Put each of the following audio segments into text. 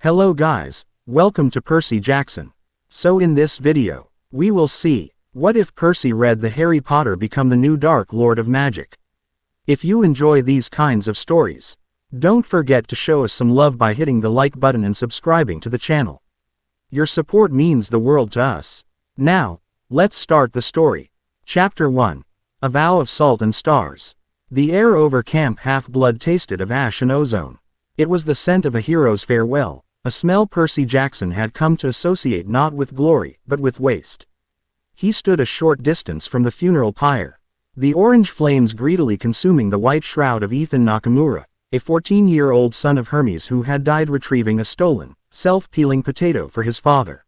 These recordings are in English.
Hello guys, welcome to Percy Jackson. So in this video, we will see, what if Percy read the Harry Potter become the new Dark Lord of Magic? If you enjoy these kinds of stories, don't forget to show us some love by hitting the like button and subscribing to the channel. Your support means the world to us. Now, let's start the story. Chapter 1. A Vow of Salt and Stars. The air over Camp Half-Blood tasted of ash and ozone. It was the scent of a hero's farewell, a smell Percy Jackson had come to associate not with glory, but with waste. He stood a short distance from the funeral pyre, the orange flames greedily consuming the white shroud of Ethan Nakamura, a 14-year-old son of Hermes who had died retrieving a stolen, self-peeling potato for his father.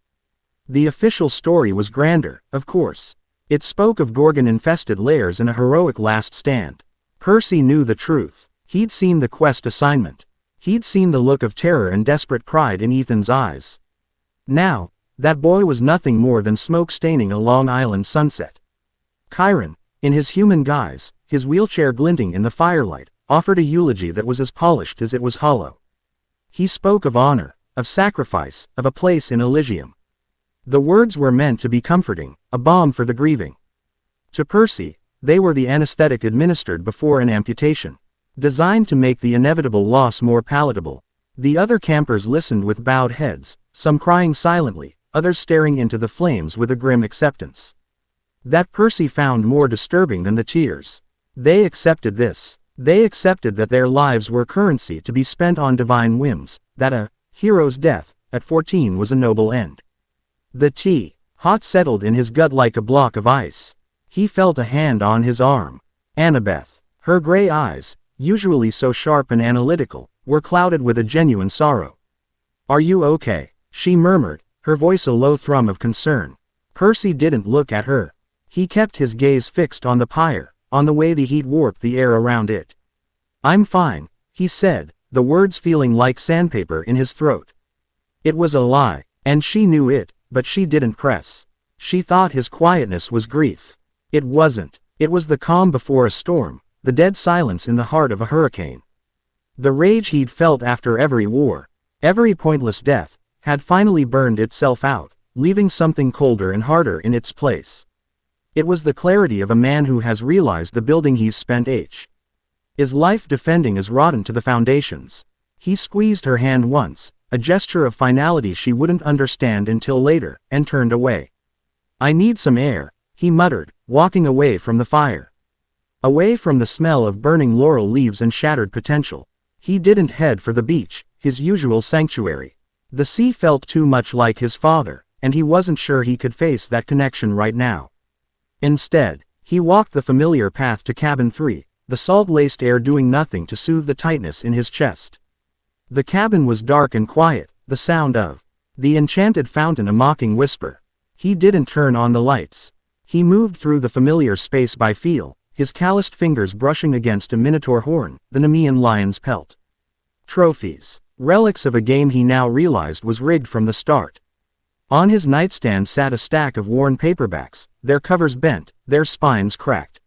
The official story was grander, of course. It spoke of Gorgon-infested lairs and a heroic last stand. Percy knew the truth. He'd seen the quest assignment. He'd seen the look of terror and desperate pride in Ethan's eyes. Now, that boy was nothing more than smoke staining a Long Island sunset. Chiron, in his human guise, his wheelchair glinting in the firelight, offered a eulogy that was as polished as it was hollow. He spoke of honor, of sacrifice, of a place in Elysium. The words were meant to be comforting, a balm for the grieving. To Percy, they were the anesthetic administered before an amputation, designed to make the inevitable loss more palatable. The other campers listened with bowed heads, some crying silently, others staring into the flames with a grim acceptance. That Percy found more disturbing than the tears. They accepted this. They accepted that their lives were currency to be spent on divine whims, that a hero's death, at 14 was a noble end. The tea, hot, settled in his gut like a block of ice. He felt a hand on his arm. Annabeth. Her gray eyes, usually so sharp and analytical, were clouded with a genuine sorrow. "Are you okay?" she murmured, her voice a low thrum of concern. Percy didn't look at her. He kept his gaze fixed on the pyre, on the way the heat warped the air around it. "I'm fine," he said, the words feeling like sandpaper in his throat. It was a lie, and she knew it, but she didn't press. She thought his quietness was grief. It wasn't. It was the calm before a storm, the dead silence in the heart of a hurricane. The rage he'd felt after every war, every pointless death, had finally burned itself out, leaving something colder and harder in its place. It was the clarity of a man who has realized the building he's spent his life defending is rotten to the foundations. He squeezed her hand once, a gesture of finality she wouldn't understand until later, and turned away. "I need some air," he muttered, walking away from the fire. Away from the smell of burning laurel leaves and shattered potential. He didn't head for the beach, his usual sanctuary. The sea felt too much like his father, and he wasn't sure he could face that connection right now. Instead, he walked the familiar path to Cabin 3, the salt-laced air doing nothing to soothe the tightness in his chest. The cabin was dark and quiet, the sound of the enchanted fountain a mocking whisper. He didn't turn on the lights. He moved through the familiar space by feel, his calloused fingers brushing against a minotaur horn, the Nemean lion's pelt. Trophies. Relics of a game he now realized was rigged from the start. On his nightstand sat a stack of worn paperbacks, their covers bent, their spines cracked.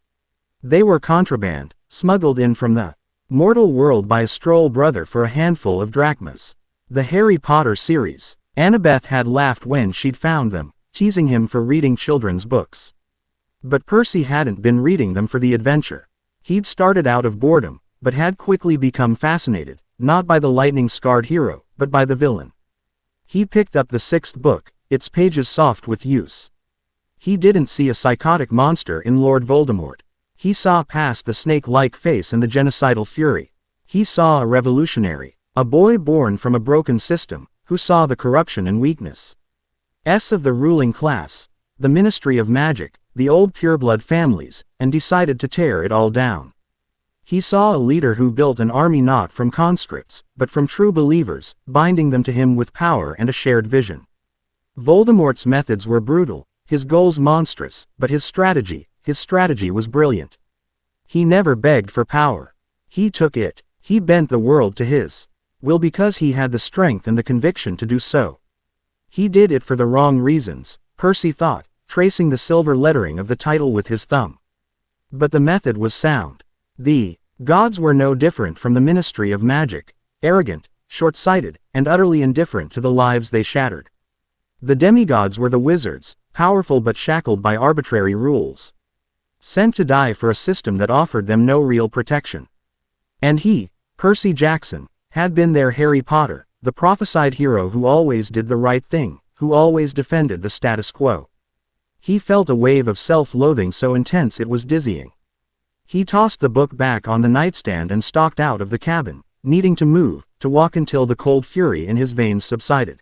They were contraband, smuggled in from the mortal world by a stroll brother for a handful of drachmas. The Harry Potter series. Annabeth had laughed when she'd found them, teasing him for reading children's books. But Percy hadn't been reading them for the adventure. He'd started out of boredom, but had quickly become fascinated, not by the lightning-scarred hero, but by the villain. He picked up the 6th book, its pages soft with use. He didn't see a psychotic monster in Lord Voldemort. He saw past the snake-like face and the genocidal fury. He saw a revolutionary, a boy born from a broken system, who saw the corruption and weakness of the ruling class, the Ministry of Magic, the old pureblood families, and decided to tear it all down. He saw a leader who built an army not from conscripts, but from true believers, binding them to him with power and a shared vision. Voldemort's methods were brutal, his goals monstrous, but his strategy was brilliant. He never begged for power. He took it. He bent the world to his will because he had the strength and the conviction to do so. He did it for the wrong reasons, Percy thought, tracing the silver lettering of the title with his thumb. But the method was sound. The gods were no different from the Ministry of Magic, arrogant, short-sighted, and utterly indifferent to the lives they shattered. The demigods were the wizards, powerful but shackled by arbitrary rules, sent to die for a system that offered them no real protection. And he, Percy Jackson, had been their Harry Potter, the prophesied hero who always did the right thing, who always defended the status quo. He felt a wave of self-loathing so intense it was dizzying. He tossed the book back on the nightstand and stalked out of the cabin, needing to move, to walk until the cold fury in his veins subsided.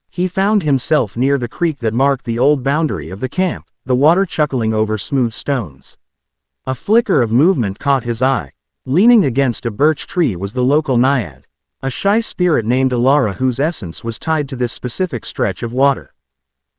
He found himself near the creek that marked the old boundary of the camp, the water chuckling over smooth stones. A flicker of movement caught his eye. Leaning against a birch tree was the local naiad, a shy spirit named Alara whose essence was tied to this specific stretch of water.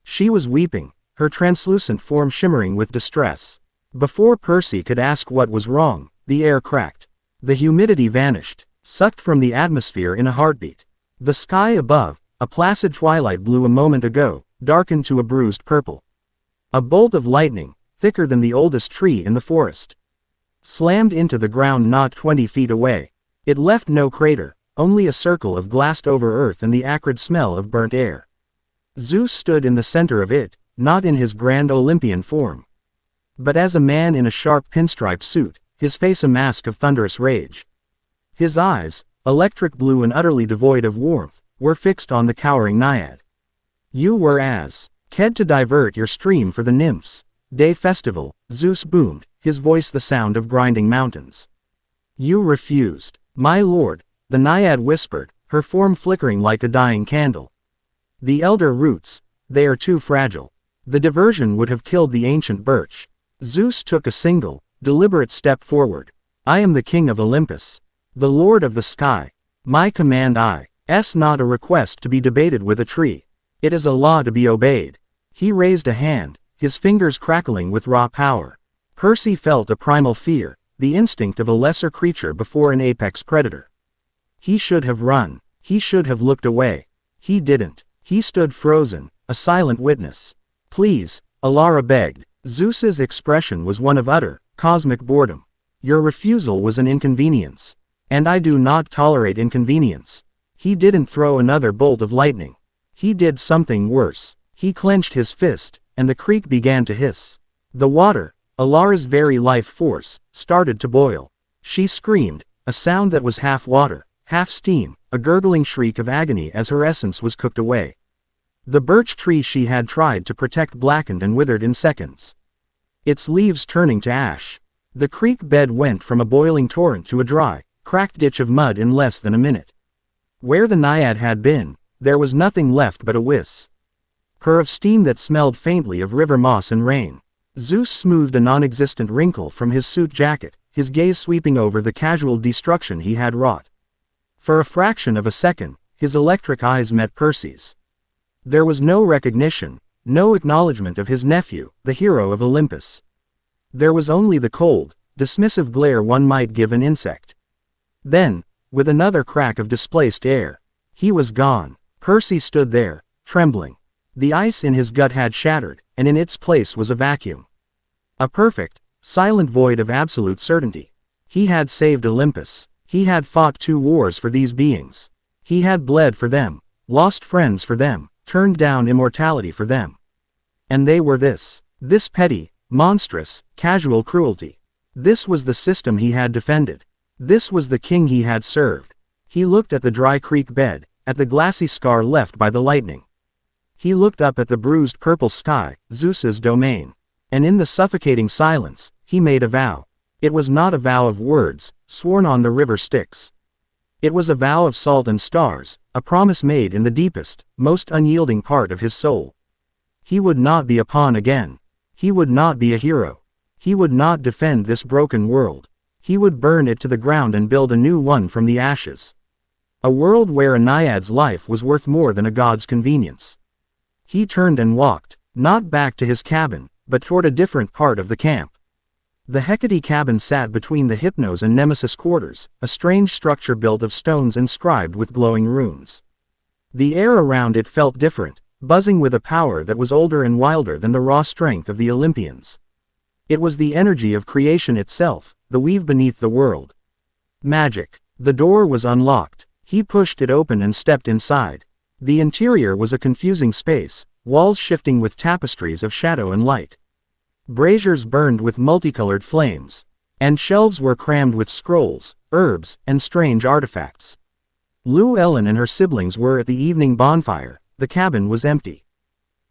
She was weeping, her translucent form shimmering with distress. Before Percy could ask what was wrong, the air cracked. The humidity vanished, sucked from the atmosphere in a heartbeat. The sky above, a placid twilight blue a moment ago, darkened to a bruised purple. A bolt of lightning, thicker than the oldest tree in the forest, slammed into the ground not 20 feet away. It left no crater, only a circle of glassed-over earth and the acrid smell of burnt air. Zeus stood in the center of it, not in his grand Olympian form, but as a man in a sharp pinstripe suit, his face a mask of thunderous rage. His eyes, electric blue and utterly devoid of warmth, were fixed on the cowering naiad. "You were as ked to divert your stream for the nymphs' day festival," Zeus boomed, his voice the sound of grinding mountains. "You refused." "My lord," the naiad whispered, her form flickering like a dying candle. "The elder roots, they are too fragile. The diversion would have killed the ancient birch." Zeus took a single, deliberate step forward. "I am the king of Olympus, the lord of the sky. My command is not a request to be debated with a tree. It is a law to be obeyed." He raised a hand, his fingers crackling with raw power. Percy felt a primal fear, the instinct of a lesser creature before an apex predator. He should have run. He should have looked away. He didn't. He stood frozen, a silent witness. "Please," Alara begged. Zeus's expression was one of utter, cosmic boredom. "Your refusal was an inconvenience. And I do not tolerate inconvenience." He didn't throw another bolt of lightning. He did something worse. He clenched his fist, and the creek began to hiss. The water, Alara's very life force, started to boil. She screamed, a sound that was half water, half steam, a gurgling shriek of agony as her essence was cooked away. The birch tree she had tried to protect blackened and withered in seconds, its leaves turning to ash. The creek bed went from a boiling torrent to a dry, cracked ditch of mud in less than a minute. Where the naiad had been, there was nothing left but a purr of steam that smelled faintly of river moss and rain. Zeus smoothed a non-existent wrinkle from his suit jacket, his gaze sweeping over the casual destruction he had wrought. For a fraction of a second, his electric eyes met Percy's. There was no recognition, no acknowledgement of his nephew, the hero of Olympus. There was only the cold, dismissive glare one might give an insect. Then, with another crack of displaced air, he was gone. Percy stood there, trembling. The ice in his gut had shattered, and in its place was a vacuum. A perfect, silent void of absolute certainty. He had saved Olympus. He had fought 2 wars for these beings. He had bled for them, lost friends for them, turned down immortality for them. And they were this petty, monstrous, casual cruelty. This was the system he had defended. This was the king he had served. He looked at the dry creek bed, at the glassy scar left by the lightning. He looked up at the bruised purple sky, Zeus's domain. And in the suffocating silence, he made a vow. It was not a vow of words, sworn on the river Styx. It was a vow of salt and stars, a promise made in the deepest, most unyielding part of his soul. He would not be a pawn again. He would not be a hero. He would not defend this broken world. He would burn it to the ground and build a new one from the ashes. A world where a naiad's life was worth more than a god's convenience. He turned and walked, not back to his cabin, but toward a different part of the camp. The Hecate cabin sat between the Hypnos and Nemesis quarters, a strange structure built of stones inscribed with glowing runes. The air around it felt different, buzzing with a power that was older and wilder than the raw strength of the Olympians. It was the energy of creation itself, the weave beneath the world. Magic. The door was unlocked. He pushed it open and stepped inside. The interior was a confusing space, walls shifting with tapestries of shadow and light. Braziers burned with multicolored flames, and shelves were crammed with scrolls, herbs, and strange artifacts. Llewellyn and her siblings were at the evening bonfire. The cabin was empty.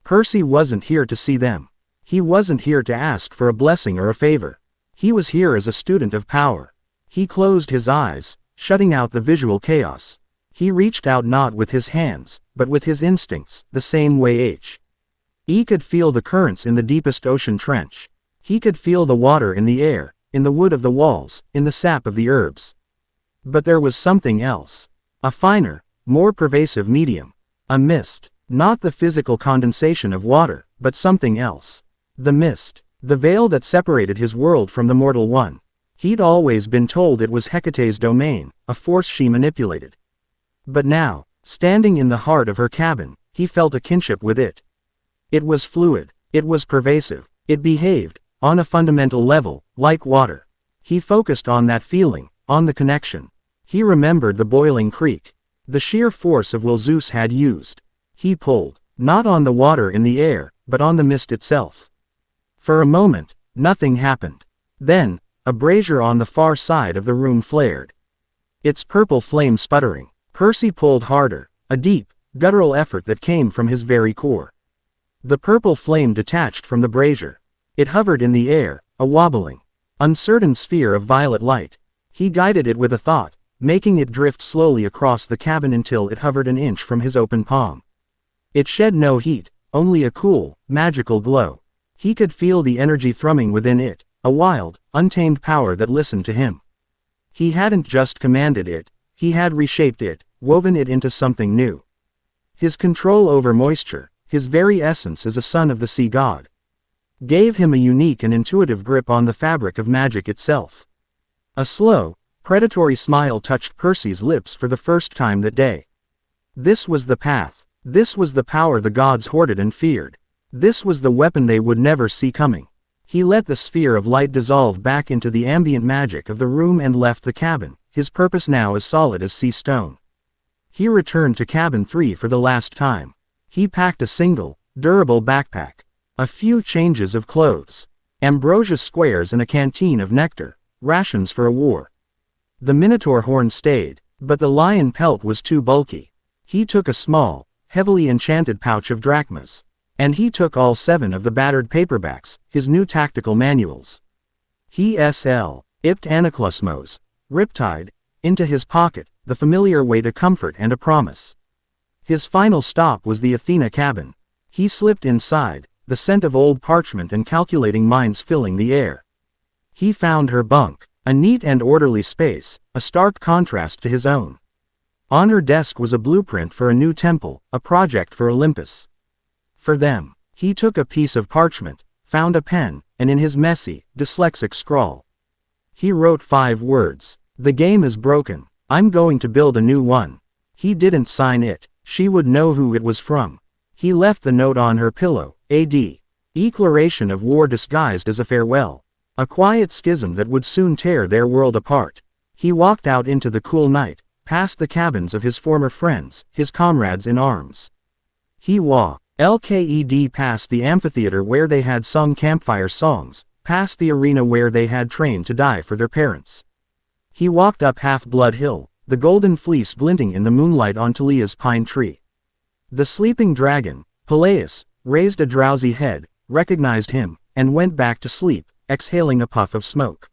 Percy wasn't here to see them. He wasn't here to ask for a blessing or a favor. He was here as a student of power. He closed his eyes, shutting out the visual chaos. He reached out not with his hands, but with his instincts, the same way he could feel the currents in the deepest ocean trench. He could feel the water in the air, in the wood of the walls, in the sap of the herbs. But there was something else. A finer, more pervasive medium. A mist. Not the physical condensation of water, but something else. The mist. The veil that separated his world from the mortal one. He'd always been told it was Hecate's domain, a force she manipulated. But now, standing in the heart of her cabin, he felt a kinship with it. It was fluid. It was pervasive. It behaved, on a fundamental level, like water. He focused on that feeling, on the connection. He remembered the boiling creek. The sheer force of will Zeus had used. He pulled, not on the water in the air, but on the mist itself. For a moment, nothing happened. Then, a brazier on the far side of the room flared. Its purple flame sputtering. Percy pulled harder, a deep, guttural effort that came from his very core. The purple flame detached from the brazier. It hovered in the air, a wobbling, uncertain sphere of violet light. He guided it with a thought, making it drift slowly across the cabin until it hovered an inch from his open palm. It shed no heat, only a cool, magical glow. He could feel the energy thrumming within it, a wild, untamed power that listened to him. He hadn't just commanded it, he had reshaped it, woven it into something new. His control over moisture, his very essence as a son of the sea god, gave him a unique and intuitive grip on the fabric of magic itself. A slow, predatory smile touched Percy's lips for the first time that day. This was the path. This was the power the gods hoarded and feared. This was the weapon they would never see coming. He let the sphere of light dissolve back into the ambient magic of the room and left the cabin, his purpose now as solid as sea stone. He returned to cabin 3 for the last time. He packed a single, durable backpack, a few changes of clothes, ambrosia squares and a canteen of nectar, rations for a war. The minotaur horn stayed, but the lion pelt was too bulky. He took a small, heavily enchanted pouch of drachmas. And he took all 7 of the battered paperbacks, his new tactical manuals. He ipped Anaklusmos, Riptide, into his pocket, the familiar way to comfort and a promise. His final stop was the Athena cabin. He slipped inside, the scent of old parchment and calculating minds filling the air. He found her bunk, a neat and orderly space, a stark contrast to his own. On her desk was a blueprint for a new temple, a project for Olympus. For them. He took a piece of parchment, found a pen, and in his messy, dyslexic scrawl, he wrote 5 words. The game is broken. I'm going to build a new one. He didn't sign it. She would know who it was from. He left the note on her pillow, a declaration of war disguised as a farewell. A quiet schism that would soon tear their world apart. He walked out into the cool night, past the cabins of his former friends, his comrades in arms. He walked past the amphitheater where they had sung campfire songs, past the arena where they had trained to die for their parents. He walked up Half-Blood Hill, the golden fleece glinting in the moonlight on Talia's pine tree. The sleeping dragon, Peleus, raised a drowsy head, recognized him, and went back to sleep, exhaling a puff of smoke.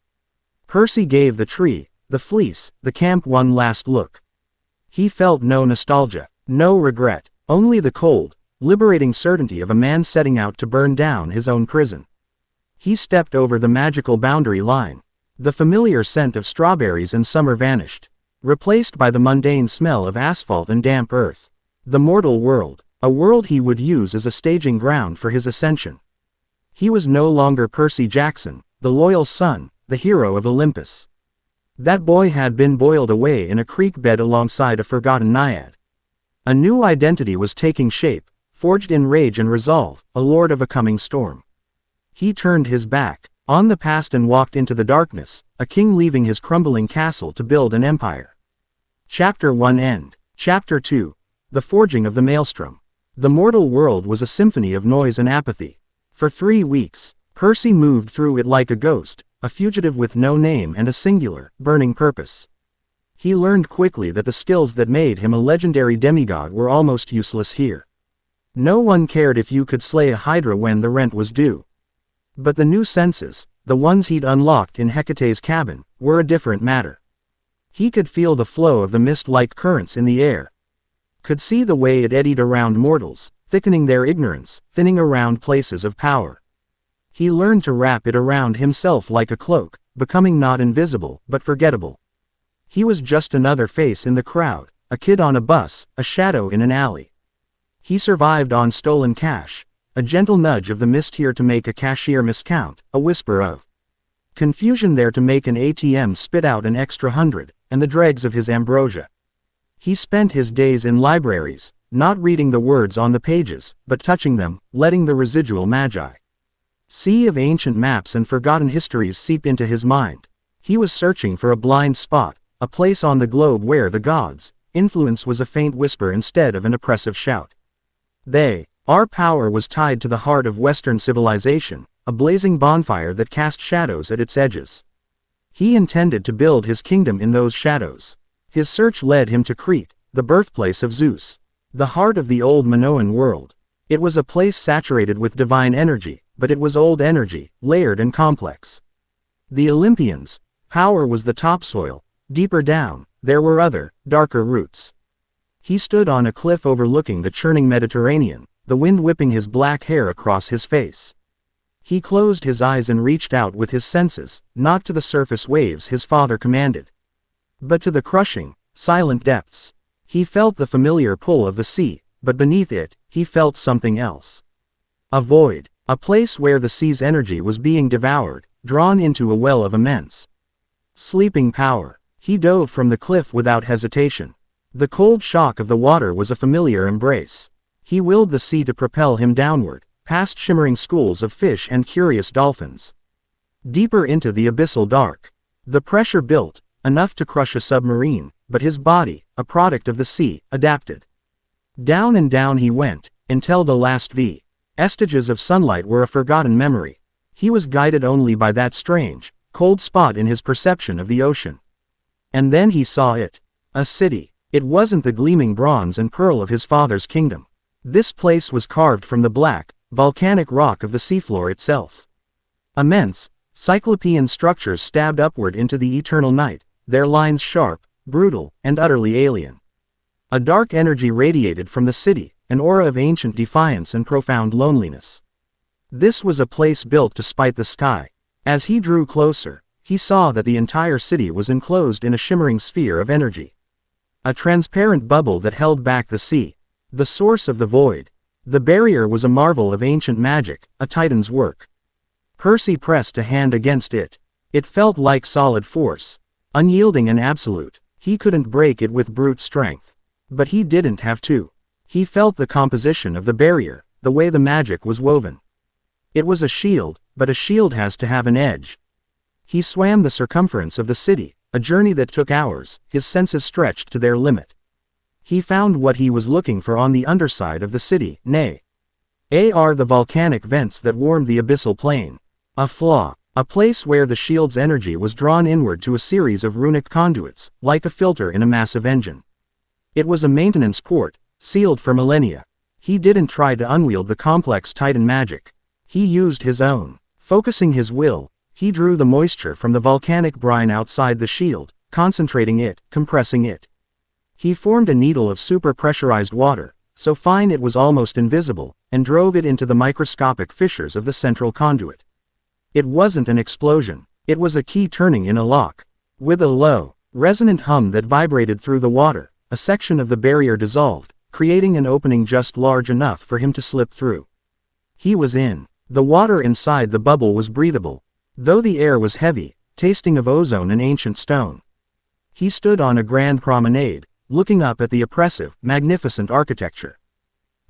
Percy gave the tree, the fleece, the camp one last look. He felt no nostalgia, no regret, only the cold, liberating certainty of a man setting out to burn down his own prison. He stepped over the magical boundary line. The familiar scent of strawberries and summer vanished, replaced by the mundane smell of asphalt and damp earth. The mortal world, a world he would use as a staging ground for his ascension. He was no longer Percy Jackson, the loyal son, the hero of Olympus. That boy had been boiled away in a creek bed alongside a forgotten naiad. A new identity was taking shape, forged in rage and resolve, a lord of a coming storm. He turned his back on the past and walked into the darkness, a king leaving his crumbling castle to build an empire. Chapter 1 End. Chapter 2. The Forging of the Maelstrom. The mortal world was a symphony of noise and apathy. For 3 weeks, Percy moved through it like a ghost, a fugitive with no name and a singular, burning purpose. He learned quickly that the skills that made him a legendary demigod were almost useless here. No one cared if you could slay a hydra when the rent was due. But the new senses, the ones he'd unlocked in Hecate's cabin, were a different matter. He could feel the flow of the mist like currents in the air. Could see the way it eddied around mortals, thickening their ignorance, thinning around places of power. He learned to wrap it around himself like a cloak, becoming not invisible, but forgettable. He was just another face in the crowd, a kid on a bus, a shadow in an alley. He survived on stolen cash, a gentle nudge of the mist here to make a cashier miscount, a whisper of confusion there to make an ATM spit out an extra 100, and the dregs of his ambrosia. He spent his days in libraries, not reading the words on the pages, but touching them, letting the residual magi. Sea of ancient maps and forgotten histories seep into his mind. He was searching for a blind spot, a place on the globe where the gods' influence was a faint whisper instead of an oppressive shout. Our power was tied to the heart of Western civilization, a blazing bonfire that cast shadows at its edges. He intended to build his kingdom in those shadows. His search led him to Crete, the birthplace of Zeus, the heart of the old Minoan world. It was a place saturated with divine energy, but it was old energy, layered and complex. The Olympians' power was the topsoil. Deeper down, there were other, darker roots. He stood on a cliff overlooking the churning Mediterranean, the wind whipping his black hair across his face. He closed his eyes and reached out with his senses, not to the surface waves his father commanded, but to the crushing, silent depths. He felt the familiar pull of the sea, but beneath it, he felt something else. A void, a place where the sea's energy was being devoured, drawn into a well of immense, sleeping power. He dove from the cliff without hesitation. The cold shock of the water was a familiar embrace. He willed the sea to propel him downward, past shimmering schools of fish and curious dolphins. Deeper into the abyssal dark. The pressure built, enough to crush a submarine, but his body, a product of the sea, adapted. Down and down he went, until the last vestiges of sunlight were a forgotten memory. He was guided only by that strange, cold spot in his perception of the ocean. And then he saw it. A city. It wasn't the gleaming bronze and pearl of his father's kingdom. This place was carved from the black, volcanic rock of the seafloor itself. Immense, cyclopean structures stabbed upward into the eternal night, their lines sharp, brutal, and utterly alien. A dark energy radiated from the city, an aura of ancient defiance and profound loneliness. This was a place built to spite the sky. As he drew closer, he saw that the entire city was enclosed in a shimmering sphere of energy. A transparent bubble that held back the sea, the source of the void. The barrier was a marvel of ancient magic, a titan's work. Percy pressed a hand against it. It felt like solid force, unyielding and absolute. He couldn't break it with brute strength. But he didn't have to. He felt the composition of the barrier, the way the magic was woven. It was a shield, but a shield has to have an edge. He swam the circumference of the city, a journey that took hours, his senses stretched to their limit. He found what he was looking for on the underside of the city, the volcanic vents that warmed the abyssal plain. A flaw, a place where the shield's energy was drawn inward to a series of runic conduits, like a filter in a massive engine. It was a maintenance port, sealed for millennia. He didn't try to unwield the complex titan magic. He used his own. Focusing his will, he drew the moisture from the volcanic brine outside the shield, concentrating it, compressing it. He formed a needle of super-pressurized water, so fine it was almost invisible, and drove it into the microscopic fissures of the central conduit. It wasn't an explosion. It was a key turning in a lock. With a low, resonant hum that vibrated through the water, a section of the barrier dissolved, creating an opening just large enough for him to slip through. He was in. The water inside the bubble was breathable, though the air was heavy, tasting of ozone and ancient stone. He stood on a grand promenade, looking up at the oppressive, magnificent architecture.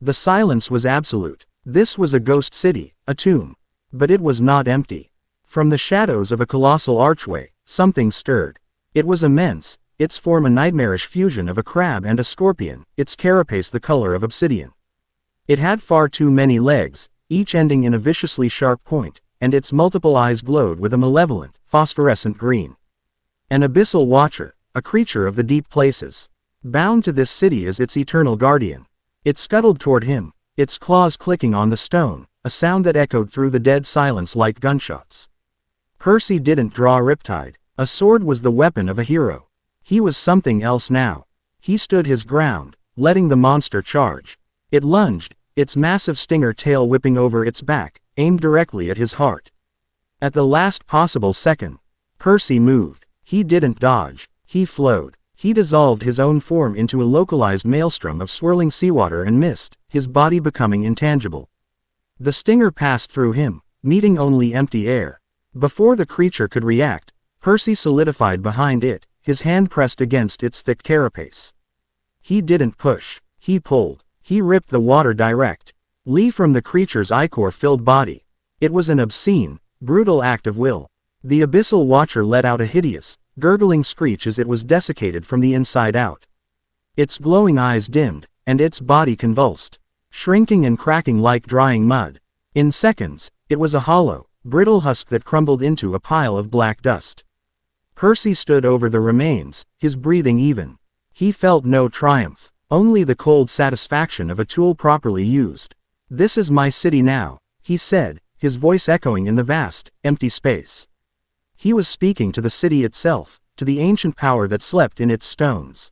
The silence was absolute. This was a ghost city, a tomb. But it was not empty. From the shadows of a colossal archway, something stirred. It was immense, its form a nightmarish fusion of a crab and a scorpion, its carapace the color of obsidian. It had far too many legs, each ending in a viciously sharp point, and its multiple eyes glowed with a malevolent, phosphorescent green. An abyssal watcher, a creature of the deep places, bound to this city as its eternal guardian. It scuttled toward him, its claws clicking on the stone, a sound that echoed through the dead silence like gunshots. Percy didn't draw riptide. A sword was the weapon of a hero. He was something else now. He stood his ground, letting the monster charge. It lunged, its massive stinger tail whipping over its back, aimed directly at his heart. At the last possible second, Percy moved. He didn't dodge. He flowed. He dissolved his own form into a localized maelstrom of swirling seawater and mist, his body becoming intangible. The stinger passed through him, meeting only empty air. Before the creature could react, Percy solidified behind it, his hand pressed against its thick carapace. He didn't push. He pulled. He ripped the water direct from the creature's ichor-filled body. It was an obscene, brutal act of will. The abyssal watcher let out a hideous, gurgling screech as it was desiccated from the inside out. Its glowing eyes dimmed, and its body convulsed, shrinking and cracking like drying mud. In seconds, it was a hollow, brittle husk that crumbled into a pile of black dust. Percy stood over the remains, his breathing even. He felt no triumph, only the cold satisfaction of a tool properly used. "This is my city now," he said, his voice echoing in the vast, empty space. He was speaking to the city itself, to the ancient power that slept in its stones.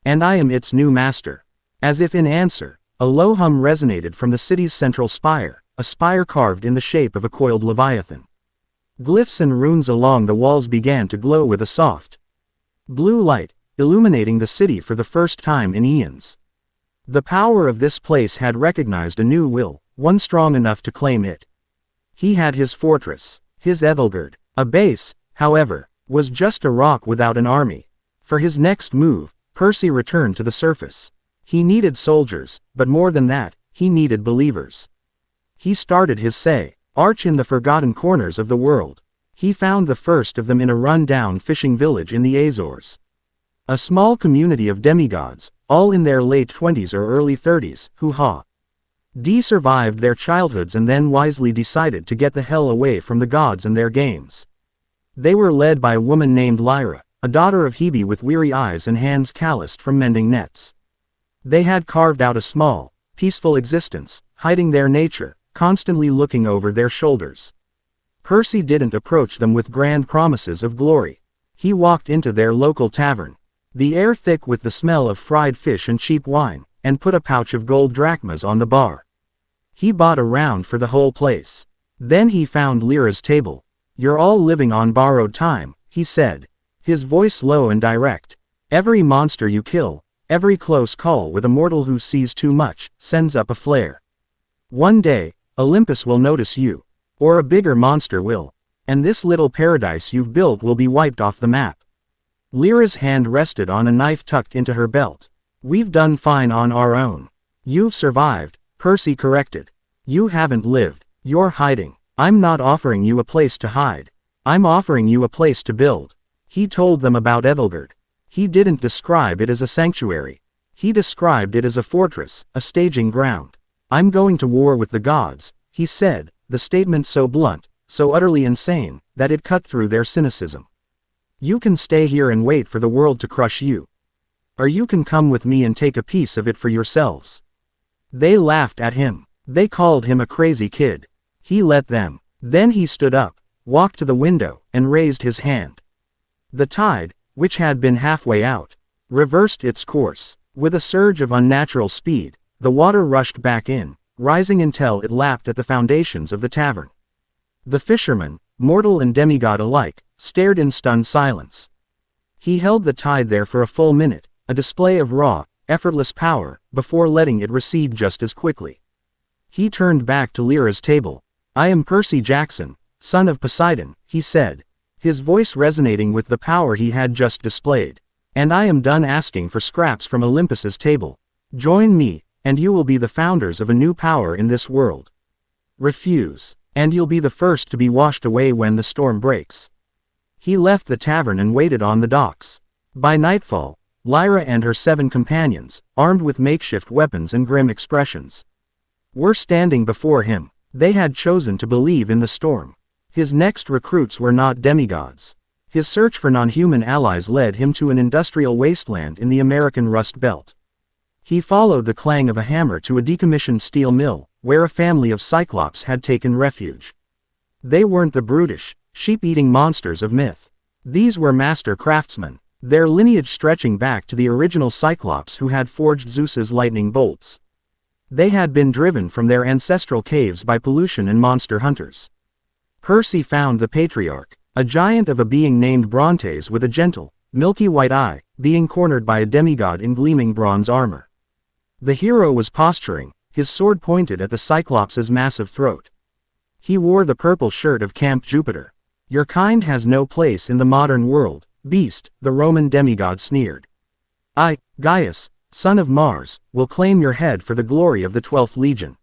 "And I am its new master." As if in answer, a low hum resonated from the city's central spire, a spire carved in the shape of a coiled leviathan. Glyphs and runes along the walls began to glow with a soft blue light, illuminating the city for the first time in eons. The power of this place had recognized a new will, one strong enough to claim it. He had his fortress, his Ethelgerd. A base, however, was just a rock without an army. For his next move, Percy returned to the surface. He needed soldiers, but more than that, he needed believers. He started his arch in the forgotten corners of the world. He found the first of them in a run-down fishing village in the Azores. A small community of demigods, all in their late 20s or early 30s, who survived their childhoods and then wisely decided to get the hell away from the gods and their games. They were led by a woman named Lyra, a daughter of Hebe with weary eyes and hands calloused from mending nets. They had carved out a small, peaceful existence, hiding their nature, constantly looking over their shoulders. Percy didn't approach them with grand promises of glory. He walked into their local tavern, the air thick with the smell of fried fish and cheap wine, and put a pouch of gold drachmas on the bar. He bought a round for the whole place. Then he found Lyra's table. "You're all living on borrowed time," he said, his voice low and direct. "Every monster you kill, every close call with a mortal who sees too much, sends up a flare. One day, Olympus will notice you. Or a bigger monster will. And this little paradise you've built will be wiped off the map." Lyra's hand rested on a knife tucked into her belt. "We've done fine on our own." "You've survived," Percy corrected. "You haven't lived. You're hiding. I'm not offering you a place to hide. I'm offering you a place to build." He told them about Ethelgerd. He didn't describe it as a sanctuary. He described it as a fortress, a staging ground. "I'm going to war with the gods," he said, the statement so blunt, so utterly insane, that it cut through their cynicism. "You can stay here and wait for the world to crush you. Or you can come with me and take a piece of it for yourselves." They laughed at him. They called him a crazy kid. He let them. Then he stood up, walked to the window, and raised his hand. The tide, which had been halfway out, reversed its course. With a surge of unnatural speed, the water rushed back in, rising until it lapped at the foundations of the tavern. The fisherman, mortal and demigod alike, stared in stunned silence. He held the tide there for a full minute, a display of raw, effortless power, before letting it recede just as quickly. He turned back to Lyra's table. "I am Percy Jackson, son of Poseidon," he said, his voice resonating with the power he had just displayed. "And I am done asking for scraps from Olympus's table. Join me, and you will be the founders of a new power in this world. Refuse, and you'll be the first to be washed away when the storm breaks." He left the tavern and waited on the docks. By nightfall, Lyra and her 7 companions, armed with makeshift weapons and grim expressions, were standing before him. They had chosen to believe in the storm. His next recruits were not demigods. His search for non-human allies led him to an industrial wasteland in the American Rust Belt. He followed the clang of a hammer to a decommissioned steel mill, where a family of Cyclops had taken refuge. They weren't the brutish, sheep-eating monsters of myth. These were master craftsmen, their lineage stretching back to the original Cyclops who had forged Zeus's lightning bolts. They had been driven from their ancestral caves by pollution and monster hunters. Percy found the patriarch, a giant of a being named Brontes with a gentle, milky white eye, being cornered by a demigod in gleaming bronze armor. The hero was posturing, his sword pointed at the Cyclops' massive throat. He wore the purple shirt of Camp Jupiter. "Your kind has no place in the modern world, beast," the Roman demigod sneered. "I, Gaius, son of Mars, will claim your head for the glory of the 12th Legion."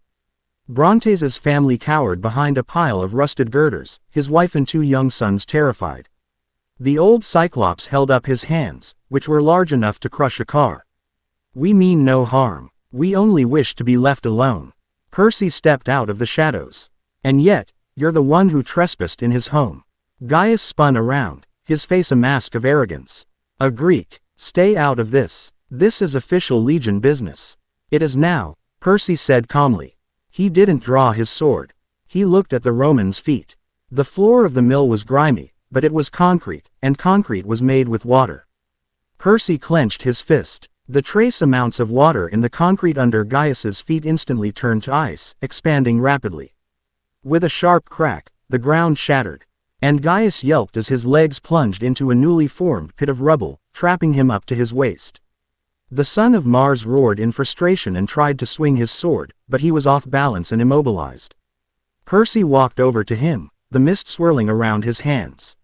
Brontes' family cowered behind a pile of rusted girders, his wife and 2 young sons terrified. The old Cyclops held up his hands, which were large enough to crush a car. "We mean no harm. We only wish to be left alone." Percy stepped out of the shadows. "And yet, you're the one who trespassed in his home." Gaius spun around, his face a mask of arrogance. "A Greek. Stay out of this. This is official Legion business." "It is now," Percy said calmly. He didn't draw his sword. He looked at the Roman's feet. The floor of the mill was grimy, but it was concrete, and concrete was made with water. Percy clenched his fist. The trace amounts of water in the concrete under Gaius's feet instantly turned to ice, expanding rapidly. With a sharp crack, the ground shattered, and Gaius yelped as his legs plunged into a newly formed pit of rubble, trapping him up to his waist. The son of Mars roared in frustration and tried to swing his sword, but he was off balance and immobilized. Percy walked over to him, the mist swirling around his hands.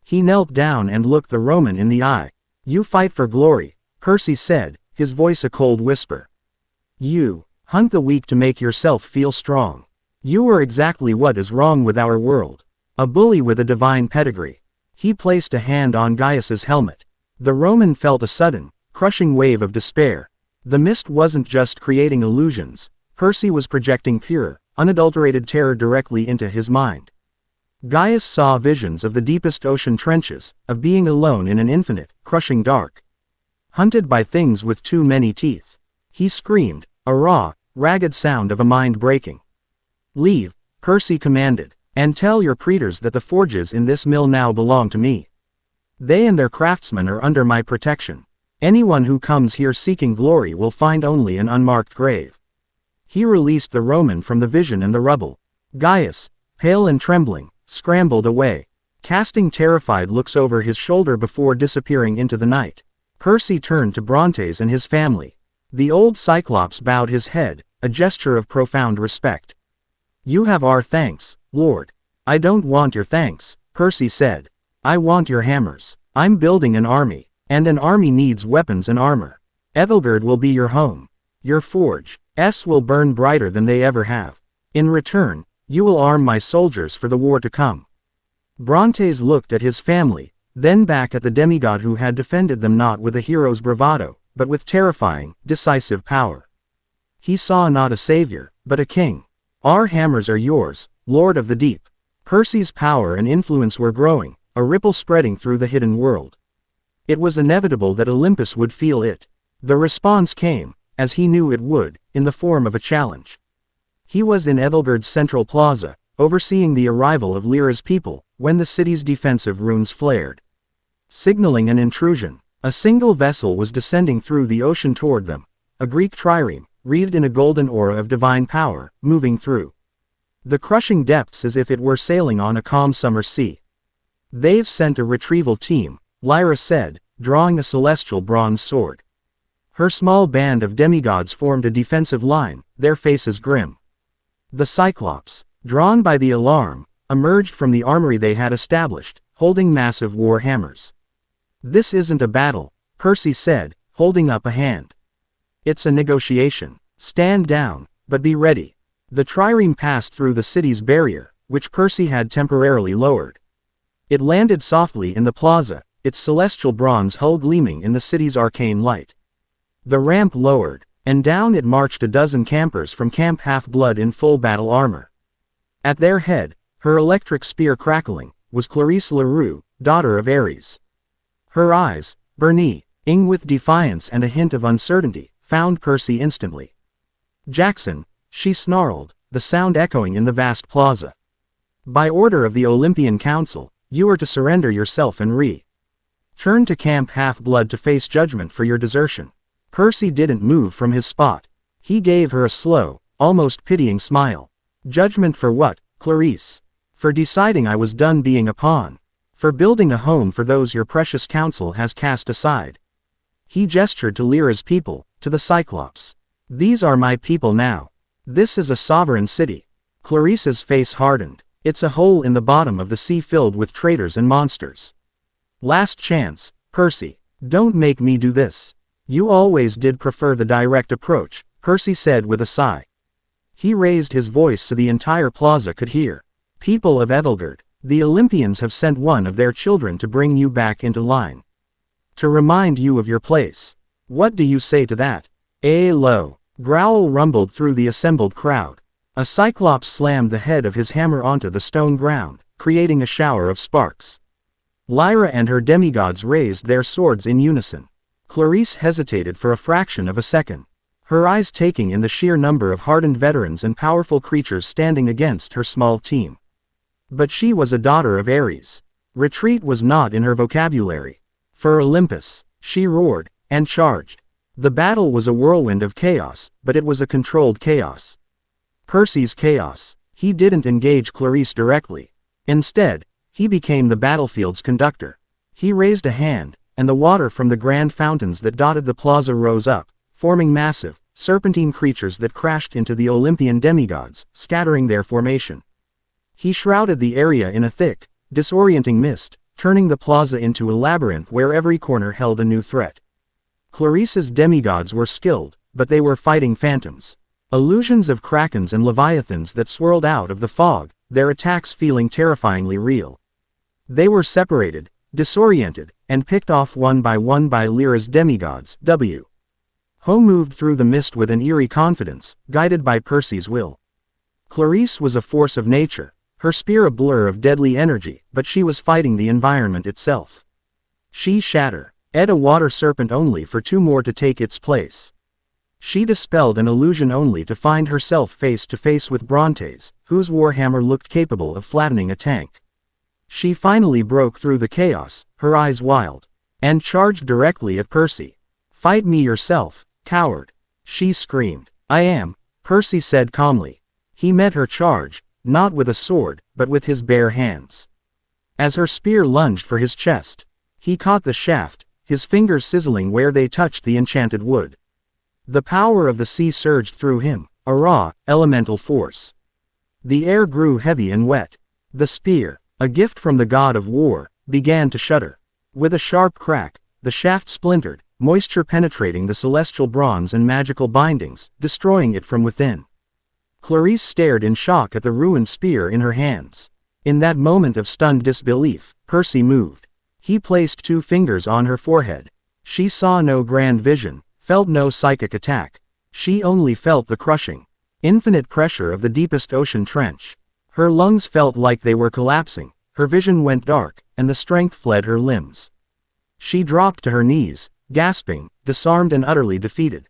He knelt down and looked the Roman in the eye. "You fight for glory," Percy said, his voice a cold whisper. "You hunt the weak to make yourself feel strong. You are exactly what is wrong with our world. A bully with a divine pedigree." He placed a hand on Gaius's helmet. The Roman felt a sudden, crushing wave of despair. The mist wasn't just creating illusions. Percy was projecting pure, unadulterated terror directly into his mind. Gaius saw visions of the deepest ocean trenches, of being alone in an infinite, crushing dark. Hunted by things with too many teeth. He screamed, a raw, ragged sound of a mind breaking. "Leave," Percy commanded, "and tell your praetors that the forges in this mill now belong to me. They and their craftsmen are under my protection. Anyone who comes here seeking glory will find only an unmarked grave." He released the Roman from the vision and the rubble. Gaius, pale and trembling, scrambled away, casting terrified looks over his shoulder before disappearing into the night. Percy turned to Brontes and his family. The old Cyclops bowed his head, a gesture of profound respect. "You have our thanks, Lord." "I don't want your thanks," Percy said. "I want your hammers. I'm building an army, and an army needs weapons and armor. Ethelgerd will be your home. Your forge will burn brighter than they ever have. In return, you will arm my soldiers for the war to come." Brontes looked at his family, then back at the demigod who had defended them not with a hero's bravado, but with terrifying, decisive power. He saw not a savior, but a king. "Our hammers are yours, Lord of the Deep." Percy's power and influence were growing, a ripple spreading through the hidden world. It was inevitable that Olympus would feel it. The response came, as he knew it would, in the form of a challenge. He was in Ethelgerd's central plaza, overseeing the arrival of Lyra's people, when the city's defensive runes flared, signaling an intrusion. A single vessel was descending through the ocean toward them, a Greek trireme, wreathed in a golden aura of divine power, moving through the crushing depths as if it were sailing on a calm summer sea. "They've sent a retrieval team," Lyra said, drawing a celestial bronze sword. Her small band of demigods formed a defensive line, their faces grim. The Cyclops, drawn by the alarm, emerged from the armory they had established, holding massive war hammers. "This isn't a battle," Percy said, holding up a hand. "It's a negotiation. Stand down, but be ready." The trireme passed through the city's barrier, which Percy had temporarily lowered. It landed softly in the plaza, its celestial bronze hull gleaming in the city's arcane light. The ramp lowered, and down it marched a dozen campers from Camp Half-Blood in full battle armor. At their head, her electric spear crackling, was Clarice LaRue, daughter of Ares. Her eyes, burning with defiance and a hint of uncertainty, found Percy instantly. "Jackson," she snarled, the sound echoing in the vast plaza. "By order of the Olympian Council, you are to surrender yourself and return to Camp Half-Blood to face judgment for your desertion." Percy didn't move from his spot. He gave her a slow, almost pitying smile. "Judgment for what, Clarice?" "For deciding I was done being a pawn. For building a home for those your precious council has cast aside." He gestured to Lyra's people, to the Cyclops. "These are my people now. This is a sovereign city." Clarice's face hardened. "It's a hole in the bottom of the sea filled with traitors and monsters. Last chance, Percy. Don't make me do this." "You always did prefer the direct approach," Percy said with a sigh. He raised his voice so the entire plaza could hear. "People of Ethelgard, the Olympians have sent one of their children to bring you back into line. To remind you of your place. What do you say to that?" A low growl rumbled through the assembled crowd. A Cyclops slammed the head of his hammer onto the stone ground, creating a shower of sparks. Lyra and her demigods raised their swords in unison. Clarice hesitated for a fraction of a second, her eyes taking in the sheer number of hardened veterans and powerful creatures standing against her small team. But she was a daughter of Ares. Retreat was not in her vocabulary. "For Olympus," she roared, and charged. The battle was a whirlwind of chaos, but it was a controlled chaos. Percy's chaos. He didn't engage Clarice directly. Instead, he became the battlefield's conductor. He raised a hand, and the water from the grand fountains that dotted the plaza rose up, forming massive, serpentine creatures that crashed into the Olympian demigods, scattering their formation. He shrouded the area in a thick, disorienting mist, turning the plaza into a labyrinth where every corner held a new threat. Clarice's demigods were skilled, but they were fighting phantoms. Illusions of krakens and leviathans that swirled out of the fog, their attacks feeling terrifyingly real. They were separated, disoriented, and picked off one by Lyra's demigods. Ho moved through the mist with an eerie confidence, guided by Percy's will. Clarice was a force of nature, her spear a blur of deadly energy, but she was fighting the environment itself. She shattered a water serpent only for two more to take its place. She dispelled an illusion only to find herself face to face with Brontes, whose warhammer looked capable of flattening a tank. She finally broke through the chaos, her eyes wild, and charged directly at Percy. "Fight me yourself, coward," she screamed. "I am," Percy said calmly. He met her charge, not with a sword, but with his bare hands. As her spear lunged for his chest, he caught the shaft, his fingers sizzling where they touched the enchanted wood. The power of the sea surged through him, a raw, elemental force. The air grew heavy and wet. The spear, a gift from the god of war, began to shudder. With a sharp crack, the shaft splintered, moisture penetrating the celestial bronze and magical bindings, destroying it from within. Clarice stared in shock at the ruined spear in her hands. In that moment of stunned disbelief, Percy moved. He placed two fingers on her forehead. She saw no grand vision, felt no psychic attack. She only felt the crushing, infinite pressure of the deepest ocean trench. Her lungs felt like they were collapsing, her vision went dark, and the strength fled her limbs. She dropped to her knees, gasping, disarmed and utterly defeated.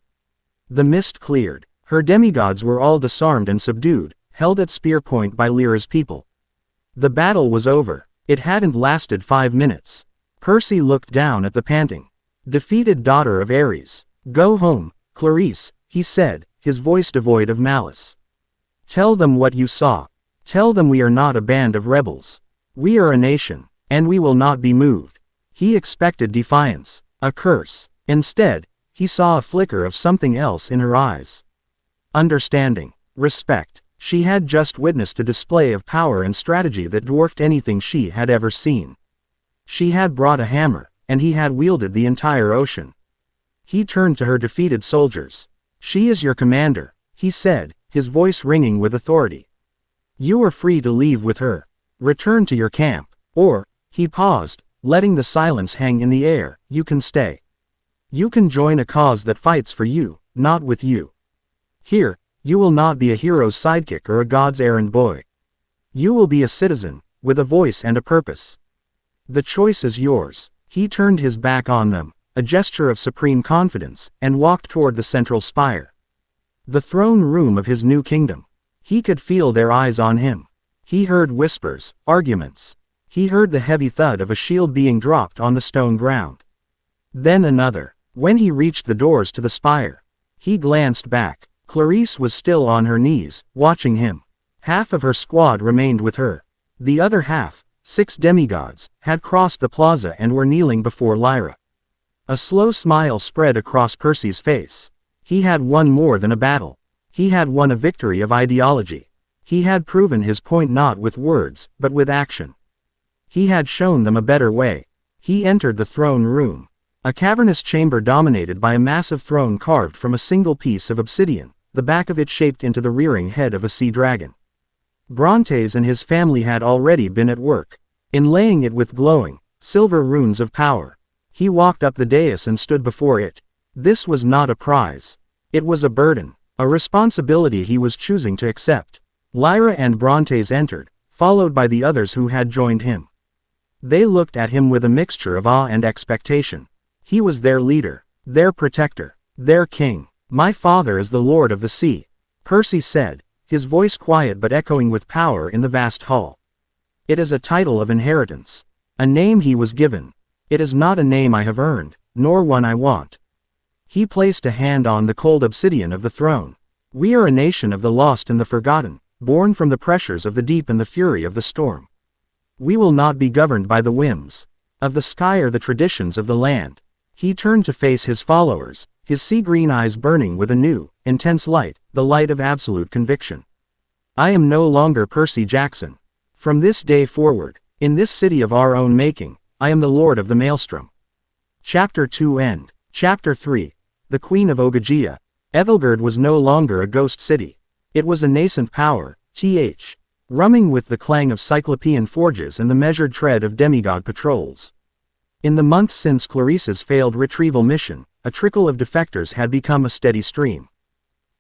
The mist cleared. Her demigods were all disarmed and subdued, held at spear point by Lyra's people. The battle was over. It hadn't lasted 5 minutes. Percy looked down at the panting, defeated daughter of Ares. "Go home, Clarice," he said, his voice devoid of malice. "Tell them what you saw. Tell them we are not a band of rebels. We are a nation, and we will not be moved." He expected defiance, a curse. Instead, he saw a flicker of something else in her eyes. Understanding, respect. She had just witnessed a display of power and strategy that dwarfed anything she had ever seen. She had brought a hammer, and he had wielded the entire ocean. He turned to her defeated soldiers. "She is your commander," he said, his voice ringing with authority. "You are free to leave with her. Return to your camp." Or, he paused, letting the silence hang in the air. You can stay. You can join a cause that fights for you, not with you. Here, you will not be a hero's sidekick or a god's errand boy. You will be a citizen, with a voice and a purpose. The choice is yours. He turned his back on them, a gesture of supreme confidence, and walked toward the central spire. The throne room of his new kingdom. He could feel their eyes on him. He heard whispers, arguments. He heard the heavy thud of a shield being dropped on the stone ground. Then another. When he reached the doors to the spire, he glanced back. Clarice was still on her knees, watching him. Half of her squad remained with her. The other half, 6 demigods, had crossed the plaza and were kneeling before Lyra. A slow smile spread across Percy's face. He had won more than a battle. He had won a victory of ideology. He had proven his point not with words, but with action. He had shown them a better way. He entered the throne room. A cavernous chamber dominated by a massive throne carved from a single piece of obsidian, the back of it shaped into the rearing head of a sea dragon. Brontes and his family had already been at work, inlaying it with glowing, silver runes of power. He walked up the dais and stood before it. This was not a prize. It was a burden, a responsibility he was choosing to accept. Lyra and Brontes entered, followed by the others who had joined him. They looked at him with a mixture of awe and expectation. He was their leader, their protector, their king. "My father is the Lord of the Sea," Percy said, his voice quiet but echoing with power in the vast hall. "It is a title of inheritance. A name he was given. It is not a name I have earned, nor one I want." He placed a hand on the cold obsidian of the throne. "We are a nation of the lost and the forgotten, born from the pressures of the deep and the fury of the storm. We will not be governed by the whims of the sky or the traditions of the land." He turned to face his followers, his sea-green eyes burning with a new, intense light, the light of absolute conviction. "I am no longer Percy Jackson. From this day forward, in this city of our own making, I am the Lord of the Maelstrom." Chapter 2 End. Chapter 3. The Queen of Ogygia. Ethelgerd was no longer a ghost city. It was a nascent power, rumming with the clang of cyclopean forges and the measured tread of demigod patrols. In the months since Clarice's failed retrieval mission, a trickle of defectors had become a steady stream.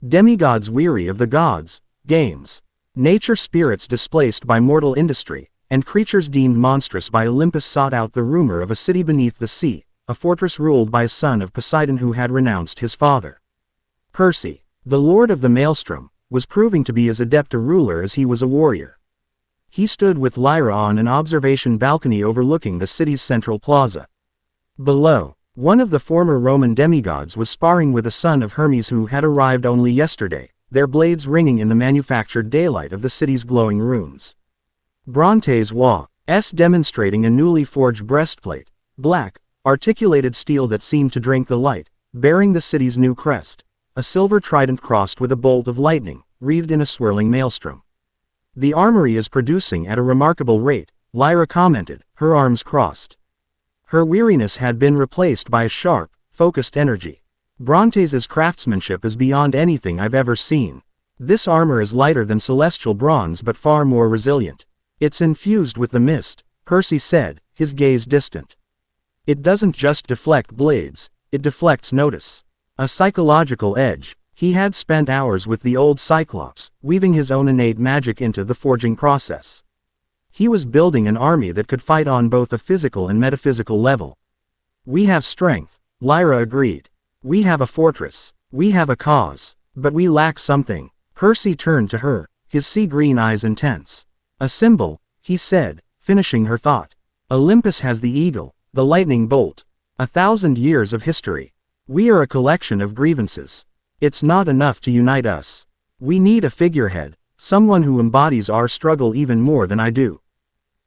Demigods weary of the gods' games, nature spirits displaced by mortal industry, and creatures deemed monstrous by Olympus sought out the rumor of a city beneath the sea, a fortress ruled by a son of Poseidon who had renounced his father. Percy, the Lord of the Maelstrom, was proving to be as adept a ruler as he was a warrior. He stood with Lyra on an observation balcony overlooking the city's central plaza. Below, one of the former Roman demigods was sparring with a son of Hermes who had arrived only yesterday, their blades ringing in the manufactured daylight of the city's glowing runes. Brontes was demonstrating a newly forged breastplate, black, articulated steel that seemed to drink the light, bearing the city's new crest, a silver trident crossed with a bolt of lightning, wreathed in a swirling maelstrom. "The armory is producing at a remarkable rate," Lyra commented, her arms crossed. Her weariness had been replaced by a sharp, focused energy. "Brontes's craftsmanship is beyond anything I've ever seen. This armor is lighter than celestial bronze but far more resilient. It's infused with the mist," Percy said, his gaze distant. "It doesn't just deflect blades, it deflects notice. A psychological edge." He had spent hours with the old Cyclops, weaving his own innate magic into the forging process. He was building an army that could fight on both a physical and metaphysical level. "We have strength," Lyra agreed. "We have a fortress. We have a cause. But we lack something." Percy turned to her, his sea-green eyes intense. "A symbol," he said, finishing her thought. "Olympus has the eagle, the lightning bolt. 1,000 years of history. We are a collection of grievances. It's not enough to unite us. We need a figurehead, someone who embodies our struggle even more than I do."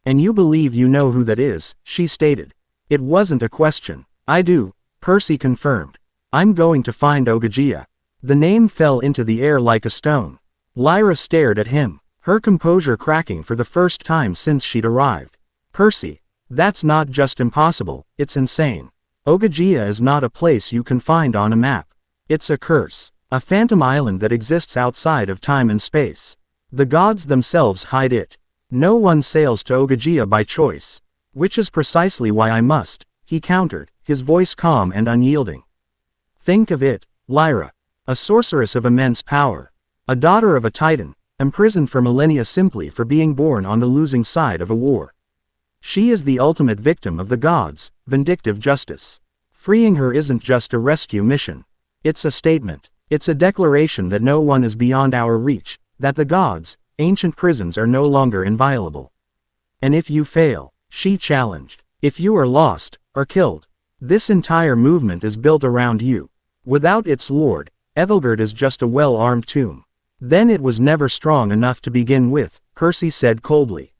"And you believe you know who that is," she stated. It wasn't a question. "I do," Percy confirmed. "I'm going to find Ogygia." The name fell into the air like a stone. Lyra stared at him, her composure cracking for the first time since she'd arrived. "Percy, that's not just impossible, it's insane. Ogygia is not a place you can find on a map. It's a curse, a phantom island that exists outside of time and space. The gods themselves hide it. No one sails to Ogygia by choice. Which is precisely why I must, he countered, his voice calm and unyielding. Think of it, Lyra. A sorceress of immense power. A daughter of a titan, imprisoned for millennia simply for being born on the losing side of a war. She is the ultimate victim of the gods, vindictive justice. Freeing her isn't just a rescue mission. It's a statement. It's a declaration that no one is beyond our reach, that the gods' ancient prisons are no longer inviolable. And if you fail, she challenged, if you are lost, or killed, this entire movement is built around you. Without its lord, Ethelgerd is just a well-armed tomb. Then it was never strong enough to begin with, Percy said coldly.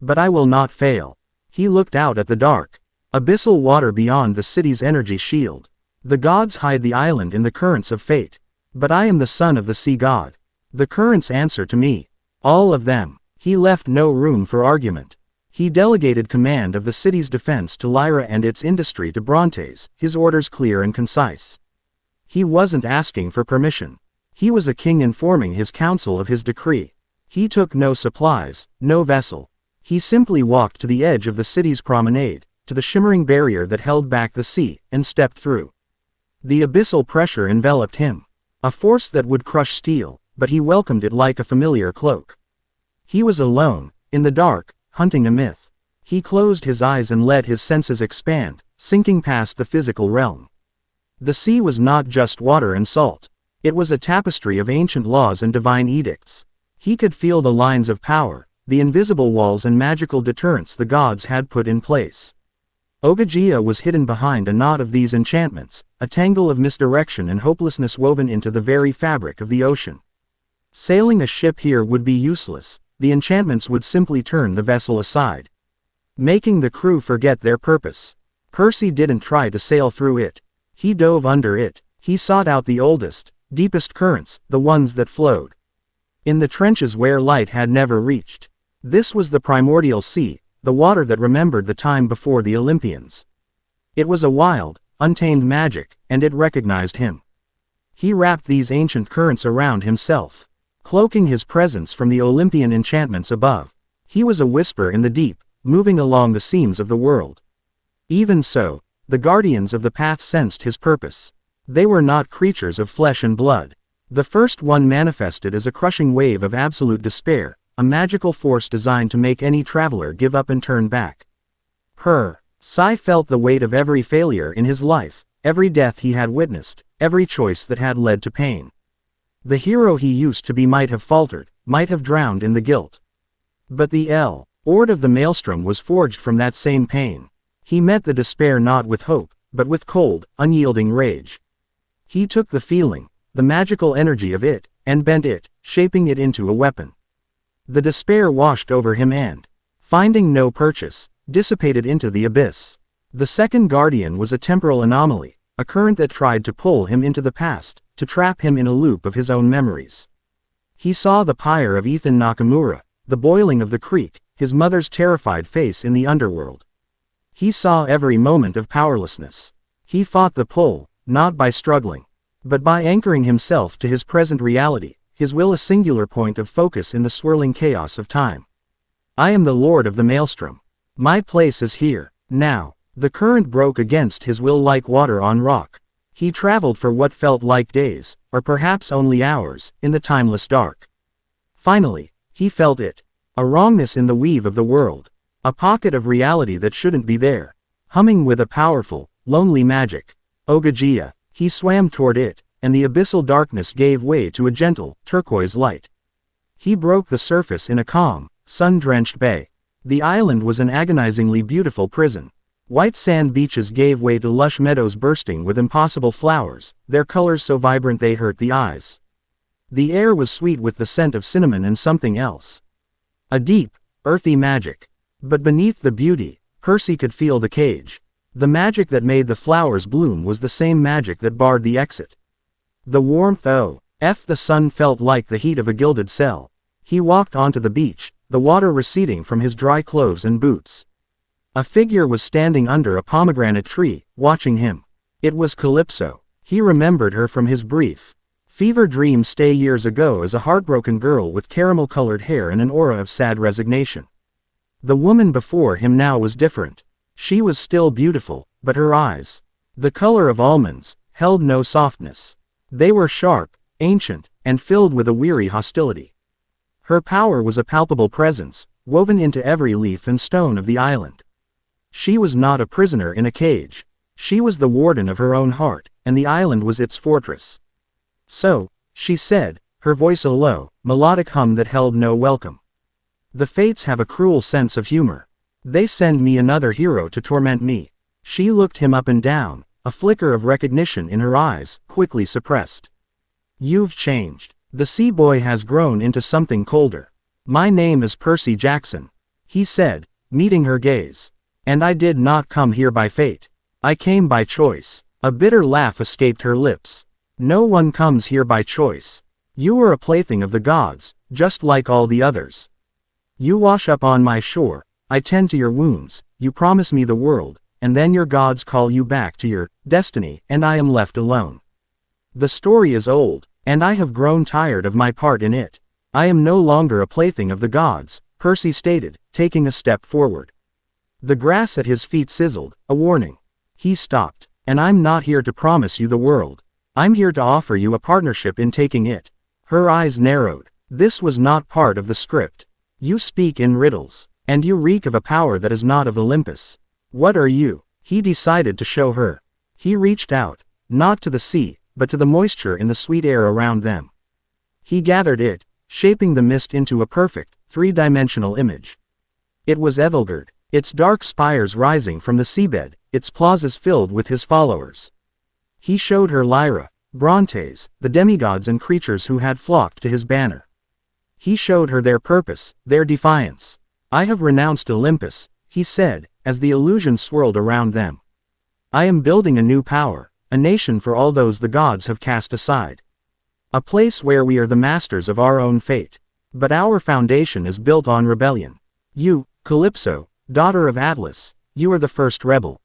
But I will not fail. He looked out at the dark, abyssal water beyond the city's energy shield. The gods hide the island in the currents of fate. But I am the son of the sea god. The currents answer to me. All of them. He left no room for argument. He delegated command of the city's defense to Lyra and its industry to Brontes, his orders clear and concise. He wasn't asking for permission. He was a king informing his council of his decree. He took no supplies, no vessel. He simply walked to the edge of the city's promenade, to the shimmering barrier that held back the sea, and stepped through. The abyssal pressure enveloped him. A force that would crush steel, but he welcomed it like a familiar cloak. He was alone, in the dark, hunting a myth. He closed his eyes and let his senses expand, sinking past the physical realm. The sea was not just water and salt. It was a tapestry of ancient laws and divine edicts. He could feel the lines of power, the invisible walls and magical deterrents the gods had put in place. Ogygia was hidden behind a knot of these enchantments, a tangle of misdirection and hopelessness woven into the very fabric of the ocean. Sailing a ship here would be useless. The enchantments would simply turn the vessel aside, making the crew forget their purpose. Percy didn't try to sail through it. He dove under it. He sought out the oldest, deepest currents, the ones that flowed in the trenches where light had never reached. This was the primordial sea, the water that remembered the time before the Olympians. It was a wild, untamed magic, and it recognized him. He wrapped these ancient currents around himself, cloaking his presence from the Olympian enchantments above. He was a whisper in the deep, moving along the seams of the world. Even so, the guardians of the path sensed his purpose. They were not creatures of flesh and blood. The first one manifested as a crushing wave of absolute despair, a magical force designed to make any traveler give up and turn back. Psy felt the weight of every failure in his life, every death he had witnessed, every choice that had led to pain. The hero he used to be might have faltered, might have drowned in the guilt. But the Lord of the Maelstrom was forged from that same pain. He met the despair not with hope, but with cold, unyielding rage. He took the feeling, the magical energy of it, and bent it, shaping it into a weapon. The despair washed over him and, finding no purchase, dissipated into the abyss. The second guardian was a temporal anomaly, a current that tried to pull him into the past, to trap him in a loop of his own memories. He saw the pyre of Ethan Nakamura, the boiling of the creek, his mother's terrified face in the underworld. He saw every moment of powerlessness. He fought the pull, not by struggling, but by anchoring himself to his present reality, his will a singular point of focus in the swirling chaos of time. I am the Lord of the Maelstrom. My place is here, now. The current broke against his will like water on rock. He traveled for what felt like days, or perhaps only hours, in the timeless dark. Finally, he felt it. A wrongness in the weave of the world. A pocket of reality that shouldn't be there. Humming with a powerful, lonely magic. Ogygia. He swam toward it, and the abyssal darkness gave way to a gentle, turquoise light. He broke the surface in a calm, sun-drenched bay. The island was an agonizingly beautiful prison. White sand beaches gave way to lush meadows bursting with impossible flowers, their colors so vibrant they hurt the eyes. The air was sweet with the scent of cinnamon and something else. A deep, earthy magic. But beneath the beauty, Percy could feel the cage. The magic that made the flowers bloom was the same magic that barred the exit. The warmth the sun felt like the heat of a gilded cell. He walked onto the beach, the water receding from his dry clothes and boots. A figure was standing under a pomegranate tree, watching him. It was Calypso. He remembered her from his brief fever dream stay years ago as a heartbroken girl with caramel-colored hair and an aura of sad resignation. The woman before him now was different. She was still beautiful, but her eyes, the color of almonds, held no softness. They were sharp, ancient, and filled with a weary hostility. Her power was a palpable presence, woven into every leaf and stone of the island. She was not a prisoner in a cage. She was the warden of her own heart, and the island was its fortress. So, she said, her voice a low, melodic hum that held no welcome. The fates have a cruel sense of humor. They send me another hero to torment me. She looked him up and down, a flicker of recognition in her eyes, quickly suppressed. You've changed. The sea boy has grown into something colder. My name is Percy Jackson, he said, meeting her gaze. And I did not come here by fate. I came by choice. A bitter laugh escaped her lips. No one comes here by choice. You are a plaything of the gods, just like all the others. You wash up on my shore, I tend to your wounds, you promise me the world, and then your gods call you back to your destiny, and I am left alone. The story is old, and I have grown tired of my part in it. I am no longer a plaything of the gods, Percy stated, taking a step forward. The grass at his feet sizzled, a warning. He stopped. And I'm not here to promise you the world. I'm here to offer you a partnership in taking it. Her eyes narrowed. This was not part of the script. You speak in riddles, and you reek of a power that is not of Olympus. What are you? He decided to show her. He reached out, not to the sea, but to the moisture in the sweet air around them. He gathered it, shaping the mist into a perfect, three-dimensional image. It was Evelgard, its dark spires rising from the seabed, its plazas filled with his followers. He showed her Lyra, Brontes, the demigods and creatures who had flocked to his banner. He showed her their purpose, their defiance. I have renounced Olympus, he said, as the illusion swirled around them. I am building a new power, a nation for all those the gods have cast aside. A place where we are the masters of our own fate. But our foundation is built on rebellion. You, Calypso, daughter of Atlas, you are the first rebel.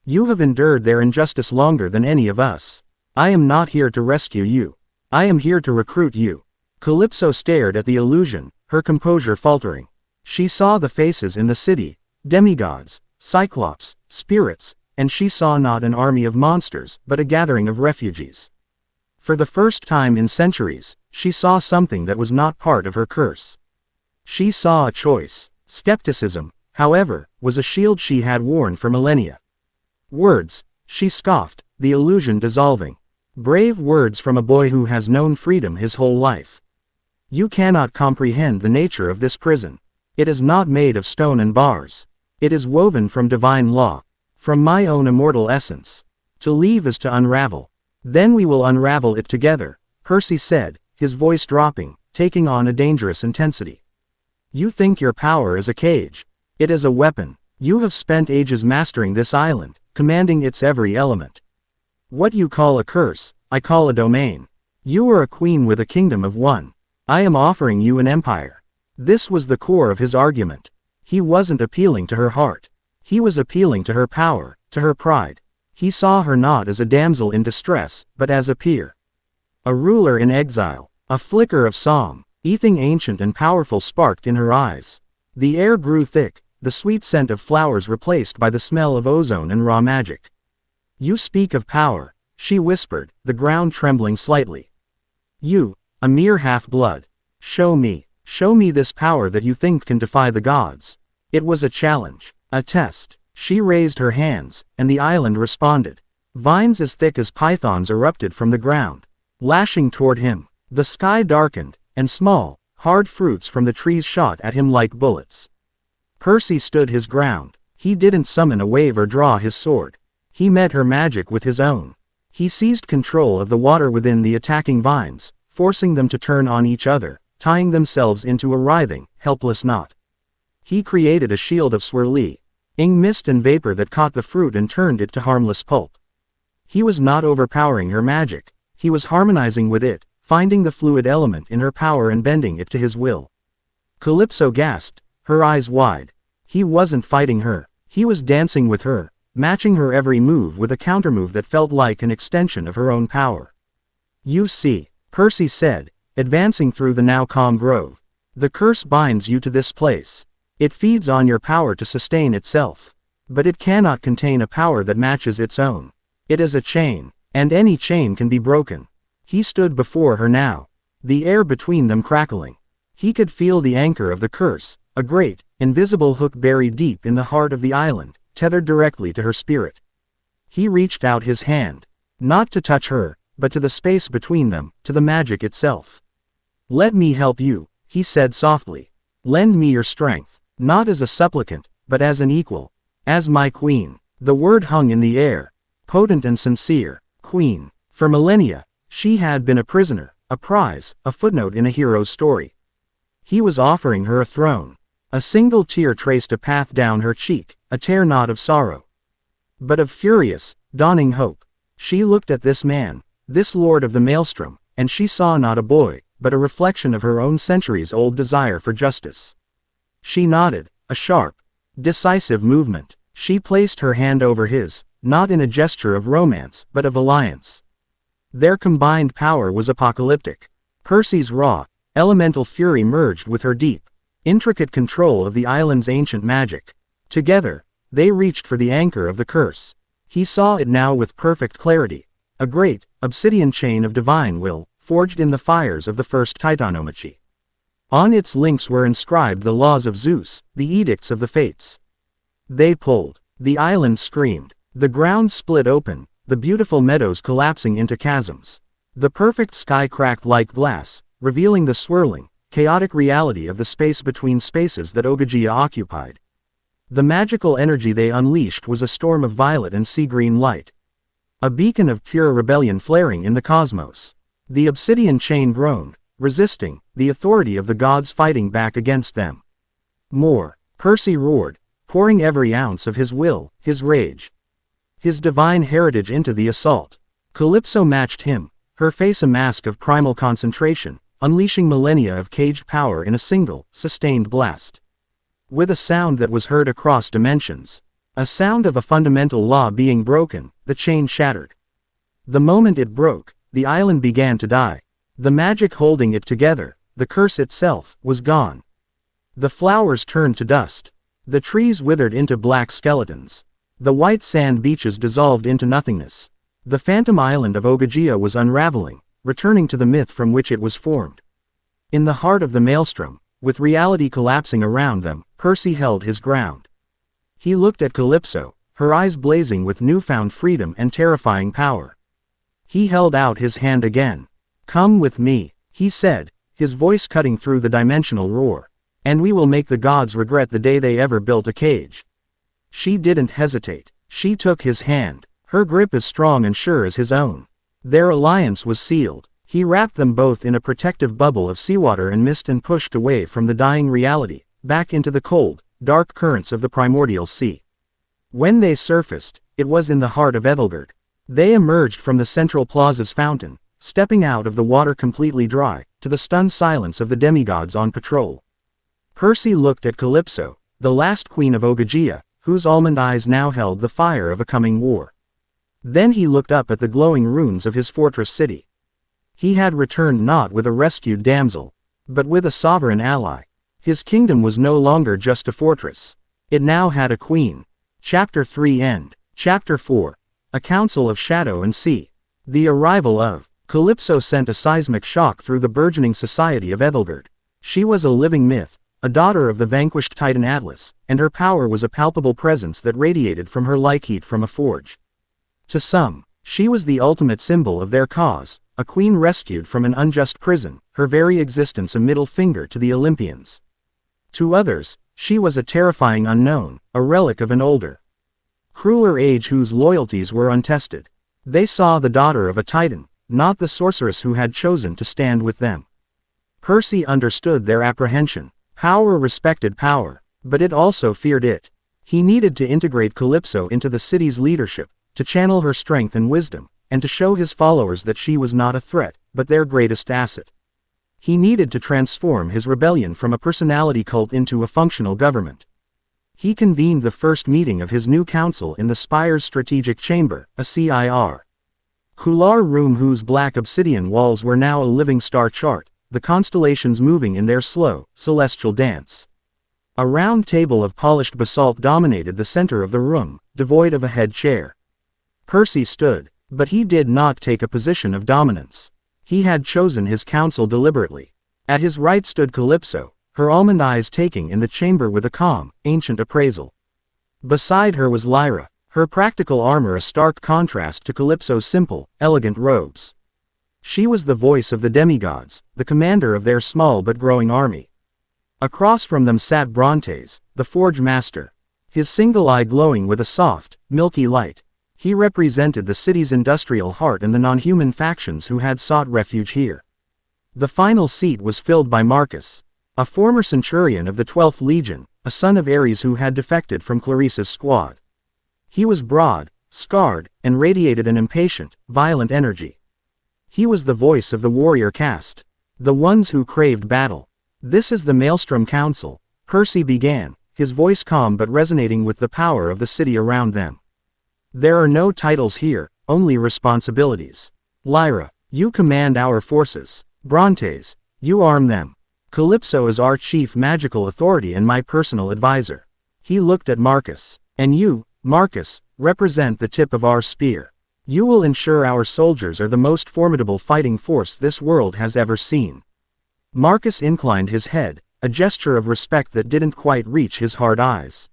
You have endured their injustice longer than any of us. I am not here to rescue you. I am here to recruit you. Calypso stared at the illusion, her composure faltering. She saw the faces in the city, demigods, cyclops, spirits, and she saw not an army of monsters, but a gathering of refugees. For the first time in centuries, she saw something that was not part of her curse. She saw a choice. Skepticism, however, was a shield she had worn for millennia. Words, she scoffed, the illusion dissolving. Brave words from a boy who has known freedom his whole life. You cannot comprehend the nature of this prison. It is not made of stone and bars. It is woven from divine law, from my own immortal essence. To leave is to unravel. Then we will unravel it together, Percy said, his voice dropping, taking on a dangerous intensity. You think your power is a cage. It is a weapon. You have spent ages mastering this island, commanding its every element. What you call a curse, I call a domain. You are a queen with a kingdom of one. I am offering you an empire. This was the core of his argument. He wasn't appealing to her heart. He was appealing to her power, to her pride. He saw her not as a damsel in distress, but as a peer. A ruler in exile. A flicker of song, anything ancient and powerful sparked in her eyes. The air grew thick, the sweet scent of flowers replaced by the smell of ozone and raw magic. You speak of power, she whispered, the ground trembling slightly. You, a mere half-blood. Show me this power that you think can defy the gods. It was a challenge, a test. She raised her hands, and the island responded. Vines as thick as pythons erupted from the ground, lashing toward him. The sky darkened, and small, hard fruits from the trees shot at him like bullets. Percy stood his ground. He didn't summon a wave or draw his sword. He met her magic with his own. He seized control of the water within the attacking vines, forcing them to turn on each other, tying themselves into a writhing, helpless knot. He created a shield of swirling mist and vapor that caught the fruit and turned it to harmless pulp. He was not overpowering her magic. He was harmonizing with it, finding the fluid element in her power and bending it to his will. Calypso gasped, her eyes wide. He wasn't fighting her. He was dancing with her, matching her every move with a countermove that felt like an extension of her own power. You see, Percy said, advancing through the now calm grove. The curse binds you to this place. It feeds on your power to sustain itself. But it cannot contain a power that matches its own. It is a chain, and any chain can be broken. He stood before her now, the air between them crackling. He could feel the anchor of the curse, a great, invisible hook buried deep in the heart of the island, tethered directly to her spirit. He reached out his hand, not to touch her, but to the space between them, to the magic itself. "Let me help you," he said softly. "Lend me your strength, not as a supplicant, but as an equal, as my queen." The word hung in the air, potent and sincere. Queen. For millennia, she had been a prisoner, a prize, a footnote in a hero's story. He was offering her a throne. A single tear traced a path down her cheek, a tear not of sorrow, but of furious, dawning hope. She looked at this man, this lord of the maelstrom, and she saw not a boy, but a reflection of her own centuries-old desire for justice. She nodded, a sharp, decisive movement. She placed her hand over his, not in a gesture of romance, but of alliance. Their combined power was apocalyptic. Percy's raw, elemental fury merged with her deep, intricate control of the island's ancient magic. Together, they reached for the anchor of the curse. He saw it now with perfect clarity. A great, obsidian chain of divine will, forged in the fires of the first Titanomachy. On its links were inscribed the laws of Zeus, the edicts of the fates. They pulled. The island screamed. The ground split open, the beautiful meadows collapsing into chasms. The perfect sky cracked like glass, revealing the swirling, chaotic reality of the space between spaces that Ogygia occupied. The magical energy they unleashed was a storm of violet and sea-green light. A beacon of pure rebellion flaring in the cosmos. The obsidian chain groaned, resisting, the authority of the gods fighting back against them. More. Percy roared, pouring every ounce of his will, his rage, his divine heritage into the assault. Calypso matched him, her face a mask of primal concentration, unleashing millennia of caged power in a single, sustained blast. With a sound that was heard across dimensions, a sound of a fundamental law being broken, the chain shattered. The moment it broke, the island began to die. The magic holding it together, the curse itself, was gone. The flowers turned to dust. The trees withered into black skeletons. The white sand beaches dissolved into nothingness. The phantom island of Ogygia was unraveling, returning to the myth from which it was formed. In the heart of the maelstrom, with reality collapsing around them, Percy held his ground. He looked at Calypso, her eyes blazing with newfound freedom and terrifying power. He held out his hand again. "Come with me," he said, his voice cutting through the dimensional roar. "And we will make the gods regret the day they ever built a cage." She didn't hesitate. She took his hand, her grip as strong and sure as his own. Their alliance was sealed. He wrapped them both in a protective bubble of seawater and mist and pushed away from the dying reality, back into the cold, dark currents of the primordial sea. When they surfaced, it was in the heart of Ethelgard. They emerged from the central plaza's fountain, stepping out of the water completely dry, to the stunned silence of the demigods on patrol. Percy looked at Calypso, the last queen of Ogygia, whose almond eyes now held the fire of a coming war. Then he looked up at the glowing ruins of his fortress city. He had returned not with a rescued damsel, but with a sovereign ally. His kingdom was no longer just a fortress. It now had a queen. Chapter 3 End. Chapter 4. A Council of Shadow and Sea. The arrival of Calypso sent a seismic shock through the burgeoning society of Ethelgard. She was a living myth, a daughter of the vanquished Titan Atlas, and her power was a palpable presence that radiated from her like heat from a forge. To some, she was the ultimate symbol of their cause, a queen rescued from an unjust prison, her very existence a middle finger to the Olympians. To others, she was a terrifying unknown, a relic of an older, crueler age whose loyalties were untested. They saw the daughter of a titan, not the sorceress who had chosen to stand with them. Percy understood their apprehension. Power respected power, but it also feared it. He needed to integrate Calypso into the city's leadership, to channel her strength and wisdom, and to show his followers that she was not a threat, but their greatest asset. He needed to transform his rebellion from a personality cult into a functional government. He convened the first meeting of his new council in the Spire's strategic chamber, a CIR. Couloir room whose black obsidian walls were now a living star chart, the constellations moving in their slow, celestial dance. A round table of polished basalt dominated the center of the room, devoid of a head chair. Percy stood, but he did not take a position of dominance. He had chosen his counsel deliberately. At his right stood Calypso, her almond eyes taking in the chamber with a calm, ancient appraisal. Beside her was Lyra, her practical armor a stark contrast to Calypso's simple, elegant robes. She was the voice of the demigods, the commander of their small but growing army. Across from them sat Brontes, the forge master, his single eye glowing with a soft, milky light. He represented the city's industrial heart and the non-human factions who had sought refuge here. The final seat was filled by Marcus, a former centurion of the 12th Legion, a son of Ares who had defected from Clarissa's squad. He was broad, scarred, and radiated an impatient, violent energy. He was the voice of the warrior caste, the ones who craved battle. "This is the Maelstrom Council," Percy began, his voice calm but resonating with the power of the city around them. "There are no titles here, only responsibilities. Lyra, you command our forces. Brontes, you arm them. Calypso is our chief magical authority and my personal advisor." He looked at Marcus. "And you, Marcus, represent the tip of our spear. You will ensure our soldiers are the most formidable fighting force this world has ever seen." Marcus inclined his head, a gesture of respect that didn't quite reach his hard eyes.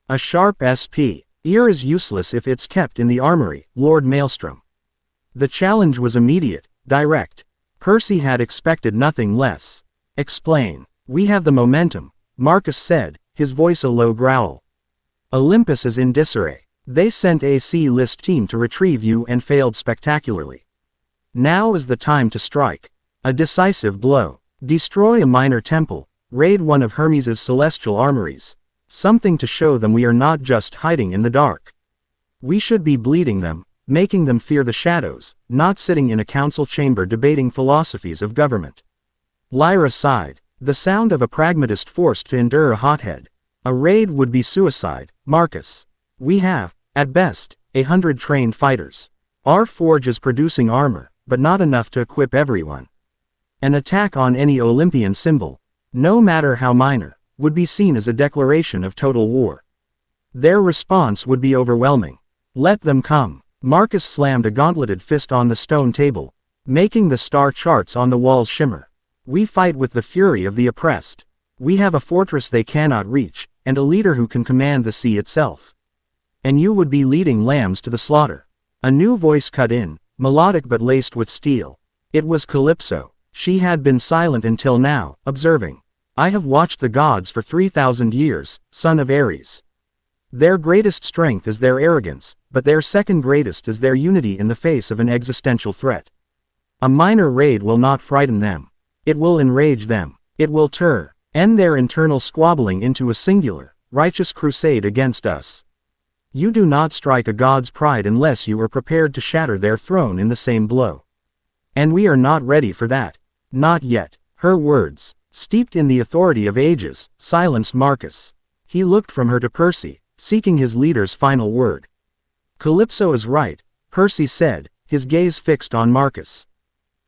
"A sharp SP. Ear is useless if it's kept in the armory, Lord Maelstrom." The challenge was immediate, direct. Percy had expected nothing less. "Explain." "We have the momentum," Marcus said, his voice a low growl. "Olympus is in disarray. They sent a C-list team to retrieve you and failed spectacularly. Now is the time to strike. A decisive blow. Destroy a minor temple, raid one of Hermes' celestial armories. Something to show them we are not just hiding in the dark. We should be bleeding them, making them fear the shadows, not sitting in a council chamber debating philosophies of government." Lyra sighed, the sound of a pragmatist forced to endure a hothead. "A raid would be suicide, Marcus. We have, at best, 100 trained fighters. Our forge is producing armor, but not enough to equip everyone. An attack on any Olympian symbol, no matter how minor, would be seen as a declaration of total war. Their response would be overwhelming. Let them come." Marcus slammed a gauntleted fist on the stone table, making the star charts on the walls shimmer. "We fight with the fury of the oppressed. We have a fortress they cannot reach, and a leader who can command the sea itself. And you would be leading lambs to the slaughter." A new voice cut in, melodic but laced with steel. It was Calypso. She had been silent until now, observing. "I have watched the gods for 3,000 years, son of Ares. Their greatest strength is their arrogance, but their second greatest is their unity in the face of an existential threat. A minor raid will not frighten them. It will enrage them. It will end their internal squabbling into a singular, righteous crusade against us. You do not strike a god's pride unless you are prepared to shatter their throne in the same blow. And we are not ready for that. Not yet." Her words, steeped in the authority of ages, silenced Marcus. He looked from her to Percy, seeking his leader's final word. "Calypso is right," Percy said, his gaze fixed on Marcus.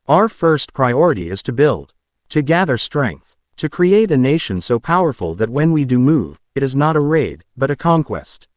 "Our first priority is to build, to gather strength, to create a nation so powerful that when we do move, it is not a raid, but a conquest.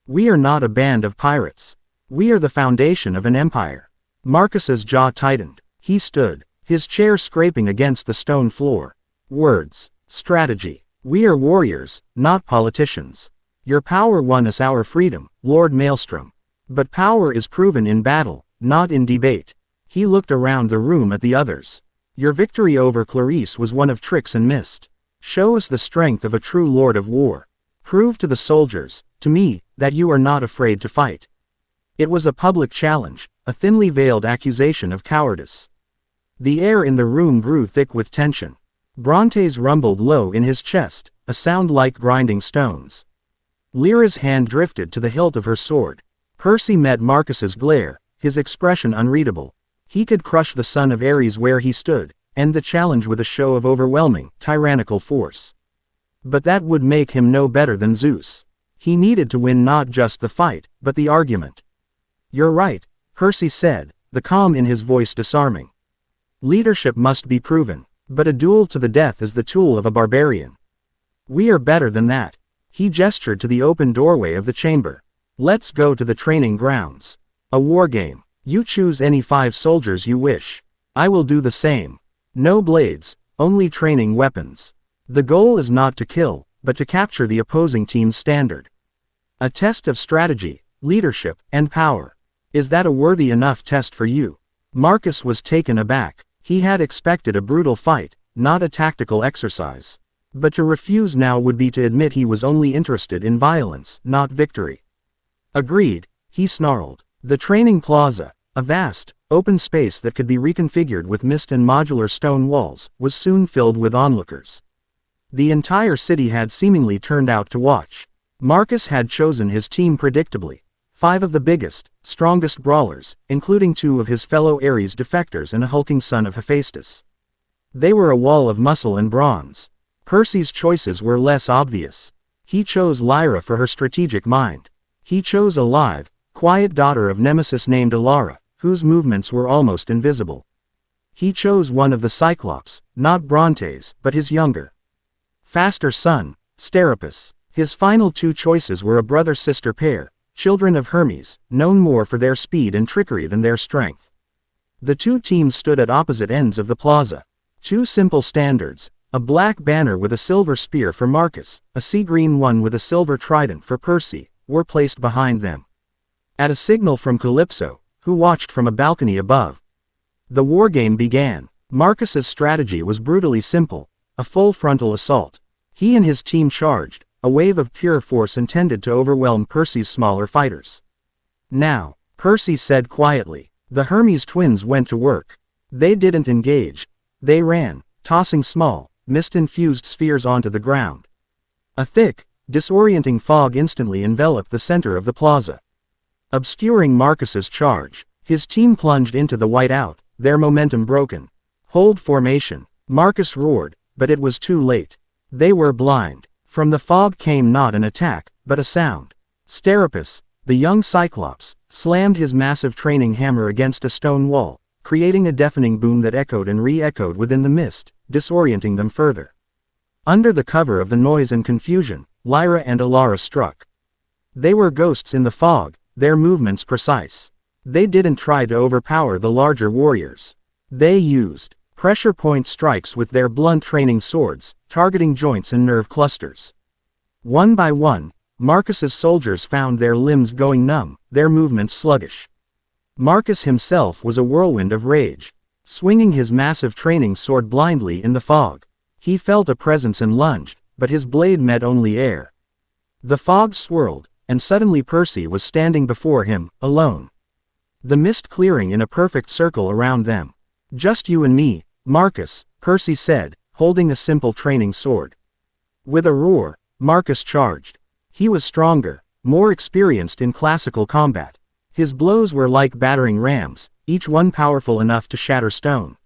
We are not a band of pirates. We are the foundation of an empire." Marcus's jaw tightened. He stood, his chair scraping against the stone floor. "Words. Strategy. We are warriors, not politicians. Your power won us our freedom, Lord Maelstrom. But power is proven in battle, not in debate." He looked around the room at the others. "Your victory over Clarisse was one of tricks and mist. Show us the strength of a true lord of war. Prove to the soldiers, to me, that you are not afraid to fight." It was a public challenge, a thinly veiled accusation of cowardice. The air in the room grew thick with tension. Brontes rumbled low in his chest, a sound like grinding stones. Lyra's hand drifted to the hilt of her sword. Percy met Marcus's glare, his expression unreadable. He could crush the son of Ares where he stood, end the challenge with a show of overwhelming, tyrannical force. But that would make him no better than Zeus. He needed to win not just the fight, but the argument. "You're right," Percy said, the calm in his voice disarming. "Leadership must be proven, but a duel to the death is the tool of a barbarian. We are better than that. He gestured to the open doorway of the chamber. Let's go to the training grounds. A war game. You choose any 5 soldiers you wish. I will do the same. No blades, only training weapons. The goal is not to kill, but to capture the opposing team's standard. A test of strategy, leadership, and power. Is that a worthy enough test for you? Marcus was taken aback. He had expected a brutal fight, not a tactical exercise. But to refuse now would be to admit he was only interested in violence, not victory. Agreed, he snarled. The training plaza, a vast, open space that could be reconfigured with mist and modular stone walls, was soon filled with onlookers. The entire city had seemingly turned out to watch. Marcus had chosen his team predictably. 5 of the biggest, strongest brawlers, including 2 of his fellow Ares defectors and a hulking son of Hephaestus. They were a wall of muscle and bronze. Percy's choices were less obvious. He chose Lyra for her strategic mind. He chose a lithe, quiet daughter of Nemesis named Alara, whose movements were almost invisible. He chose one of the Cyclops, not Brontes, but his younger, faster son, Steropus. His final 2 choices were a brother-sister pair, children of Hermes, known more for their speed and trickery than their strength. The 2 teams stood at opposite ends of the plaza. 2 simple standards, a black banner with a silver spear for Marcus, a sea-green one with a silver trident for Percy, were placed behind them. At a signal from Calypso, who watched from a balcony above, the wargame began. Marcus's strategy was brutally simple, a full frontal assault. He and his team charged, a wave of pure force intended to overwhelm Percy's smaller fighters. Now, Percy said quietly. The Hermes twins went to work. They didn't engage. They ran, tossing small, mist-infused spheres onto the ground. A thick, disorienting fog instantly enveloped the center of the plaza, obscuring Marcus's charge. His team plunged into the whiteout, their momentum broken. Hold formation, Marcus roared, but it was too late. They were blind. From the fog came not an attack, but a sound. Steropus, the young Cyclops, slammed his massive training hammer against a stone wall, creating a deafening boom that echoed and re-echoed within the mist, disorienting them further. Under the cover of the noise and confusion, Lyra and Alara struck. They were ghosts in the fog, their movements precise. They didn't try to overpower the larger warriors. They used pressure point strikes with their blunt training swords, targeting joints and nerve clusters. One by one, Marcus's soldiers found their limbs going numb, their movements sluggish. Marcus himself was a whirlwind of rage, swinging his massive training sword blindly in the fog. He felt a presence and lunged, but his blade met only air. The fog swirled, and suddenly Percy was standing before him, alone. The mist clearing in a perfect circle around them. Just you and me, Marcus, Percy said, holding a simple training sword. With a roar, Marcus charged. He was stronger, more experienced in classical combat. His blows were like battering rams, each one powerful enough to shatter stone.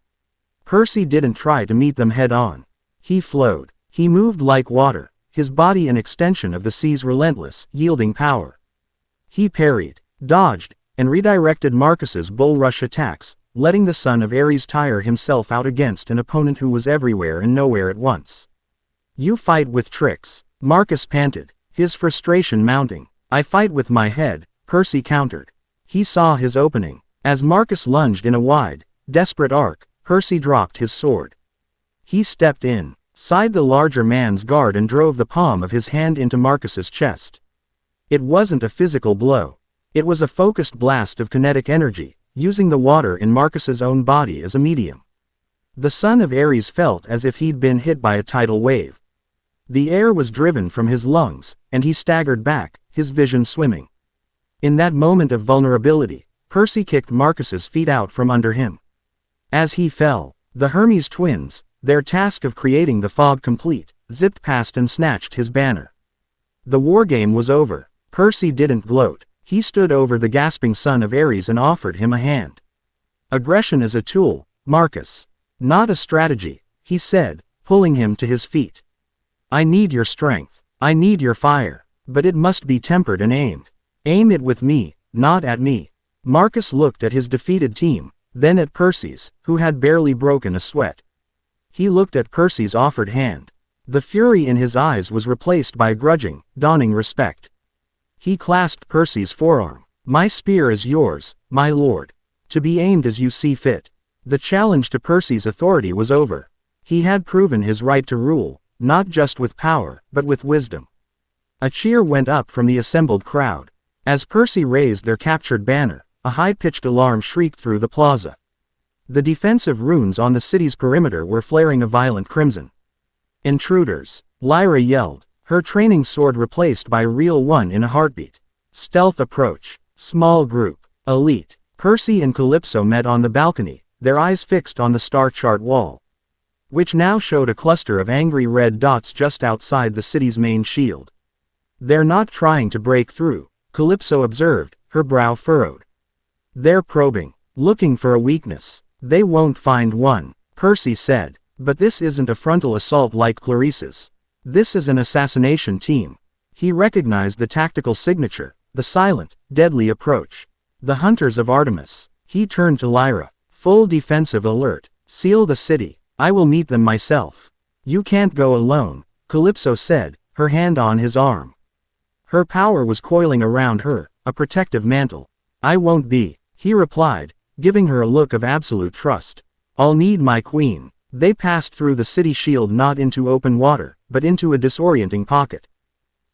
Percy didn't try to meet them head-on. He flowed. He moved like water, his body an extension of the sea's relentless, yielding power. He parried, dodged, and redirected Marcus's bull-rush attacks, letting the son of Ares tire himself out against an opponent who was everywhere and nowhere at once. You fight with tricks, Marcus panted, his frustration mounting. I fight with my head, Percy countered. He saw his opening. As Marcus lunged in a wide, desperate arc, Percy dropped his sword. He stepped inside the larger man's guard and drove the palm of his hand into Marcus's chest. It wasn't a physical blow. It was a focused blast of kinetic energy, using the water in Marcus's own body as a medium. The son of Ares felt as if he'd been hit by a tidal wave. The air was driven from his lungs, and he staggered back, his vision swimming. In that moment of vulnerability, Percy kicked Marcus's feet out from under him. As he fell, the Hermes twins, their task of creating the fog complete, zipped past and snatched his banner. The wargame was over. Percy didn't gloat. He stood over the gasping son of Ares and offered him a hand. Aggression is a tool, Marcus. Not a strategy, he said, pulling him to his feet. I need your strength. I need your fire. But it must be tempered and aimed. Aim it with me, not at me. Marcus looked at his defeated team, then at Percy's, who had barely broken a sweat. He looked at Percy's offered hand. The fury in his eyes was replaced by a grudging, dawning respect. He clasped Percy's forearm. "My spear is yours, my lord. To be aimed as you see fit." The challenge to Percy's authority was over. He had proven his right to rule, not just with power, but with wisdom. A cheer went up from the assembled crowd. As Percy raised their captured banner, a high-pitched alarm shrieked through the plaza. The defensive runes on the city's perimeter were flaring a violent crimson. "Intruders!" Lyra yelled, her training sword replaced by a real one in a heartbeat. Stealth approach. Small group. Elite. Percy and Calypso met on the balcony, their eyes fixed on the star chart wall, which now showed a cluster of angry red dots just outside the city's main shield. "They're not trying to break through," Calypso observed, her brow furrowed. "They're probing, looking for a weakness. They won't find one," Percy said. "But this isn't a frontal assault like Clarice's. This is an assassination team." He recognized the tactical signature, the silent, deadly approach. "The Hunters of Artemis." He turned to Lyra. "Full defensive alert. Seal the city. I will meet them myself." "You can't go alone," Calypso said, her hand on his arm. Her power was coiling around her, a protective mantle. "I won't be," he replied, giving her a look of absolute trust. "I'll need my queen." They passed through the city shield, not into open water, but into a disorienting pocket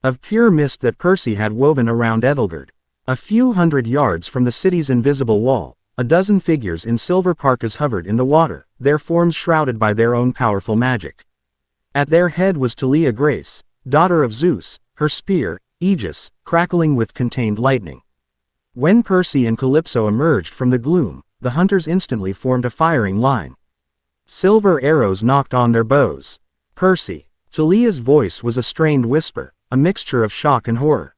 of pure mist that Percy had woven around Ethelgard. A few hundred yards from the city's invisible wall, a dozen figures in silver parkas hovered in the water, their forms shrouded by their own powerful magic. At their head was Talia Grace, daughter of Zeus, her spear, Aegis, crackling with contained lightning. When Percy and Calypso emerged from the gloom, the hunters instantly formed a firing line. Silver arrows knocked on their bows. "Percy." Talia's voice was a strained whisper, a mixture of shock and horror.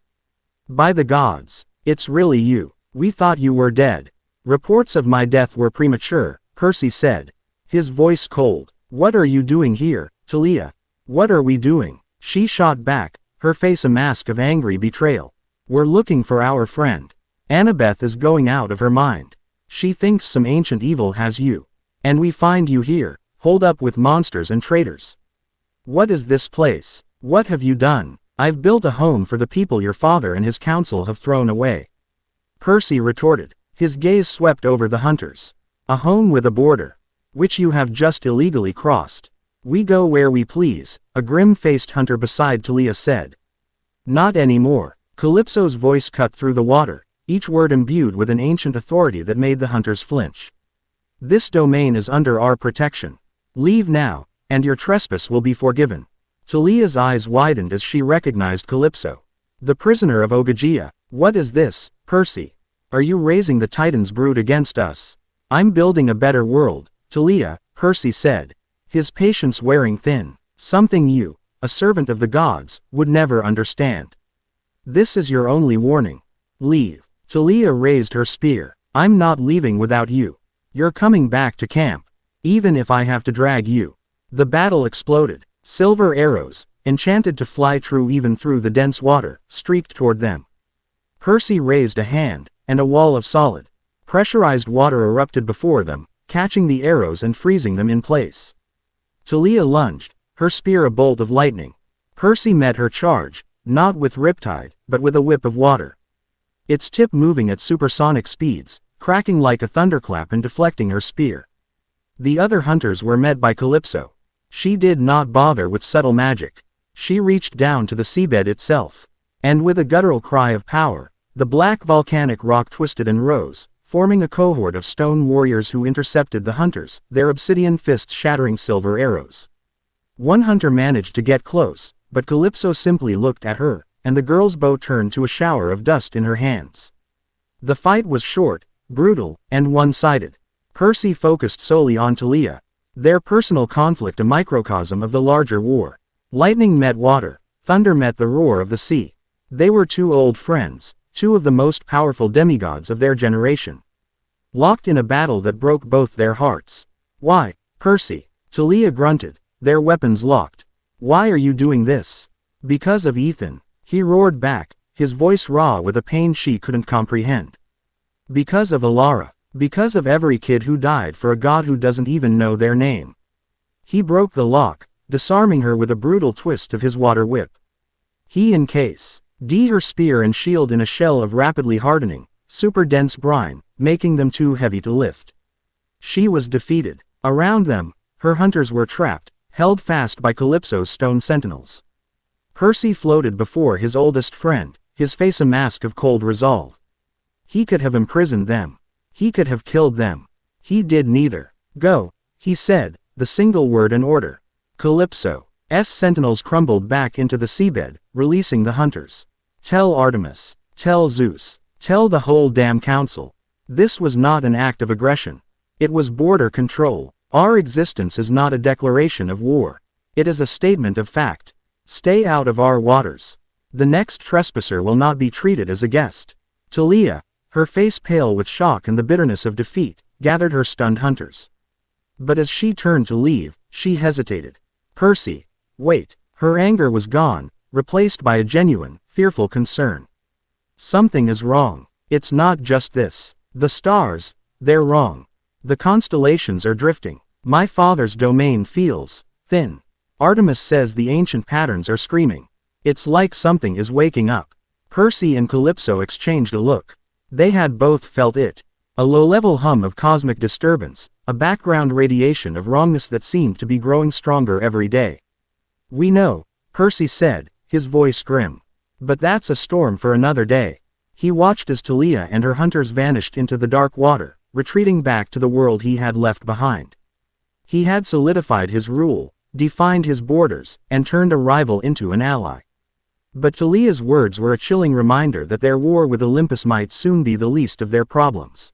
"By the gods, it's really you. We thought you were dead." "Reports of my death were premature," Percy said, his voice cold. "What are you doing here, Talia? What are we doing?" She shot back, her face a mask of angry betrayal. "We're looking for our friend. Annabeth is going out of her mind. She thinks some ancient evil has you. And we find you here, holed up with monsters and traitors. What is this place? What have you done?" "I've built a home for the people your father and his council have thrown away," Percy retorted. His gaze swept over the hunters. "A home with a border, which you have just illegally crossed. We go where we please," a grim-faced hunter beside Talia said. "Not anymore." Calypso's voice cut through the water, each word imbued with an ancient authority that made the hunters flinch. "This domain is under our protection. Leave now, and your trespass will be forgiven." Talia's eyes widened as she recognized Calypso. "The prisoner of Ogygia. What is this, Percy? Are you raising the Titan's brood against us?" "I'm building a better world, Talia," Percy said, his patience wearing thin. "Something you, a servant of the gods, would never understand. This is your only warning. Leave." Talia raised her spear. "I'm not leaving without you. You're coming back to camp, even if I have to drag you." The battle exploded. Silver arrows, enchanted to fly true even through the dense water, streaked toward them. Percy raised a hand, and a wall of solid, pressurized water erupted before them, catching the arrows and freezing them in place. Talia lunged, her spear a bolt of lightning. Percy met her charge, not with riptide, but with a whip of water, its tip moving at supersonic speeds, cracking like a thunderclap and deflecting her spear. The other hunters were met by Calypso. She did not bother with subtle magic. She reached down to the seabed itself. And with a guttural cry of power, the black volcanic rock twisted and rose, forming a cohort of stone warriors who intercepted the hunters, their obsidian fists shattering silver arrows. One hunter managed to get close, but Calypso simply looked at her, and the girl's bow turned to a shower of dust in her hands. The fight was short, brutal, and one-sided. Percy focused solely on Talia, their personal conflict a microcosm of the larger war. Lightning met water, thunder met the roar of the sea. They were two old friends, two of the most powerful demigods of their generation, locked in a battle that broke both their hearts. "Why, Percy?" Talia grunted, their weapons locked. "Why are you doing this?" "Because of Ethan," he roared back, his voice raw with a pain she couldn't comprehend. "Because of Alara. Because of every kid who died for a god who doesn't even know their name." He broke the lock, disarming her with a brutal twist of his water whip. He encased her spear and shield in a shell of rapidly hardening, super dense brine, making them too heavy to lift. She was defeated. Around them, her hunters were trapped, held fast by Calypso's stone sentinels. Percy floated before his oldest friend, his face a mask of cold resolve. He could have imprisoned them. He could have killed them. He did neither. Go, he said, the single word an order. Calypso's sentinels crumbled back into the seabed, releasing the hunters. Tell Artemis. Tell Zeus. Tell the whole damn council. This was not an act of aggression. It was border control. Our existence is not a declaration of war. It is a statement of fact. Stay out of our waters. The next trespasser will not be treated as a guest. Talia, her face pale with shock and the bitterness of defeat, gathered her stunned hunters. But as she turned to leave, she hesitated. Percy, wait. Her anger was gone, replaced by a genuine, fearful concern. Something is wrong. It's not just this. The stars, they're wrong. The constellations are drifting. My father's domain feels thin. Artemis says the ancient patterns are screaming. It's like something is waking up. Percy and Calypso exchanged a look. They had both felt it. A low-level hum of cosmic disturbance, a background radiation of wrongness that seemed to be growing stronger every day. We know, Percy said, his voice grim. But that's a storm for another day. He watched as Talia and her hunters vanished into the dark water, retreating back to the world he had left behind. He had solidified his rule, defined his borders, and turned a rival into an ally. But Talia's words were a chilling reminder that their war with Olympus might soon be the least of their problems.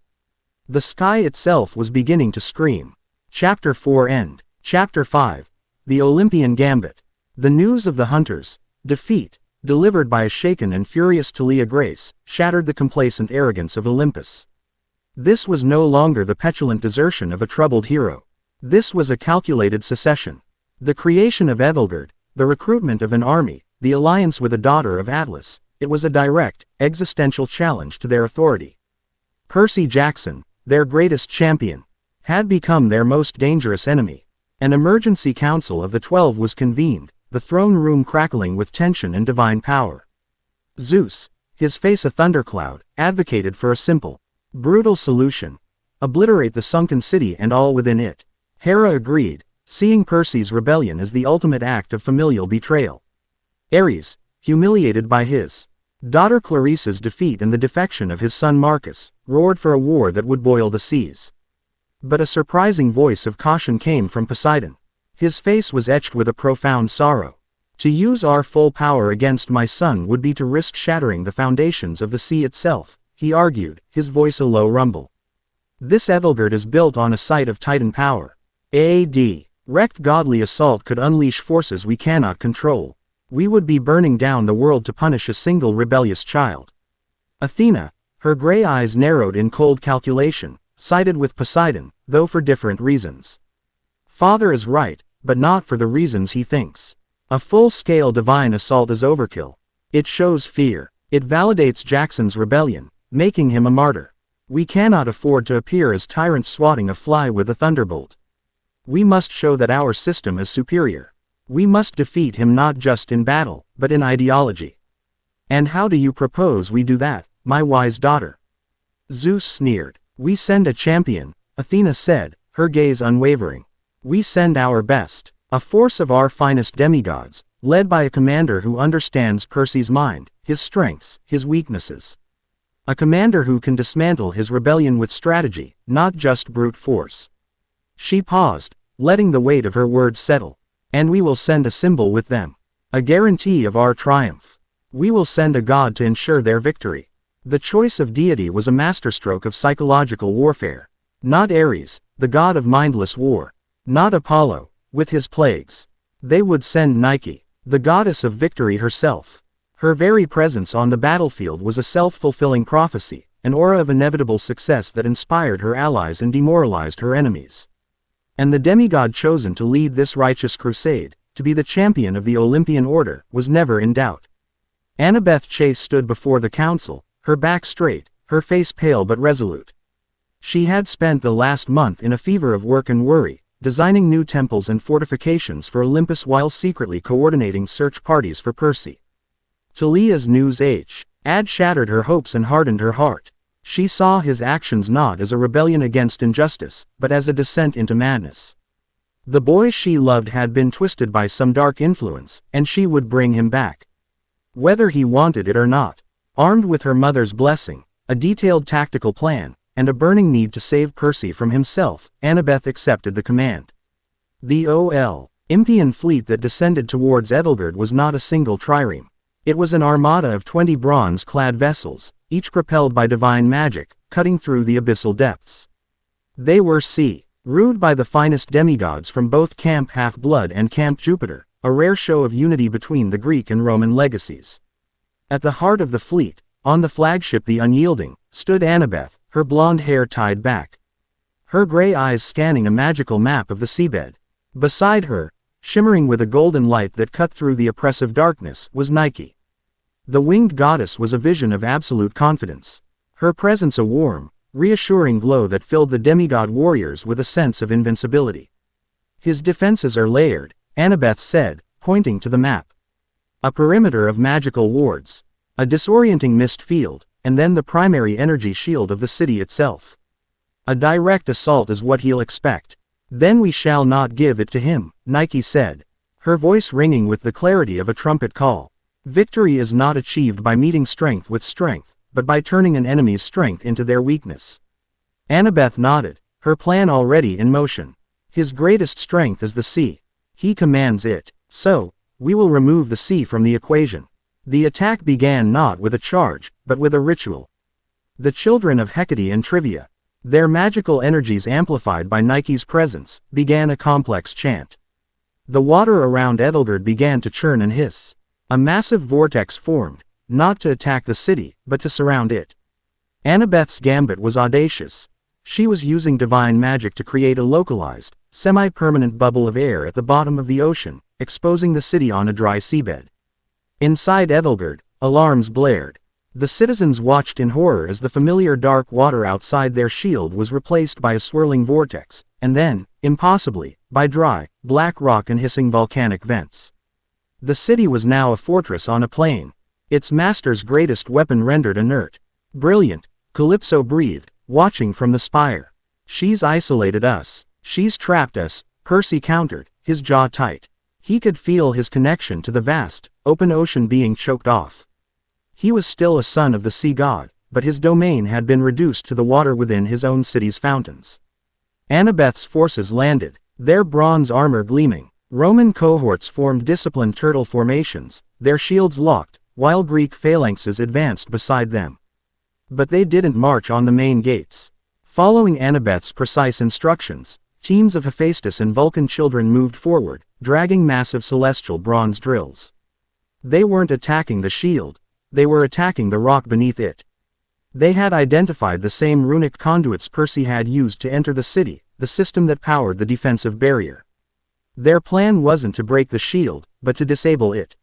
The sky itself was beginning to scream. Chapter 4 End. Chapter 5. The Olympian Gambit. The news of the hunters' defeat, delivered by a shaken and furious Talia Grace, shattered the complacent arrogance of Olympus. This was no longer the petulant desertion of a troubled hero. This was a calculated secession. The creation of Ethelgerd, the recruitment of an army, the alliance with a daughter of Atlas, it was a direct, existential challenge to their authority. Percy Jackson, their greatest champion, had become their most dangerous enemy. An emergency council of the 12 was convened, the throne room crackling with tension and divine power. Zeus, his face a thundercloud, advocated for a simple, brutal solution. Obliterate the sunken city and all within it. Hera agreed, seeing Percy's rebellion as the ultimate act of familial betrayal. Ares, humiliated by his daughter Clarissa's defeat and the defection of his son Marcus, roared for a war that would boil the seas. But a surprising voice of caution came from Poseidon. His face was etched with a profound sorrow. To use our full power against my son would be to risk shattering the foundations of the sea itself, he argued, his voice a low rumble. This Ethelgerd is built on a site of Titan power. A.D. Wrecked godly assault could unleash forces we cannot control. We would be burning down the world to punish a single rebellious child. Athena, her gray eyes narrowed in cold calculation, sided with Poseidon, though for different reasons. Father is right, but not for the reasons he thinks. A full-scale divine assault is overkill. It shows fear. It validates Jackson's rebellion, making him a martyr. We cannot afford to appear as tyrants swatting a fly with a thunderbolt. We must show that our system is superior. We must defeat him not just in battle, but in ideology. And how do you propose we do that, my wise daughter? Zeus sneered. We send a champion, Athena said, her gaze unwavering. We send our best, a force of our finest demigods, led by a commander who understands Percy's mind, his strengths, his weaknesses. A commander who can dismantle his rebellion with strategy, not just brute force. She paused, letting the weight of her words settle. And we will send a symbol with them. A guarantee of our triumph. We will send a god to ensure their victory. The choice of deity was a masterstroke of psychological warfare. Not Ares, the god of mindless war. Not Apollo, with his plagues. They would send Nike, the goddess of victory herself. Her very presence on the battlefield was a self-fulfilling prophecy, an aura of inevitable success that inspired her allies and demoralized her enemies. And the demigod chosen to lead this righteous crusade, to be the champion of the Olympian order, was never in doubt. Annabeth Chase stood before the council, her back straight, her face pale but resolute. She had spent the last month in a fever of work and worry, designing new temples and fortifications for Olympus while secretly coordinating search parties for Percy. Talia's news had shattered her hopes and hardened her heart. She saw his actions not as a rebellion against injustice, but as a descent into madness. The boy she loved had been twisted by some dark influence, and she would bring him back, whether he wanted it or not. Armed with her mother's blessing, a detailed tactical plan, and a burning need to save Percy from himself, Annabeth accepted the command. The Olympian fleet that descended towards Ethelgard was not a single trireme. It was an armada of 20 bronze-clad vessels, each propelled by divine magic, cutting through the abyssal depths. They were ruled by the finest demigods from both Camp Half-Blood and Camp Jupiter, a rare show of unity between the Greek and Roman legacies. At the heart of the fleet, on the flagship the Unyielding, stood Annabeth, her blonde hair tied back, her gray eyes scanning a magical map of the seabed. Beside her, shimmering with a golden light that cut through the oppressive darkness, was Nike. The winged goddess was a vision of absolute confidence, her presence a warm, reassuring glow that filled the demigod warriors with a sense of invincibility. His defenses are layered, Annabeth said, pointing to the map. A perimeter of magical wards, a disorienting mist field, and then the primary energy shield of the city itself. A direct assault is what he'll expect. Then we shall not give it to him, Nike said, her voice ringing with the clarity of a trumpet call. Victory is not achieved by meeting strength with strength, but by turning an enemy's strength into their weakness. Annabeth nodded, her plan already in motion. His greatest strength is the sea. He commands it. So, we will remove the sea from the equation. The attack began not with a charge, but with a ritual. The children of Hecate and Trivia, their magical energies amplified by Nike's presence, began a complex chant. The water around Ethelgard began to churn and hiss. A massive vortex formed, not to attack the city, but to surround it. Annabeth's gambit was audacious. She was using divine magic to create a localized, semi-permanent bubble of air at the bottom of the ocean, exposing the city on a dry seabed. Inside Ethelgard, alarms blared. The citizens watched in horror as the familiar dark water outside their shield was replaced by a swirling vortex, and then, impossibly, by dry, black rock and hissing volcanic vents. The city was now a fortress on a plain, its master's greatest weapon rendered inert. Brilliant, Calypso breathed, watching from the spire. She's isolated us. She's trapped us, Percy countered, his jaw tight. He could feel his connection to the vast, open ocean being choked off. He was still a son of the sea god, but his domain had been reduced to the water within his own city's fountains. Annabeth's forces landed, their bronze armor gleaming. Roman cohorts formed disciplined turtle formations, their shields locked, while Greek phalanxes advanced beside them. But they didn't march on the main gates. Following Annabeth's precise instructions, teams of Hephaestus and Vulcan children moved forward, dragging massive celestial bronze drills. They weren't attacking the shield. They were attacking the rock beneath it. They had identified the same runic conduits Percy had used to enter the city, the system that powered the defensive barrier. Their plan wasn't to break the shield, but to disable it.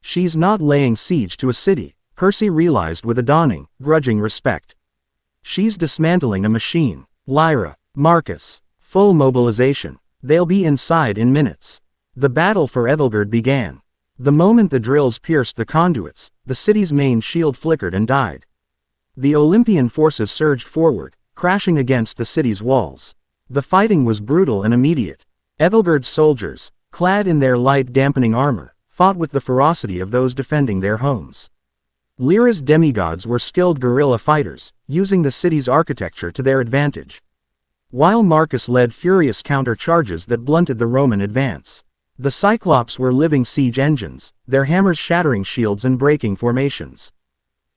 She's not laying siege to a city, Percy realized with a dawning, grudging respect. She's dismantling a machine. Lyra, Marcus, full mobilization. They'll be inside in minutes. The battle for Ethelgard began. The moment the drills pierced the conduits, the city's main shield flickered and died. The Olympian forces surged forward, crashing against the city's walls. The fighting was brutal and immediate. Ethelgard's soldiers, clad in their light dampening armor, fought with the ferocity of those defending their homes. Lyra's demigods were skilled guerrilla fighters, using the city's architecture to their advantage, while Marcus led furious counter-charges that blunted the Roman advance. The Cyclops were living siege engines, their hammers shattering shields and breaking formations.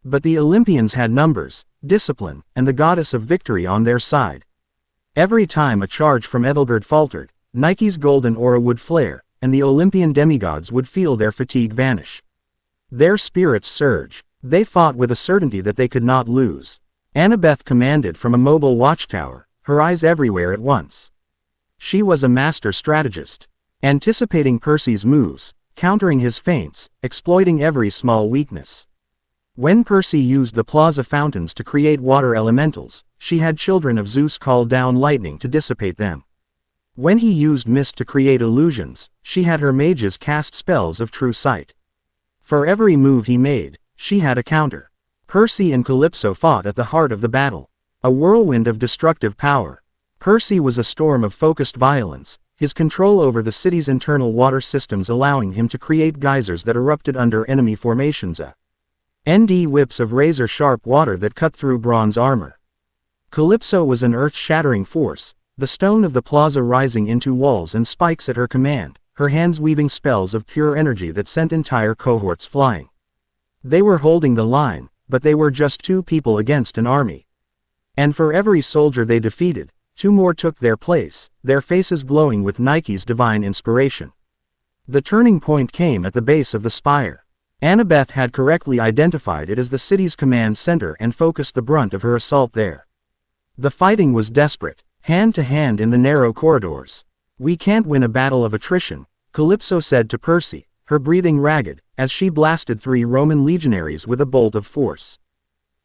But the Olympians had numbers, discipline, and the goddess of victory on their side. Every time a charge from Ethelgard faltered, Nike's golden aura would flare, and the Olympian demigods would feel their fatigue vanish. Their spirits surge. They fought with a certainty that they could not lose. Annabeth commanded from a mobile watchtower, her eyes everywhere at once. She was a master strategist, anticipating Percy's moves, countering his feints, exploiting every small weakness. When Percy used the plaza fountains to create water elementals, she had children of Zeus call down lightning to dissipate them. When he used mist to create illusions, she had her mages cast spells of true sight. For every move he made, she had a counter. Percy and Calypso fought at the heart of the battle. A whirlwind of destructive power. Percy was a storm of focused violence, his control over the city's internal water systems allowing him to create geysers that erupted under enemy formations. ND whips of razor-sharp water that cut through bronze armor. Calypso was an earth-shattering force, the stone of the plaza rising into walls and spikes at her command, her hands weaving spells of pure energy that sent entire cohorts flying. They were holding the line, but they were just two people against an army. And for every soldier they defeated, two more took their place, their faces glowing with Nike's divine inspiration. The turning point came at the base of the spire. Annabeth had correctly identified it as the city's command center and focused the brunt of her assault there. The fighting was desperate, hand to hand in the narrow corridors. "We can't win a battle of attrition," Calypso said to Percy, her breathing ragged, as she blasted 3 Roman legionaries with a bolt of force.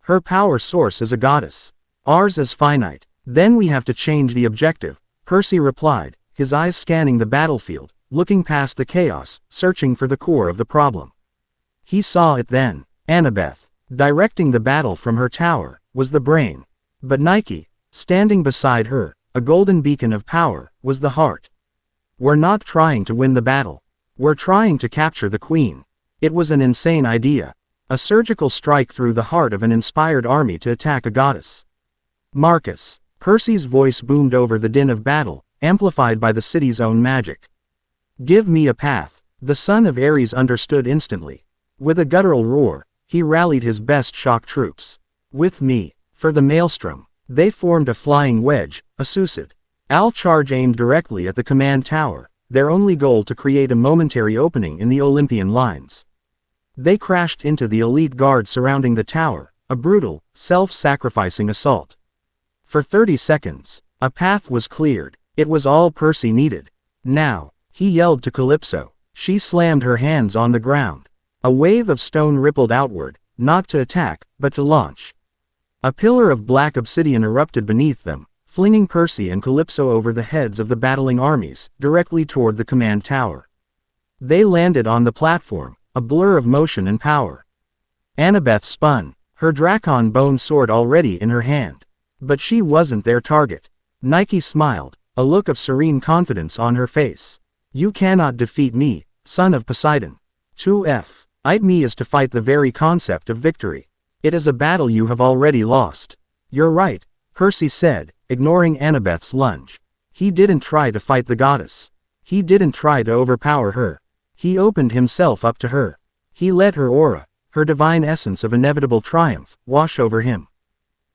"Her power source is a goddess. Ours is finite. Then we have to change the objective," Percy replied, his eyes scanning the battlefield, looking past the chaos, searching for the core of the problem. He saw it then. Annabeth, directing the battle from her tower, was the brain. But Nike, standing beside her, a golden beacon of power, was the heart. "We're not trying to win the battle. We're trying to capture the queen." It was an insane idea. A surgical strike through the heart of an inspired army to attack a goddess. "Marcus," Percy's voice boomed over the din of battle, amplified by the city's own magic. "Give me a path." The son of Ares understood instantly. With a guttural roar, he rallied his best shock troops. "With me." For the maelstrom, they formed a flying wedge, a suicide. Al charge aimed directly at the command tower, their only goal to create a momentary opening in the Olympian lines. They crashed into the elite guard surrounding the tower, a brutal, self-sacrificing assault. For 30 seconds, a path was cleared. It was all Percy needed. "Now," he yelled to Calypso. She slammed her hands on the ground. A wave of stone rippled outward, not to attack, but to launch. A pillar of black obsidian erupted beneath them, flinging Percy and Calypso over the heads of the battling armies, directly toward the command tower. They landed on the platform, a blur of motion and power. Annabeth spun, her Dracon bone sword already in her hand. But she wasn't their target. Nike smiled, a look of serene confidence on her face. "You cannot defeat me, son of Poseidon. 2F. Me is to fight the very concept of victory. It is a battle you have already lost." "You're right," Percy said, ignoring Annabeth's lunge. He didn't try to fight the goddess. He didn't try to overpower her. He opened himself up to her. He let her aura, her divine essence of inevitable triumph, wash over him.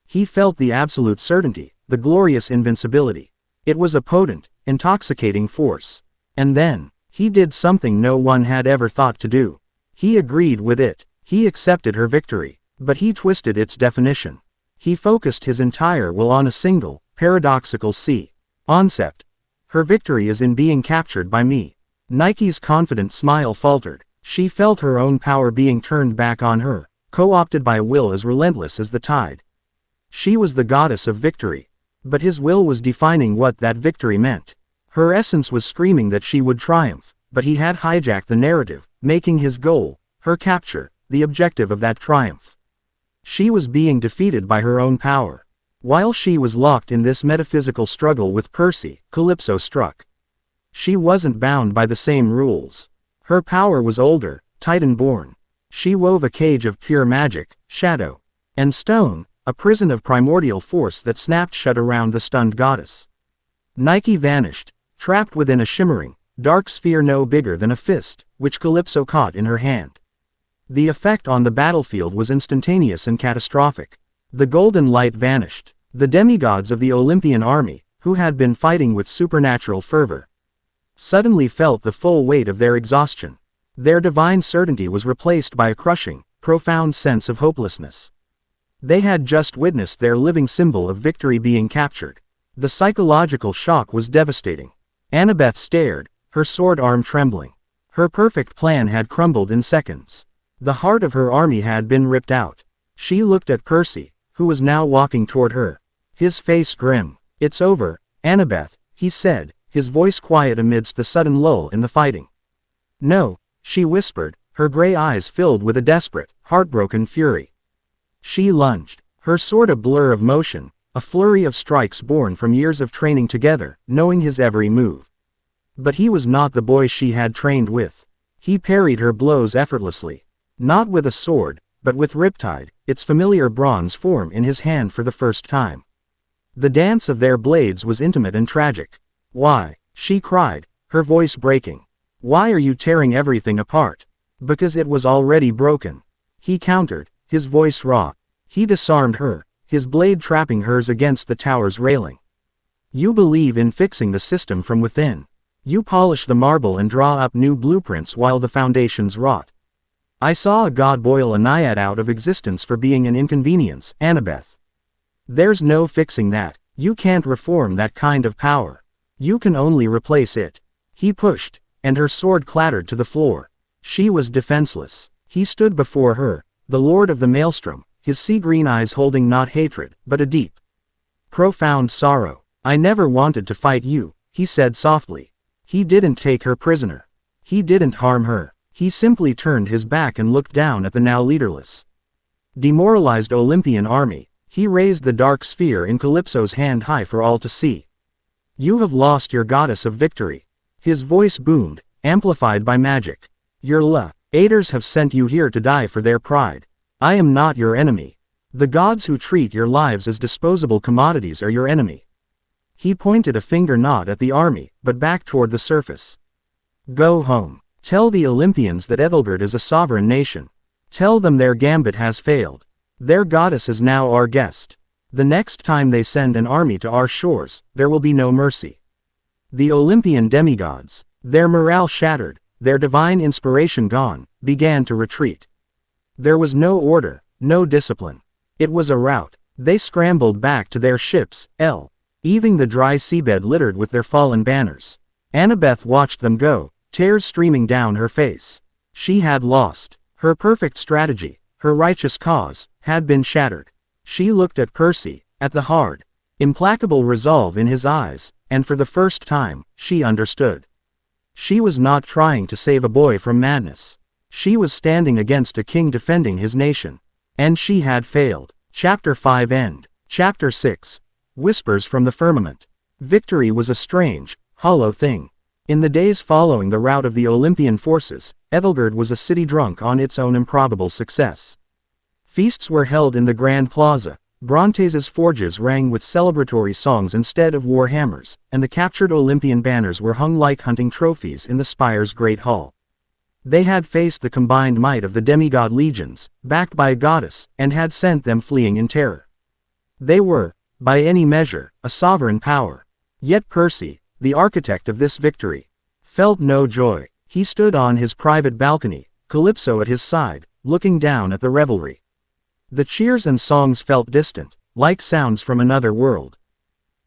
He felt the absolute certainty, the glorious invincibility. It was a potent, intoxicating force. And then, he did something no one had ever thought to do. He agreed with it. He accepted her victory. But he twisted its definition. He focused his entire will on a single, paradoxical concept. "Her victory is in being captured by me." Nike's confident smile faltered. She felt her own power being turned back on her, co-opted by a will as relentless as the tide. She was the goddess of victory. But his will was defining what that victory meant. Her essence was screaming that she would triumph, but he had hijacked the narrative, making his goal, her capture, the objective of that triumph. She was being defeated by her own power. While she was locked in this metaphysical struggle with Percy, Calypso struck. She wasn't bound by the same rules. Her power was older, Titan-born. She wove a cage of pure magic, shadow, and stone, a prison of primordial force that snapped shut around the stunned goddess. Nike vanished, trapped within a shimmering, dark sphere no bigger than a fist, which Calypso caught in her hand. The effect on the battlefield was instantaneous and catastrophic. The golden light vanished. The demigods of the Olympian army, who had been fighting with supernatural fervor, suddenly felt the full weight of their exhaustion. Their divine certainty was replaced by a crushing, profound sense of hopelessness. They had just witnessed their living symbol of victory being captured. The psychological shock was devastating. Annabeth stared, her sword arm trembling. Her perfect plan had crumbled in seconds. The heart of her army had been ripped out. She looked at Percy, who was now walking toward her. His face grim. "It's over, Annabeth," he said, his voice quiet amidst the sudden lull in the fighting. No, she whispered, her gray eyes filled with a desperate, heartbroken fury. She lunged, her sword a blur of motion, a flurry of strikes born from years of training together, knowing his every move. But he was not the boy she had trained with. He parried her blows effortlessly. Not with a sword, but with riptide, its familiar bronze form in his hand for the first time. The dance of their blades was intimate and tragic. Why? She cried, her voice breaking. Why are you tearing everything apart? Because it was already broken. He countered, his voice raw. He disarmed her, his blade trapping hers against the tower's railing. You believe in fixing the system from within. You polish the marble and draw up new blueprints while the foundations rot. I saw a god boil a naiad out of existence for being an inconvenience, Annabeth. There's no fixing that. You can't reform that kind of power. You can only replace it. He pushed, and her sword clattered to the floor. She was defenseless. He stood before her, the lord of the maelstrom, his sea-green eyes holding not hatred, but a deep, profound sorrow. I never wanted to fight you, he said softly. He didn't take her prisoner. He didn't harm her. He simply turned his back and looked down at the now leaderless, demoralized Olympian army. He raised the dark sphere in Calypso's hand high for all to see. You have lost your goddess of victory. His voice boomed, amplified by magic. Your aiders have sent you here to die for their pride. I am not your enemy. The gods who treat your lives as disposable commodities are your enemy. He pointed a finger not at the army, but back toward the surface. Go home. Tell the Olympians that Ethelgerd is a sovereign nation. Tell them their gambit has failed. Their goddess is now our guest. The next time they send an army to our shores, there will be no mercy. The Olympian demigods, their morale shattered, their divine inspiration gone, began to retreat. There was no order, no discipline. It was a rout. They scrambled back to their ships, leaving the dry seabed littered with their fallen banners. Annabeth watched them go, tears streaming down her face. She had lost. Her perfect strategy, her righteous cause, had been shattered. She looked at Percy, at the hard, implacable resolve in his eyes, and for the first time, she understood. She was not trying to save a boy from madness. She was standing against a king defending his nation. And she had failed. Chapter 5 End. Chapter 6. Whispers from the Firmament. Victory was a strange, hollow thing. In the days following the rout of the Olympian forces, Ethelgerd was a city drunk on its own improbable success. Feasts were held in the Grand Plaza, Bronte's forges rang with celebratory songs instead of war hammers, and the captured Olympian banners were hung like hunting trophies in the spire's great hall. They had faced the combined might of the demigod legions, backed by a goddess, and had sent them fleeing in terror. They were, by any measure, a sovereign power. Yet Percy, the architect of this victory, felt no joy. He stood on his private balcony, Calypso at his side, looking down at the revelry. The cheers and songs felt distant, like sounds from another world.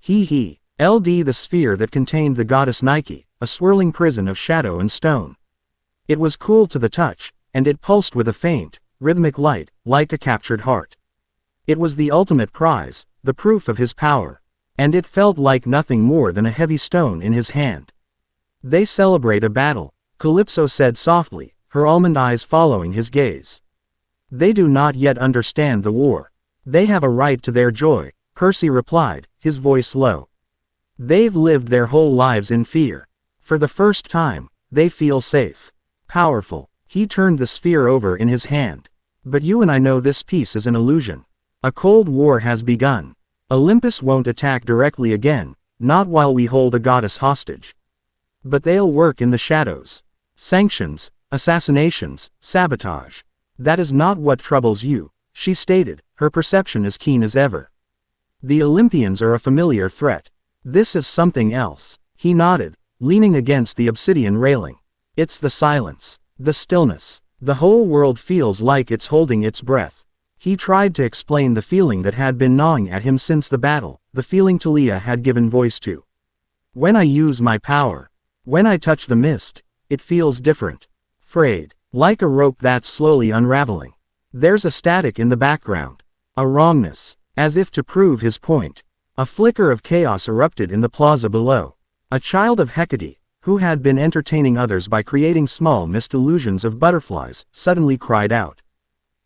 LD the sphere that contained the goddess Nike, a swirling prison of shadow and stone. It was cool to the touch, and it pulsed with a faint, rhythmic light, like a captured heart. It was the ultimate prize, the proof of his power. And it felt like nothing more than a heavy stone in his hand. They celebrate a battle, Calypso said softly, her almond eyes following his gaze. They do not yet understand the war. They have a right to their joy, Percy replied, his voice low. They've lived their whole lives in fear. For the first time, they feel safe. Powerful. He turned the sphere over in his hand. But you and I know this peace is an illusion. A cold war has begun. Olympus won't attack directly again, not while we hold a goddess hostage. But they'll work in the shadows. Sanctions, assassinations, sabotage. That is not what troubles you, she stated, her perception as keen as ever. The Olympians are a familiar threat. This is something else. He nodded, leaning against the obsidian railing. It's the silence, the stillness. The whole world feels like it's holding its breath. He tried to explain the feeling that had been gnawing at him since the battle, the feeling Talia had given voice to. When I use my power, when I touch the mist, it feels different. Frayed, like a rope that's slowly unraveling. There's a static in the background. A wrongness, as if to prove his point. A flicker of chaos erupted in the plaza below. A child of Hecate, who had been entertaining others by creating small mist illusions of butterflies, suddenly cried out.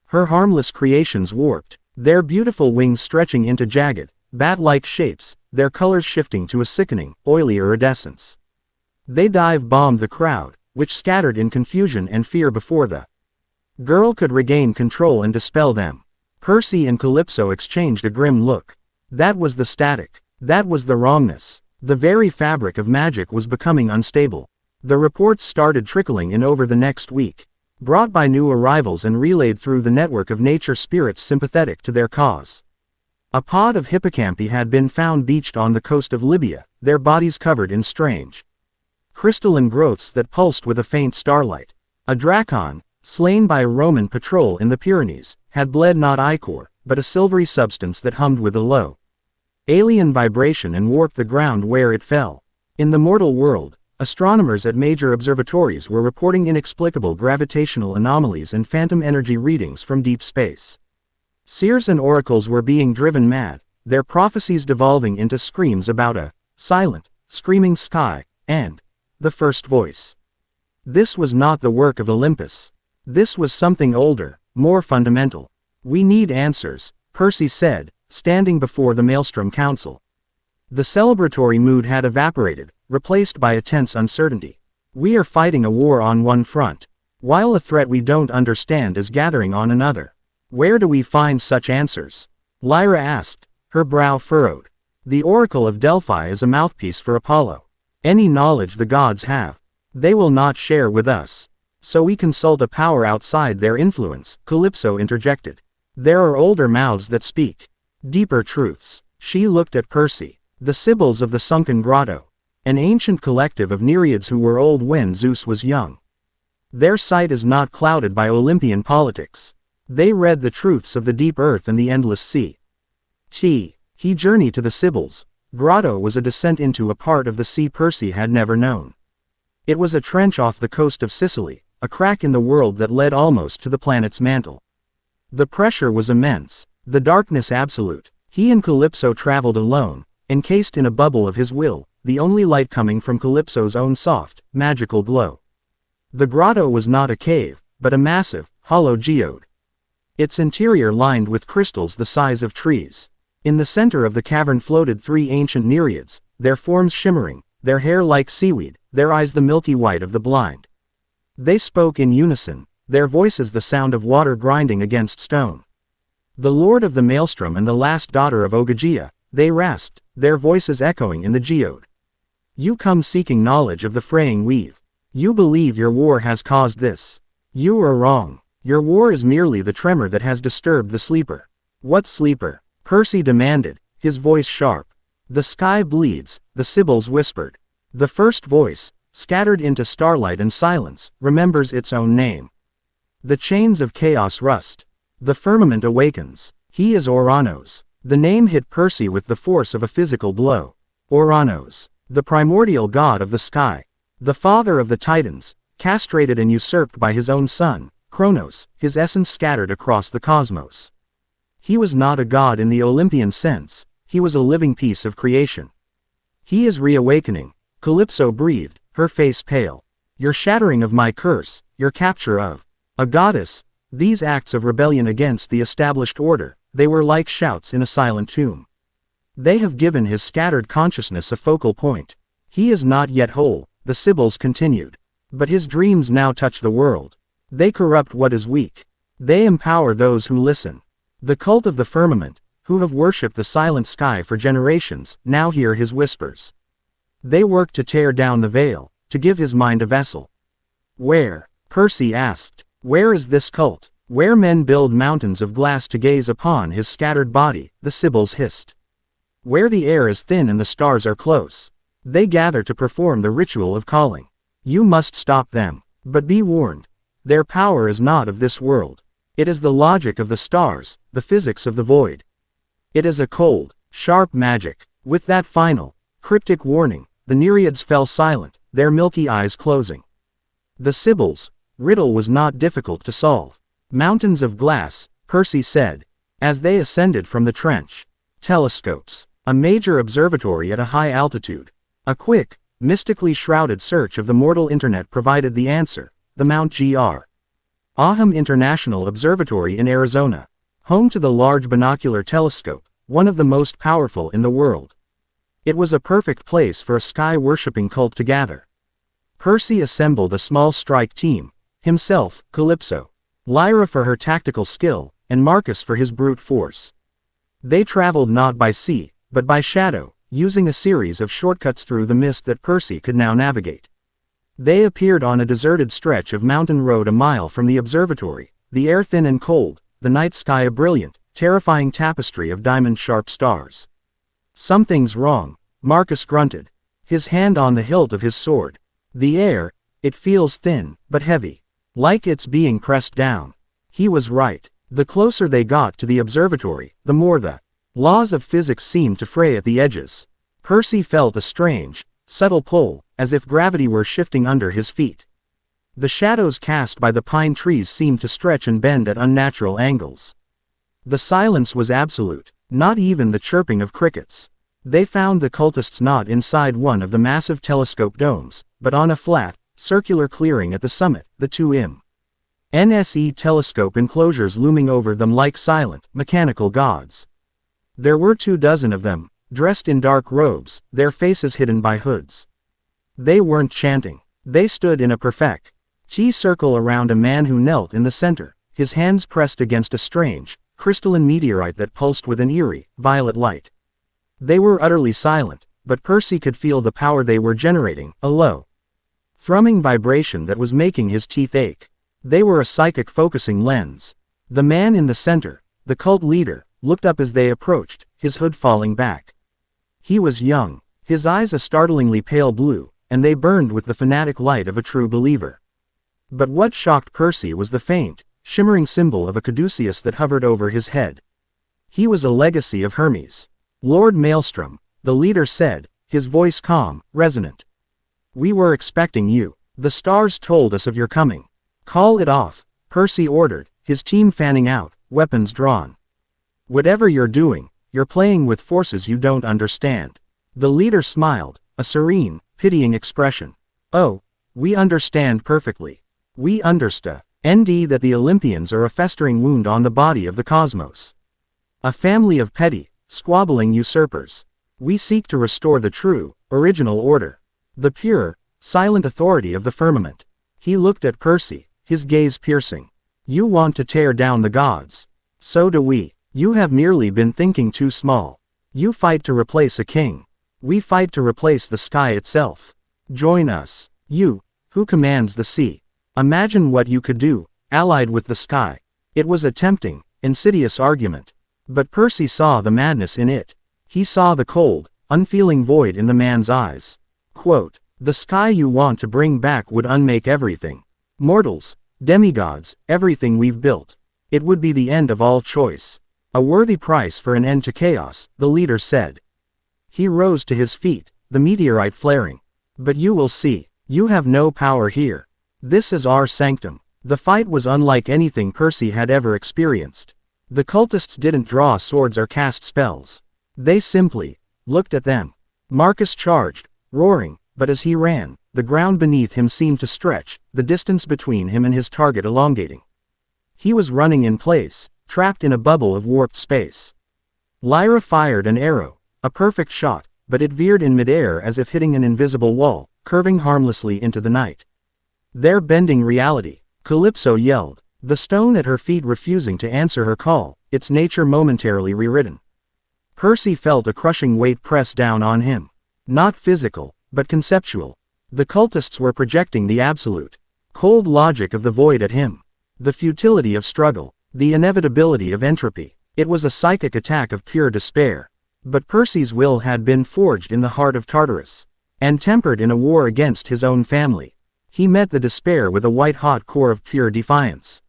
Her harmless creations warped, their beautiful wings stretching into jagged, bat-like shapes, their colors shifting to a sickening, oily iridescence. They dive-bombed the crowd, which scattered in confusion and fear before the girl could regain control and dispel them. Percy and Calypso exchanged a grim look. That was the static. That was the wrongness. The very fabric of magic was becoming unstable. The reports started trickling in over the next week, brought by new arrivals and relayed through the network of nature spirits sympathetic to their cause. A pod of hippocampi had been found beached on the coast of Libya, their bodies covered in strange crystalline growths that pulsed with a faint starlight. A dracon, slain by a Roman patrol in the Pyrenees, had bled not ichor, but a silvery substance that hummed with a low alien vibration and warped the ground where it fell. In the mortal world, astronomers at major observatories were reporting inexplicable gravitational anomalies and phantom energy readings from deep space. Seers and oracles were being driven mad, their prophecies devolving into screams about a silent, screaming sky, and the first voice. This was not the work of Olympus. This was something older, more fundamental. We need answers, Percy said, standing before the Maelstrom Council. The celebratory mood had evaporated, replaced by a tense uncertainty. We are fighting a war on one front, while a threat we don't understand is gathering on another. Where do we find such answers? Lyra asked, her brow furrowed. The Oracle of Delphi is a mouthpiece for Apollo. Any knowledge the gods have, they will not share with us. So we consult a power outside their influence, Calypso interjected. There are older mouths that speak deeper truths. She looked at Percy. The Sibyls of the Sunken Grotto, an ancient collective of Nereids who were old when Zeus was young. Their sight is not clouded by Olympian politics. They read the truths of the deep earth and the endless sea. He journeyed to the Sibyls. Grotto was a descent into a part of the sea Percy had never known. It was a trench off the coast of Sicily, a crack in the world that led almost to the planet's mantle. The pressure was immense, the darkness absolute. He and Calypso traveled alone, encased in a bubble of his will, the only light coming from Calypso's own soft, magical glow. The grotto was not a cave, but a massive, hollow geode. Its interior lined with crystals the size of trees. In the center of the cavern floated three ancient Nereids, their forms shimmering, their hair like seaweed, their eyes the milky white of the blind. They spoke in unison, their voices the sound of water grinding against stone. The Lord of the Maelstrom and the last daughter of Ogygia, they rasped, their voices echoing in the geode. You come seeking knowledge of the fraying weave. You believe your war has caused this. You are wrong. Your war is merely the tremor that has disturbed the sleeper. What sleeper? Percy demanded, his voice sharp. The sky bleeds, the Sibyls whispered. The first voice, scattered into starlight and silence, remembers its own name. The chains of chaos rust. The firmament awakens. He is Oranos. The name hit Percy with the force of a physical blow. Oranos, the primordial god of the sky. The father of the Titans, castrated and usurped by his own son, Kronos, his essence scattered across the cosmos. He was not a god in the Olympian sense, he was a living piece of creation. He is reawakening, Calypso breathed, her face pale. Your shattering of my curse, your capture of a goddess, these acts of rebellion against the established order, they were like shouts in a silent tomb. They have given his scattered consciousness a focal point. He is not yet whole, the Sibyls continued. But his dreams now touch the world. They corrupt what is weak. They empower those who listen. The cult of the firmament, who have worshipped the silent sky for generations, now hear his whispers. They work to tear down the veil, to give his mind a vessel. Where? Percy asked. Where is this cult? Where men build mountains of glass to gaze upon his scattered body, the Sibyls hissed. Where the air is thin and the stars are close. They gather to perform the ritual of calling. You must stop them. But be warned. Their power is not of this world. It is the logic of the stars, the physics of the void. It is a cold, sharp magic. With that final, cryptic warning, the Nereids fell silent, their milky eyes closing. The Sibyls' riddle was not difficult to solve. Mountains of glass, Percy said, as they ascended from the trench. Telescopes. A major observatory at a high altitude. A quick, mystically shrouded search of the mortal internet provided the answer: the Mount Gr. Aham International Observatory in Arizona. Home to the Large Binocular Telescope, one of the most powerful in the world. It was a perfect place for a sky-worshipping cult to gather. Percy assembled a small strike team, himself, Calypso, Lyra for her tactical skill, and Marcus for his brute force. They traveled not by sea, but by shadow, using a series of shortcuts through the mist that Percy could now navigate. They appeared on a deserted stretch of mountain road a mile from the observatory, the air thin and cold, the night sky a brilliant, terrifying tapestry of diamond-sharp stars. "Something's wrong," Marcus grunted, his hand on the hilt of his sword. "The air, it feels thin, but heavy. Like it's being pressed down." He was right. The closer they got to the observatory, the more the laws of physics seemed to fray at the edges. Percy felt a strange, subtle pull, as if gravity were shifting under his feet. The shadows cast by the pine trees seemed to stretch and bend at unnatural angles. The silence was absolute, not even the chirping of crickets. They found the cultists not inside one of the massive telescope domes, but on a flat, circular clearing at the summit, the 2M. NSE telescope enclosures looming over them like silent, mechanical gods. There were 24 of them, dressed in dark robes, their faces hidden by hoods. They weren't chanting. They stood in a perfect T-circle around a man who knelt in the center, his hands pressed against a strange, crystalline meteorite that pulsed with an eerie, violet light. They were utterly silent, but Percy could feel the power they were generating, a low, thrumming vibration that was making his teeth ache. They were a psychic focusing lens. The man in the center, the cult leader, looked up as they approached, his hood falling back. He was young, his eyes a startlingly pale blue, and they burned with the fanatic light of a true believer. But what shocked Percy was the faint, shimmering symbol of a caduceus that hovered over his head. He was a legacy of Hermes. "Lord Maelstrom," the leader said, his voice calm, resonant. "We were expecting you. The stars told us of your coming." "Call it off," Percy ordered, his team fanning out, weapons drawn. "Whatever you're doing, you're playing with forces you don't understand." The leader smiled, a serene, pitying expression. "Oh, we understand perfectly. We understand that the Olympians are a festering wound on the body of the cosmos. A family of petty, squabbling usurpers. We seek to restore the true, original order. The pure, silent authority of the firmament." He looked at Percy, his gaze piercing. "You want to tear down the gods. So do we. You have merely been thinking too small. You fight to replace a king. We fight to replace the sky itself. Join us. You, who commands the sea. Imagine what you could do, allied with the sky." It was a tempting, insidious argument. But Percy saw the madness in it. He saw the cold, unfeeling void in the man's eyes. Quote, "The sky you want to bring back would unmake everything. Mortals, demigods, everything we've built. It would be the end of all choice. A worthy price for an end to chaos," the leader said. He rose to his feet, the meteorite flaring. "But you will see, you have no power here. This is our sanctum." The fight was unlike anything Percy had ever experienced. The cultists didn't draw swords or cast spells. They simply looked at them. Marcus charged, roaring, but as he ran, the ground beneath him seemed to stretch, the distance between him and his target elongating. He was running in place, trapped in a bubble of warped space. Lyra fired an arrow, a perfect shot, but it veered in midair as if hitting an invisible wall, curving harmlessly into the night. "They're bending reality," Calypso yelled, the stone at her feet refusing to answer her call, its nature momentarily rewritten. Percy felt a crushing weight press down on him. Not physical, but conceptual. The cultists were projecting the absolute, cold logic of the void at him. The futility of struggle, the inevitability of entropy. It was a psychic attack of pure despair. But Percy's will had been forged in the heart of Tartarus, and tempered in a war against his own family. He met the despair with a white-hot core of pure defiance.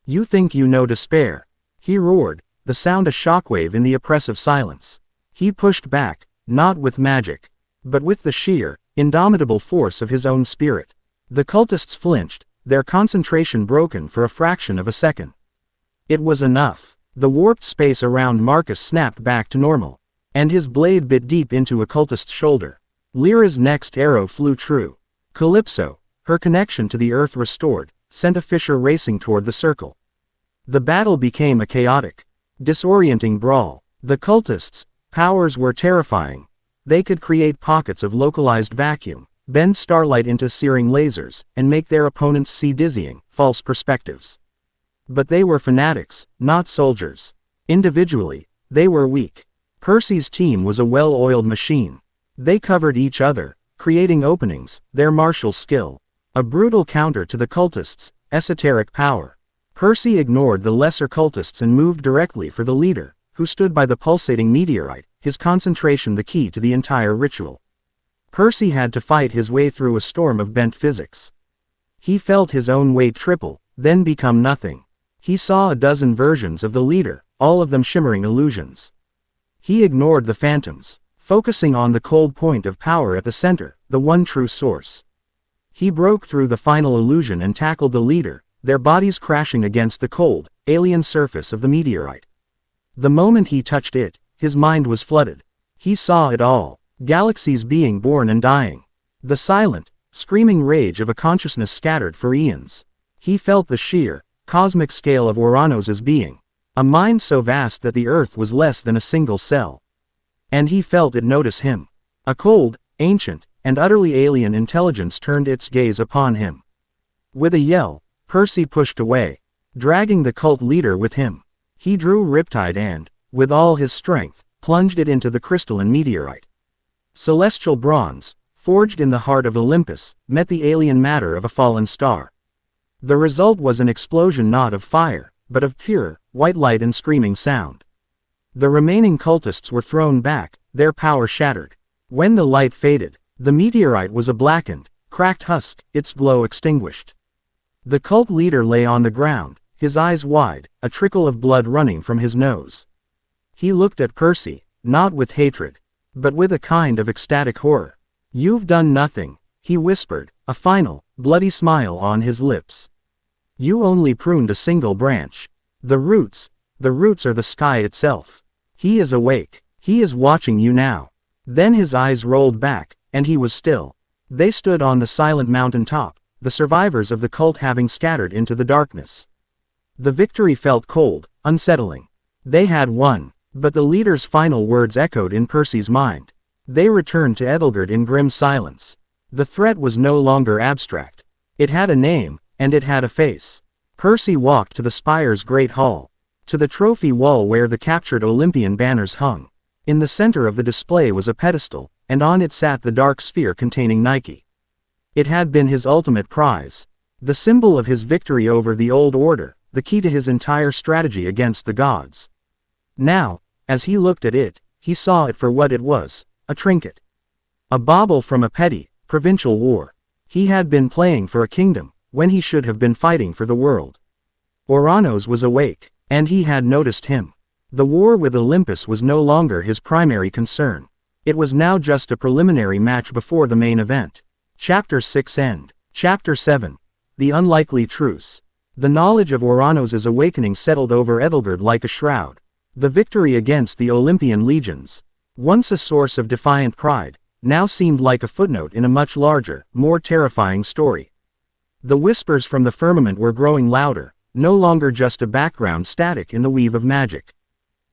"You think you know despair," he roared, the sound a shockwave in the oppressive silence. He pushed back, not with magic, but with the sheer, indomitable force of his own spirit. The cultists flinched, their concentration broken for a fraction of a second. It was enough. The warped space around Marcus snapped back to normal, and his blade bit deep into a cultist's shoulder. Lyra's next arrow flew true. Calypso, her connection to the earth restored, sent a fisher racing toward the circle. The battle became a chaotic, disorienting brawl. The cultists' powers were terrifying. They could create pockets of localized vacuum, bend starlight into searing lasers, and make their opponents see dizzying, false perspectives. But they were fanatics, not soldiers. Individually, they were weak. Percy's team was a well-oiled machine. They covered each other, creating openings, their martial skill. A brutal counter to the cultists' esoteric power. Percy ignored the lesser cultists and moved directly for the leader, who stood by the pulsating meteorite, his concentration the key to the entire ritual. Percy had to fight his way through a storm of bent physics. He felt his own weight triple, then become nothing. He saw a dozen versions of the leader, all of them shimmering illusions. He ignored the phantoms, focusing on the cold point of power at the center, the one true source. He broke through the final illusion and tackled the leader, their bodies crashing against the cold, alien surface of the meteorite. The moment he touched it, his mind was flooded. He saw it all, galaxies being born and dying. The silent, screaming rage of a consciousness scattered for eons. He felt the sheer, cosmic scale of Oranos' being, a mind so vast that the earth was less than a single cell. And he felt it notice him. A cold, ancient, and utterly alien intelligence turned its gaze upon him. With a yell, Percy pushed away, dragging the cult leader with him. He drew Riptide and, with all his strength, plunged it into the crystalline meteorite. Celestial bronze, forged in the heart of Olympus, met the alien matter of a fallen star. The result was an explosion not of fire, but of pure, white light and screaming sound. The remaining cultists were thrown back, their power shattered. When the light faded, the meteorite was a blackened, cracked husk, its glow extinguished. The cult leader lay on the ground, his eyes wide, a trickle of blood running from his nose. He looked at Percy, not with hatred, but with a kind of ecstatic horror. "You've done nothing," he whispered, a final, bloody smile on his lips. "You only pruned a single branch. The roots are the sky itself. He is awake. He is watching you now." Then his eyes rolled back, and he was still. They stood on the silent mountain top, the survivors of the cult having scattered into the darkness. The victory felt cold, unsettling. They had won, but the leader's final words echoed in Percy's mind. They returned to Ethelgard in grim silence. The threat was no longer abstract. It had a name, and it had a face. Percy walked to the spire's great hall, to the trophy wall where the captured Olympian banners hung. In the center of the display was a pedestal, and on it sat the dark sphere containing Nike. It had been his ultimate prize, the symbol of his victory over the old order, the key to his entire strategy against the gods. Now, as he looked at it, he saw it for what it was, a trinket. A bauble from a petty, provincial war. He had been playing for a kingdom, when he should have been fighting for the world. Oranos was awake, and he had noticed him. The war with Olympus was no longer his primary concern. It was now just a preliminary match before the main event. Chapter 6 End. Chapter 7. The Unlikely Truce. The knowledge of Oranos' awakening settled over Ethelgard like a shroud. The victory against the Olympian legions, once a source of defiant pride, now seemed like a footnote in a much larger, more terrifying story. The whispers from the firmament were growing louder, no longer just a background static in the weave of magic,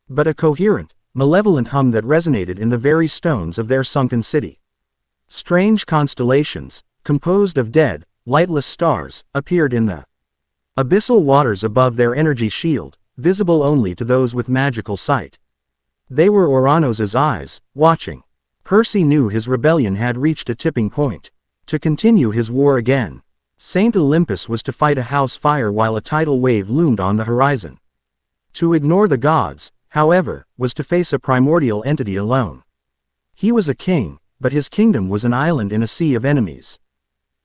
but a coherent, malevolent hum that resonated in the very stones of their sunken city. Strange constellations, composed of dead, lightless stars, appeared in the abyssal waters above their energy shield, visible only to those with magical sight. They were Oranos' eyes, watching. Percy knew his rebellion had reached a tipping point. To continue his war again, Saint Olympus was to fight a house fire while a tidal wave loomed on the horizon. To ignore the gods, however, was to face a primordial entity alone. He was a king, but his kingdom was an island in a sea of enemies.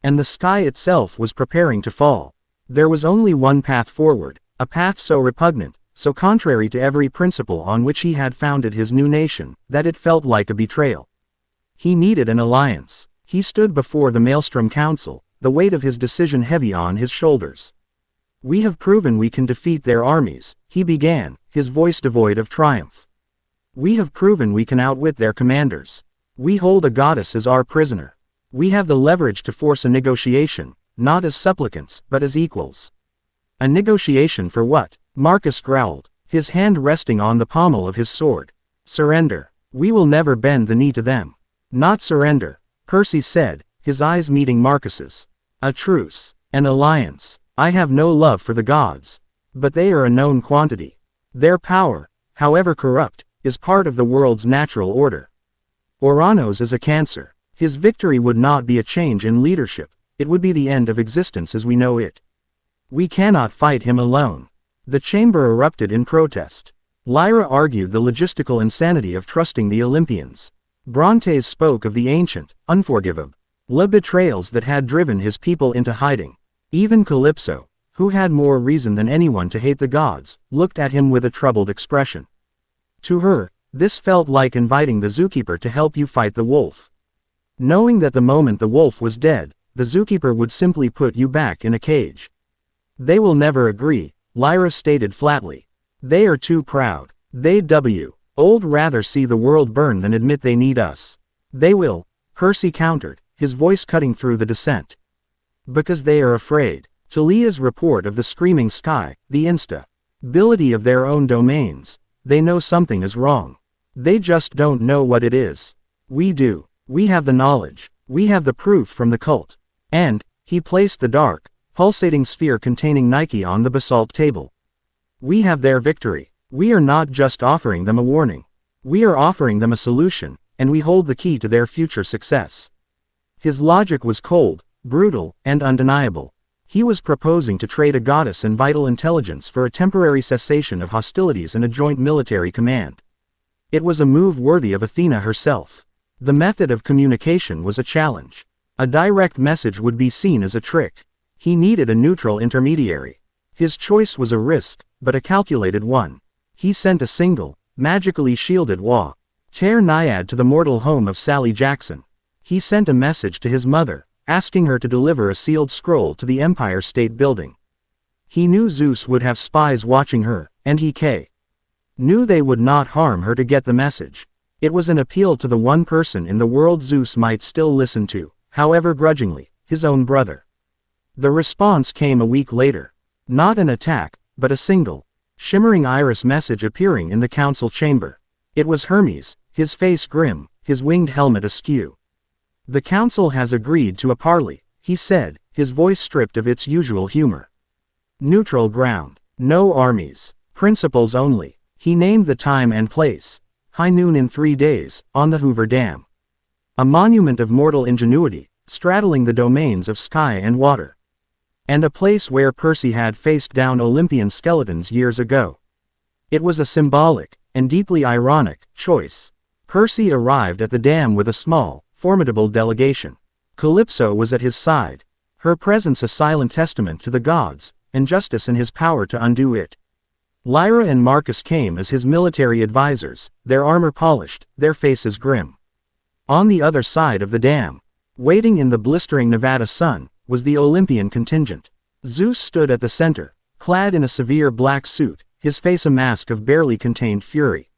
And the sky itself was preparing to fall. There was only one path forward, a path so repugnant, so contrary to every principle on which he had founded his new nation, that it felt like a betrayal. He needed an alliance. He stood before the Maelstrom Council, the weight of his decision heavy on his shoulders. "We have proven we can defeat their armies," he began, his voice devoid of triumph. "We have proven we can outwit their commanders. We hold a goddess as our prisoner. We have the leverage to force a negotiation, not as supplicants, but as equals. A negotiation for what? Marcus growled, his hand resting on the pommel of his sword. Surrender. We will never bend the knee to them. Not surrender, Percy said, his eyes meeting Marcus's. A truce. An alliance. I have no love for the gods. But they are a known quantity. Their power, however corrupt, is part of the world's natural order. Ouranos is a cancer. His victory would not be a change in leadership, it would be the end of existence as we know it. We cannot fight him alone. The chamber erupted in protest. Lyra argued the logistical insanity of trusting the Olympians. Brontes spoke of the ancient, unforgivable betrayals that had driven his people into hiding. Even Calypso, who had more reason than anyone to hate the gods, looked at him with a troubled expression. To her, this felt like inviting the zookeeper to help you fight the wolf. Knowing that the moment the wolf was dead, the zookeeper would simply put you back in a cage. They will never agree, Lyra stated flatly. They are too proud. They'd old rather see the world burn than admit they need us. They will, Percy countered, his voice cutting through the dissent. Because they are afraid. Talia's report of the screaming sky, the instability of their own domains, they know something is wrong. They just don't know what it is. We do. We have the knowledge. We have the proof from the cult. And, he placed the dark, pulsating sphere containing Nike on the basalt table. We have their victory. We are not just offering them a warning. We are offering them a solution, and we hold the key to their future success. His logic was cold, brutal, and undeniable. He was proposing to trade a goddess and vital intelligence for a temporary cessation of hostilities and a joint military command. It was a move worthy of Athena herself. The method of communication was a challenge. A direct message would be seen as a trick. He needed a neutral intermediary. His choice was a risk, but a calculated one. He sent a single, magically shielded Chair Naiad to the mortal home of Sally Jackson. He sent a message to his mother, asking her to deliver a sealed scroll to the Empire State Building. He knew Zeus would have spies watching her, and he knew they would not harm her to get the message. It was an appeal to the one person in the world Zeus might still listen to, however grudgingly, his own brother. The response came a week later. Not an attack, but a single, shimmering iris message appearing in the council chamber. It was Hermes, his face grim, his winged helmet askew. The council has agreed to a parley, he said, his voice stripped of its usual humor. Neutral ground. No armies. Principles only. He named the time and place. High noon in 3 days, on the Hoover Dam. A monument of mortal ingenuity, straddling the domains of sky and water. And a place where Percy had faced down Olympian skeletons years ago. It was a symbolic, and deeply ironic, choice. Percy arrived at the dam with a small, formidable delegation. Calypso was at his side, her presence a silent testament to the gods, and justice in his power to undo it. Lyra and Marcus came as his military advisors, their armor polished, their faces grim. On the other side of the dam, waiting in the blistering Nevada sun, was the Olympian contingent. Zeus stood at the center, clad in a severe black suit, his face a mask of barely contained fury.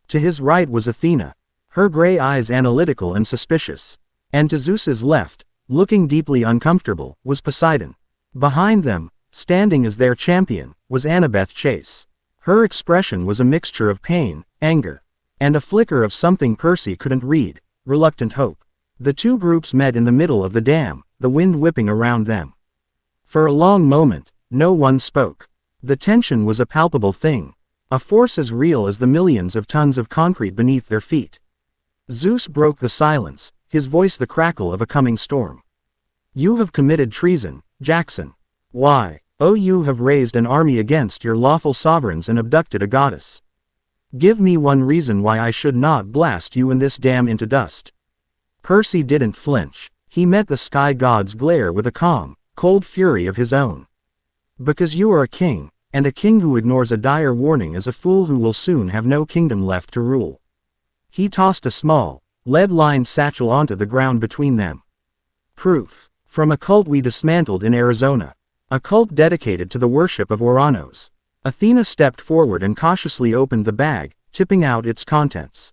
To his right was Athena, her gray eyes analytical and suspicious. And to Zeus's left, looking deeply uncomfortable, was Poseidon. Behind them, standing as their champion, was Annabeth Chase. Her expression was a mixture of pain, anger, and a flicker of something Percy couldn't read, reluctant hope. The two groups met in the middle of the dam, the wind whipping around them. For a long moment, no one spoke. The tension was a palpable thing, a force as real as the millions of tons of concrete beneath their feet. Zeus broke the silence, his voice the crackle of a coming storm. You have committed treason, Jackson. Why? Oh, you have raised an army against your lawful sovereigns and abducted a goddess. Give me one reason why I should not blast you and this dam into dust. Percy didn't flinch. He met the sky god's glare with a calm, cold fury of his own. Because you are a king, and a king who ignores a dire warning is a fool who will soon have no kingdom left to rule. He tossed a small, lead-lined satchel onto the ground between them. Proof. From a cult we dismantled in Arizona. A cult dedicated to the worship of Ouranos. Athena stepped forward and cautiously opened the bag, tipping out its contents.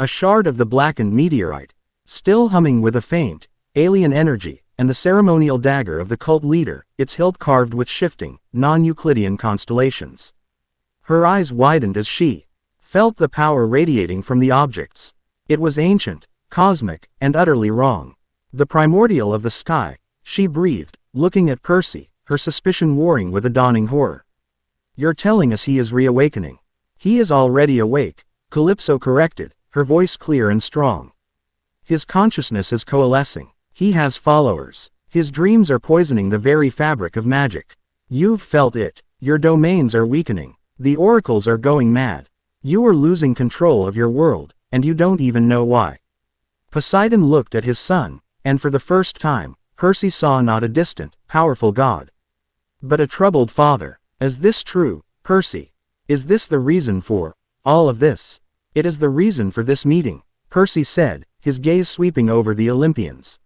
A shard of the blackened meteorite, still humming with a faint, alien energy, and the ceremonial dagger of the cult leader, its hilt carved with shifting, non-Euclidean constellations. Her eyes widened as she felt the power radiating from the objects. It was ancient, cosmic, and utterly wrong. The primordial of the sky, she breathed, looking at Percy, her suspicion warring with a dawning horror. You're telling us he is reawakening. He is already awake, Calypso corrected, her voice clear and strong. His consciousness is coalescing. He has followers. His dreams are poisoning the very fabric of magic. You've felt it. Your domains are weakening. The oracles are going mad. You are losing control of your world, and you don't even know why. Poseidon looked at his son, and for the first time, Percy saw not a distant, powerful god, but a troubled father. Is this true, Percy? Is this the reason for all of this? It is the reason for this meeting, Percy said, his gaze sweeping over the Olympians.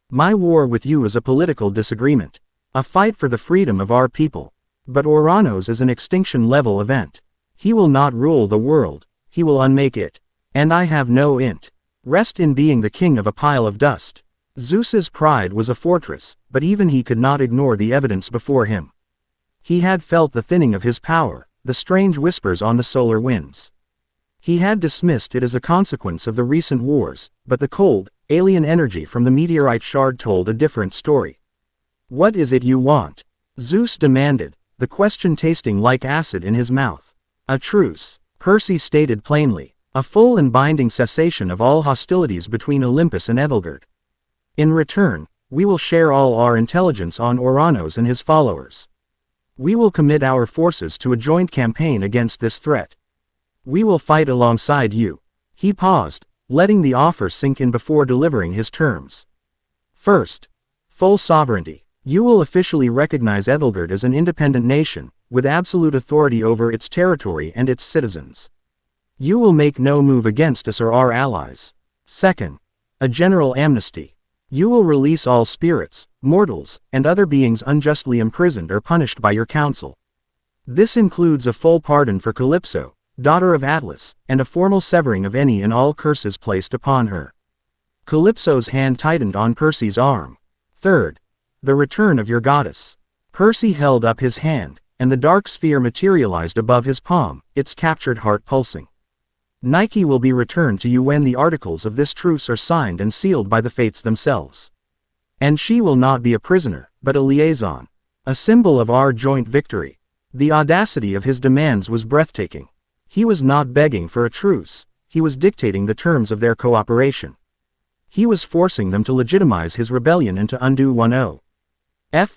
My war with you is a political disagreement, a fight for the freedom of our people. But Ouranos is an extinction-level event. He will not rule the world, he will unmake it. And I have no rest in being the king of a pile of dust. Zeus's pride was a fortress, but even he could not ignore the evidence before him. He had felt the thinning of his power, the strange whispers on the solar winds. He had dismissed it as a consequence of the recent wars, but the cold, alien energy from the meteorite shard told a different story. What is it you want? Zeus demanded, the question tasting like acid in his mouth. A truce, Percy stated plainly, a full and binding cessation of all hostilities between Olympus and Ethelgerd. In return, we will share all our intelligence on Ouranos and his followers. We will commit our forces to a joint campaign against this threat. We will fight alongside you. He paused, letting the offer sink in before delivering his terms. First, full sovereignty. You will officially recognize Ethelgerd as an independent nation, with absolute authority over its territory and its citizens. You will make no move against us or our allies. Second, a general amnesty. You will release all spirits, mortals, and other beings unjustly imprisoned or punished by your council. This includes a full pardon for Calypso, daughter of Atlas, and a formal severing of any and all curses placed upon her. Calypso's hand tightened on Percy's arm. Third, the return of your goddess. Percy held up his hand, and the dark sphere materialized above his palm, its captured heart pulsing. Nike will be returned to you when the articles of this truce are signed and sealed by the fates themselves. And she will not be a prisoner, but a liaison, a symbol of our joint victory. The audacity of his demands was breathtaking. He was not begging for a truce, he was dictating the terms of their cooperation. He was forcing them to legitimize his rebellion and to undo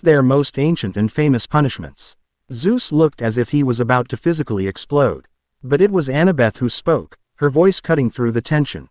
their most ancient and famous punishments. Zeus looked as if he was about to physically explode. But it was Annabeth who spoke, her voice cutting through the tension.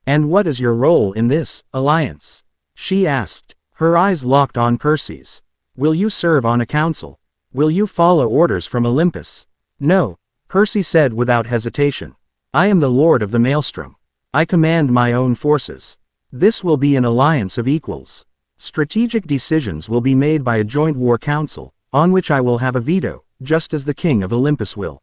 And what is your role in this alliance? She asked, her eyes locked on Percy's. Will you serve on a council? Will you follow orders from Olympus? No, Percy said without hesitation. I am the Lord of the Maelstrom. I command my own forces. This will be an alliance of equals. Strategic decisions will be made by a joint war council, on which I will have a veto, just as the king of Olympus will.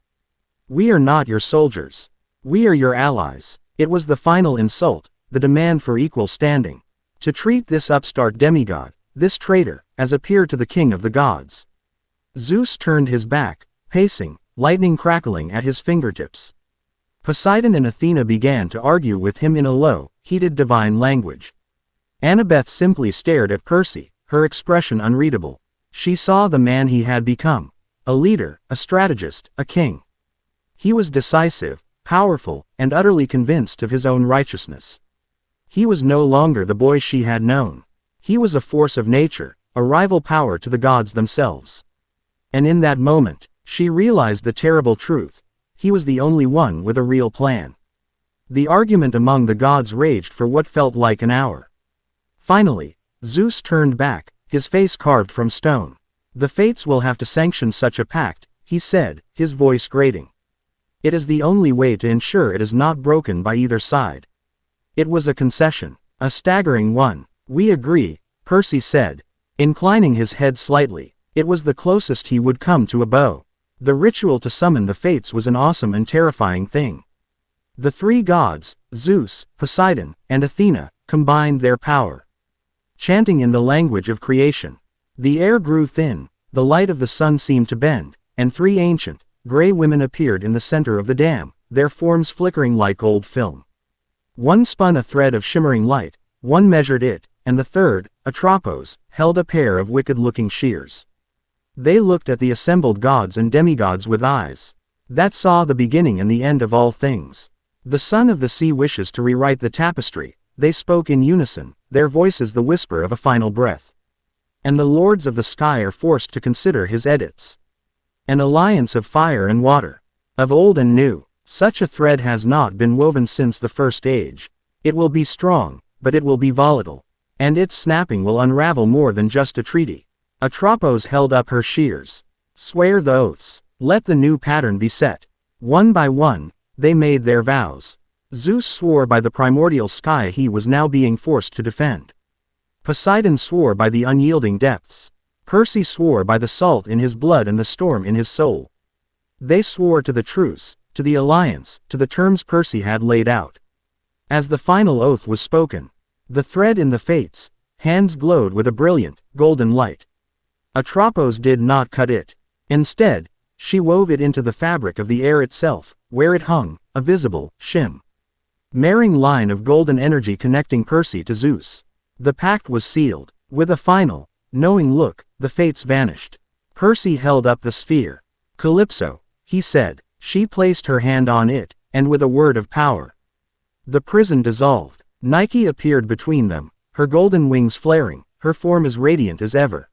We are not your soldiers. We are your allies. It was the final insult, the demand for equal standing. To treat this upstart demigod, this traitor, as a peer to the king of the gods. Zeus turned his back, pacing, lightning crackling at his fingertips. Poseidon and Athena began to argue with him in a low, heated divine language. Annabeth simply stared at Percy, her expression unreadable. She saw the man he had become. A leader, a strategist, a king. He was decisive, powerful, and utterly convinced of his own righteousness. He was no longer the boy she had known. He was a force of nature, a rival power to the gods themselves. And in that moment, she realized the terrible truth. He was the only one with a real plan. The argument among the gods raged for what felt like an hour. Finally, Zeus turned back, his face carved from stone. The fates will have to sanction such a pact, he said, his voice grating. It is the only way to ensure it is not broken by either side. It was a concession, a staggering one. We agree, Percy said, inclining his head slightly. It was the closest he would come to a bow. The ritual to summon the fates was an awesome and terrifying thing. The three gods, Zeus, Poseidon, and Athena, combined their power. Chanting in the language of creation. The air grew thin, the light of the sun seemed to bend, and three ancient, gray women appeared in the center of the dam, their forms flickering like old film. One spun a thread of shimmering light, one measured it, and the third, Atropos, held a pair of wicked-looking shears. They looked at the assembled gods and demigods with eyes that saw the beginning and the end of all things. The son of the sea wishes to rewrite the tapestry, they spoke in unison, their voices the whisper of a final breath. And the lords of the sky are forced to consider his edicts. An alliance of fire and water, of old and new. Such a thread has not been woven since the first age. It will be strong, but it will be volatile. And its snapping will unravel more than just a treaty. Atropos held up her shears. Swear the oaths. Let the new pattern be set. One by one, they made their vows. Zeus swore by the primordial sky he was now being forced to defend. Poseidon swore by the unyielding depths. Percy swore by the salt in his blood and the storm in his soul. They swore to the truce, to the alliance, to the terms Percy had laid out. As the final oath was spoken, the thread in the fates, hands glowed with a brilliant, golden light. Atropos did not cut it. Instead, she wove it into the fabric of the air itself, where it hung, a visible, shimmering line of golden energy connecting Percy to Zeus. The pact was sealed. With a final, knowing look, the fates vanished. Percy held up the sphere. Calypso, he said. She placed her hand on it, and with a word of power, the prison dissolved. Nike appeared between them, her golden wings flaring, her form as radiant as ever.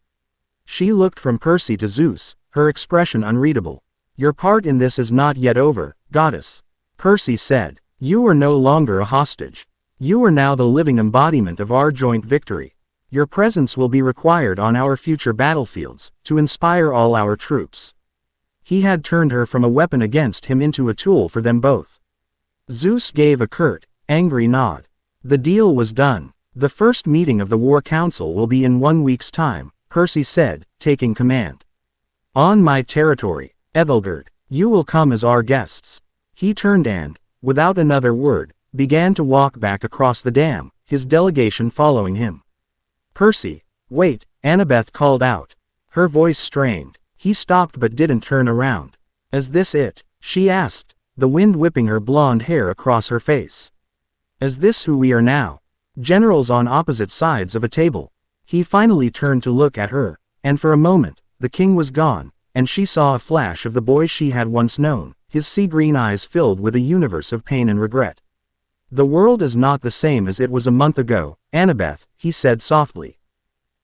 She looked from Percy to Zeus, her expression unreadable. Your part in this is not yet over, goddess. Percy said. You are no longer a hostage. You are now the living embodiment of our joint victory. Your presence will be required on our future battlefields, to inspire all our troops. He had turned her from a weapon against him into a tool for them both. Zeus gave a curt, angry nod. The deal was done. The first meeting of the War Council will be in 1 week's time, Percy said, taking command. On my territory, Ethelgerd, you will come as our guests. He turned and, without another word, began to walk back across the dam, his delegation following him. Percy, wait, Annabeth called out. Her voice strained. He stopped but didn't turn around. Is this it? She asked, the wind whipping her blonde hair across her face. Is this who we are now? Generals on opposite sides of a table. He finally turned to look at her, and for a moment, the king was gone, and she saw a flash of the boy she had once known, his sea-green eyes filled with a universe of pain and regret. The world is not the same as it was a month ago, Annabeth, he said softly.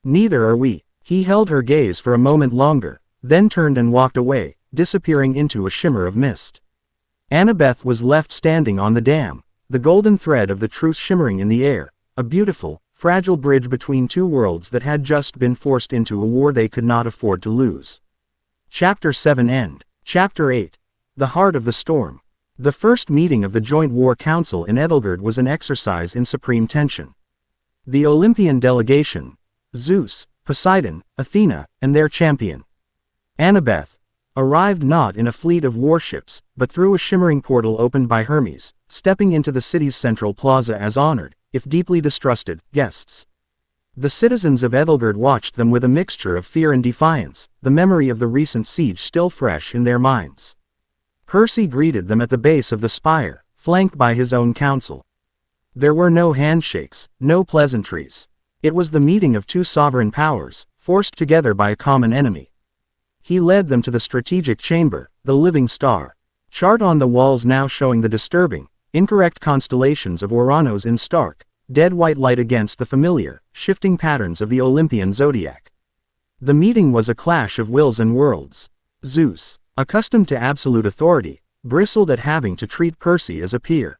Neither are we. He held her gaze for a moment longer, then turned and walked away, disappearing into a shimmer of mist. Annabeth was left standing on the dam, the golden thread of the truce shimmering in the air, a beautiful, fragile bridge between two worlds that had just been forced into a war they could not afford to lose. Chapter 7 End. Chapter 8. The Heart of the Storm. The first meeting of the Joint War Council in Ethelgerd was an exercise in supreme tension. The Olympian delegation, Zeus, Poseidon, Athena, and their champion, Annabeth, arrived not in a fleet of warships, but through a shimmering portal opened by Hermes, stepping into the city's central plaza as honored, if deeply distrusted, guests. The citizens of Ethelgerd watched them with a mixture of fear and defiance, the memory of the recent siege still fresh in their minds. Percy greeted them at the base of the spire, flanked by his own council. There were no handshakes, no pleasantries. It was the meeting of two sovereign powers, forced together by a common enemy. He led them to the strategic chamber, the living star. Chart on the walls now showing the disturbing, incorrect constellations of Uranus in stark, dead white light against the familiar, shifting patterns of the Olympian zodiac. The meeting was a clash of wills and worlds. Zeus, accustomed to absolute authority, bristled at having to treat Percy as a peer.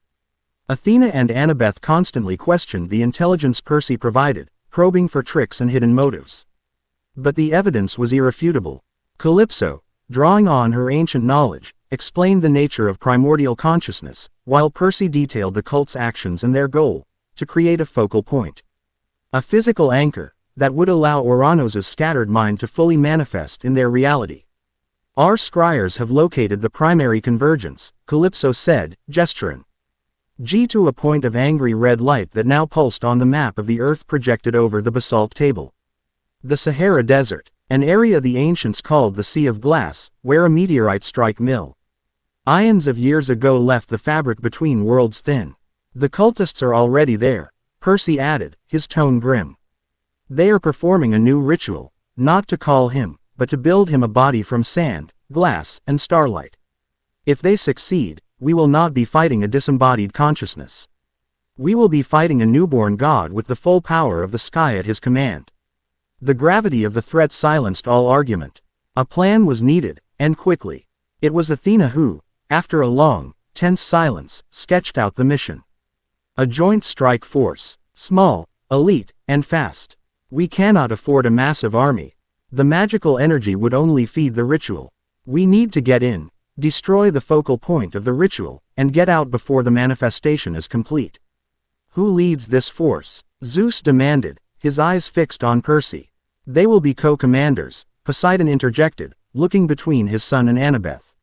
Athena and Annabeth constantly questioned the intelligence Percy provided, probing for tricks and hidden motives. But the evidence was irrefutable. Calypso, drawing on her ancient knowledge, explained the nature of primordial consciousness, while Percy detailed the cult's actions and their goal, to create a focal point. A physical anchor, that would allow Uranus's scattered mind to fully manifest in their reality. Our scryers have located the primary convergence, Calypso said, gesturing. G to a point of angry red light that now pulsed on the map of the Earth projected over the basalt table. The Sahara Desert, an area the ancients called the Sea of Glass, where a meteorite strike mill. Ions of years ago left the fabric between worlds thin. The cultists are already there, Percy added, his tone grim. They are performing a new ritual, not to call him, but to build him a body from sand, glass, and starlight. If they succeed, we will not be fighting a disembodied consciousness. We will be fighting a newborn god with the full power of the sky at his command. The gravity of the threat silenced all argument. A plan was needed, and quickly. It was Athena who, after a long, tense silence, sketched out the mission. A joint strike force, small, elite, and fast. We cannot afford a massive army. The magical energy would only feed the ritual. We need to get in, destroy the focal point of the ritual, and get out before the manifestation is complete. Who leads this force? Zeus demanded, his eyes fixed on Percy. They will be co-commanders, Poseidon interjected, looking between his son and Annabeth.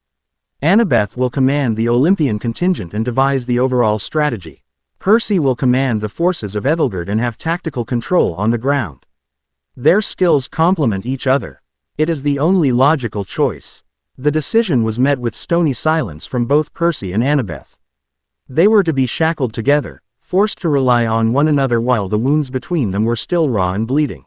Annabeth will command the Olympian contingent and devise the overall strategy. Percy will command the forces of Ethelgerd and have tactical control on the ground. Their skills complement each other. It is the only logical choice. The decision was met with stony silence from both Percy and Annabeth. They were to be shackled together, forced to rely on one another while the wounds between them were still raw and bleeding.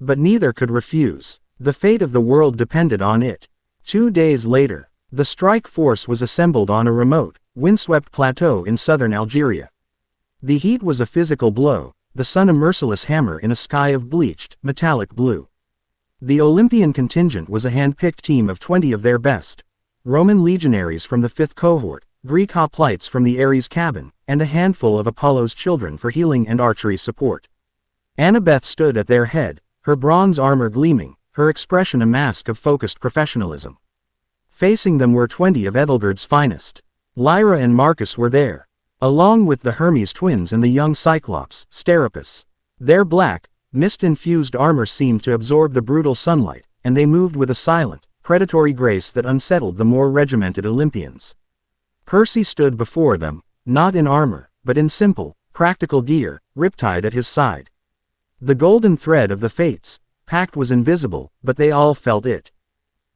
But neither could refuse. The fate of the world depended on it. 2 days later, the strike force was assembled on a remote, windswept plateau in southern Algeria. The heat was a physical blow, the sun a merciless hammer in a sky of bleached, metallic blue. The Olympian contingent was a hand-picked team of 20 of their best. Roman legionaries from the 5th cohort, Greek hoplites from the Ares cabin, and a handful of Apollo's children for healing and archery support. Annabeth stood at their head, her bronze armor gleaming, her expression a mask of focused professionalism. Facing them were 20 of Ethelgerd's finest. Lyra and Marcus were there, along with the Hermes twins and the young Cyclops, Steropus. Their black, mist-infused armor seemed to absorb the brutal sunlight, and they moved with a silent, predatory grace that unsettled the more regimented Olympians. Percy stood before them, not in armor, but in simple, practical gear, riptide at his side. The golden thread of the fates, pact was invisible, but they all felt it.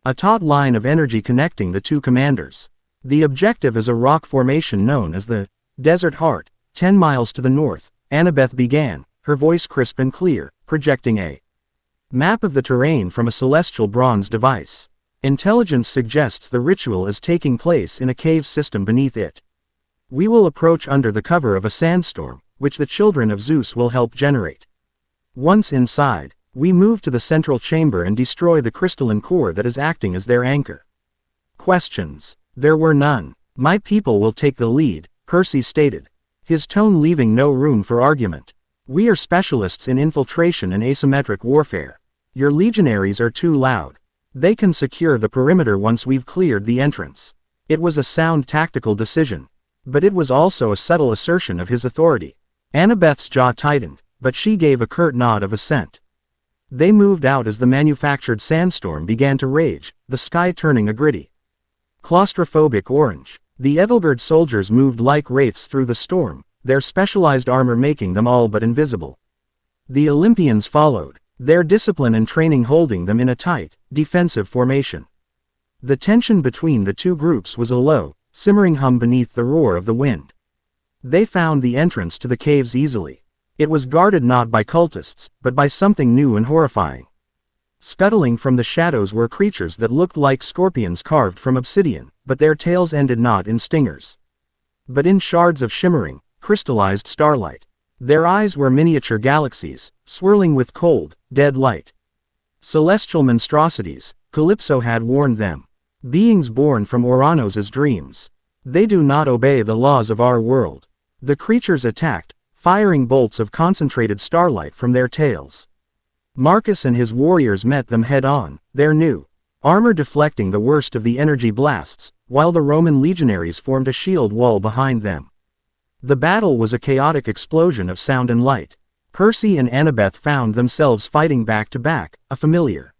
A taut line of energy connecting the two commanders. The objective is a rock formation known as the Desert Heart, 10 miles to the north, Annabeth began, her voice crisp and clear, projecting a map of the terrain from a celestial bronze device. Intelligence suggests the ritual is taking place in a cave system beneath it. We will approach under the cover of a sandstorm, which the children of Zeus will help generate. Once inside, we move to the central chamber and destroy the crystalline core that is acting as their anchor. Questions? There were none. My people will take the lead, Percy stated, his tone leaving no room for argument. We are specialists in infiltration and asymmetric warfare. Your legionaries are too loud. They can secure the perimeter once we've cleared the entrance. It was a sound tactical decision. But it was also a subtle assertion of his authority. Annabeth's jaw tightened, but she gave a curt nod of assent. They moved out as the manufactured sandstorm began to rage, the sky turning a gritty, claustrophobic orange. The Ethelgerd soldiers moved like wraiths through the storm, their specialized armor making them all but invisible. The Olympians followed, their discipline and training holding them in a tight, defensive formation. The tension between the two groups was a low, simmering hum beneath the roar of the wind. They found the entrance to the caves easily. It was guarded not by cultists, but by something new and horrifying. Scuttling from the shadows were creatures that looked like scorpions carved from obsidian, but their tails ended not in stingers, but in shards of shimmering, crystallized starlight. Their eyes were miniature galaxies, swirling with cold, dead light. Celestial monstrosities, Calypso had warned them. Beings born from Ouranos' dreams. They do not obey the laws of our world. The creatures attacked, firing bolts of concentrated starlight from their tails. Marcus and his warriors met them head-on, their new armor deflecting the worst of the energy blasts, while the Roman legionaries formed a shield wall behind them. The battle was a chaotic explosion of sound and light. Percy and Annabeth found themselves fighting back to back, a familiar,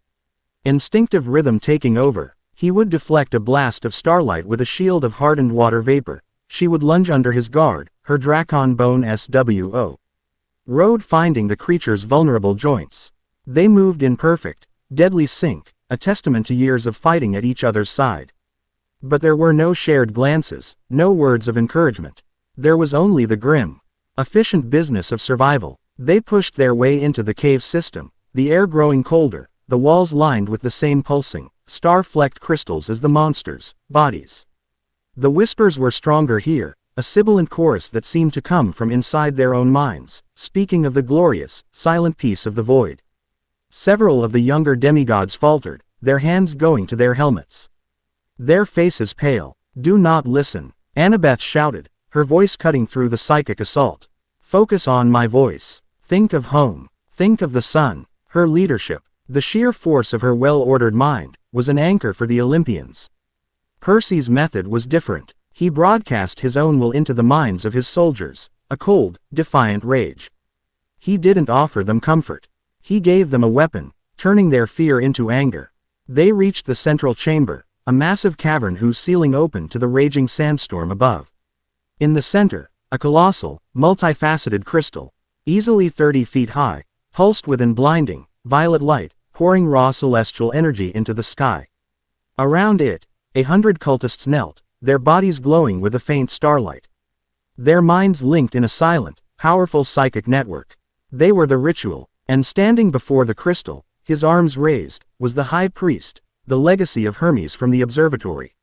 instinctive rhythm taking over. He would deflect a blast of starlight with a shield of hardened water vapor. she would lunge under his guard, her Dracon bone SWO. Road finding the creature's vulnerable joints. They moved in perfect, deadly sync, a testament to years of fighting at each other's side. But there were no shared glances, no words of encouragement. There was only the grim, efficient business of survival. They pushed their way into the cave system, the air growing colder, the walls lined with the same pulsing, star-flecked crystals as the monsters' bodies. The whispers were stronger here, a sibilant chorus that seemed to come from inside their own minds, speaking of the glorious, silent peace of the void. Several of the younger demigods faltered, their hands going to their helmets. Their faces pale. "Do not listen," Annabeth shouted, her voice cutting through the psychic assault. "Focus on my voice. Think of home. Think of the sun." Her leadership, the sheer force of her well-ordered mind, was an anchor for the Olympians. Percy's method was different. He broadcast his own will into the minds of his soldiers, a cold, defiant rage. He didn't offer them comfort. He gave them a weapon, turning their fear into anger. They reached the central chamber, a massive cavern whose ceiling opened to the raging sandstorm above. In the center, a colossal, multifaceted crystal, easily 30 feet high, pulsed with an blinding, violet light, pouring raw celestial energy into the sky. Around it, 100 cultists knelt, their bodies glowing with a faint starlight. Their minds linked in a silent, powerful psychic network. They were the ritual, and standing before the crystal, his arms raised, was the high priest, the legacy of Hermes from the observatory.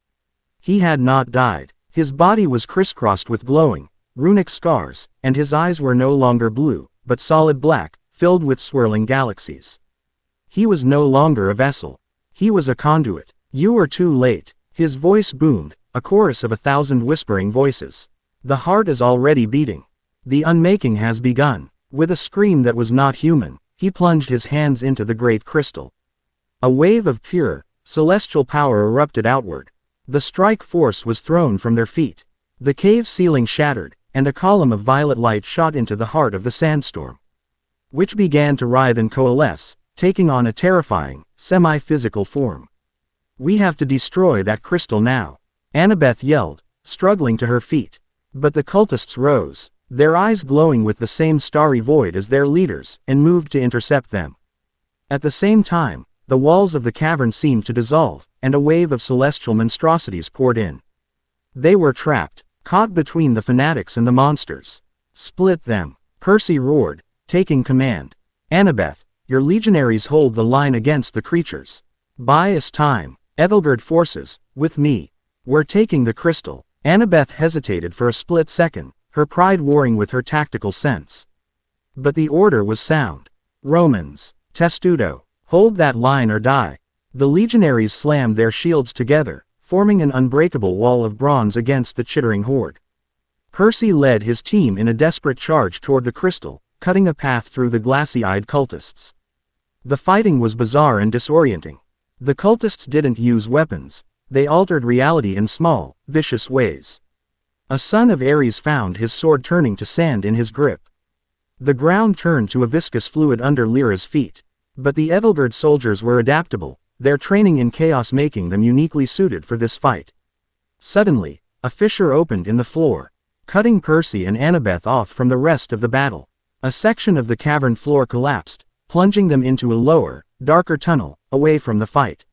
He had not died. His body was crisscrossed with glowing, runic scars, and his eyes were no longer blue, but solid black, filled with swirling galaxies. He was no longer a vessel. He was a conduit. "You are too late," his voice boomed, a chorus of 1,000 whispering voices. "The heart is already beating. The unmaking has begun." With a scream that was not human, he plunged his hands into the great crystal. A wave of pure, celestial power erupted outward. The strike force was thrown from their feet. The cave ceiling shattered, and a column of violet light shot into the heart of the sandstorm, which began to writhe and coalesce, taking on a terrifying, semi-physical form. "We have to destroy that crystal now," Annabeth yelled, struggling to her feet. But the cultists rose, their eyes glowing with the same starry void as their leaders, and moved to intercept them. At the same time, the walls of the cavern seemed to dissolve, and a wave of celestial monstrosities poured in. They were trapped, caught between the fanatics and the monsters. "Split them," Percy roared, taking command. "Annabeth, your legionaries hold the line against the creatures. Buy us time. Ethelgerd forces, with me. We're taking the crystal." Annabeth hesitated for a split second, her pride warring with her tactical sense. But the order was sound. "Romans, testudo, hold that line or die." The legionaries slammed their shields together, forming an unbreakable wall of bronze against the chittering horde. Percy led his team in a desperate charge toward the crystal, cutting a path through the glassy-eyed cultists. The fighting was bizarre and disorienting. The cultists didn't use weapons. They altered reality in small, vicious ways. A son of Ares found his sword turning to sand in his grip. The ground turned to a viscous fluid under Lyra's feet. But the Ethelgerd soldiers were adaptable, their training in chaos making them uniquely suited for this fight. Suddenly, a fissure opened in the floor, cutting Percy and Annabeth off from the rest of the battle. A section of the cavern floor collapsed, plunging them into a lower, darker tunnel, away from the fight.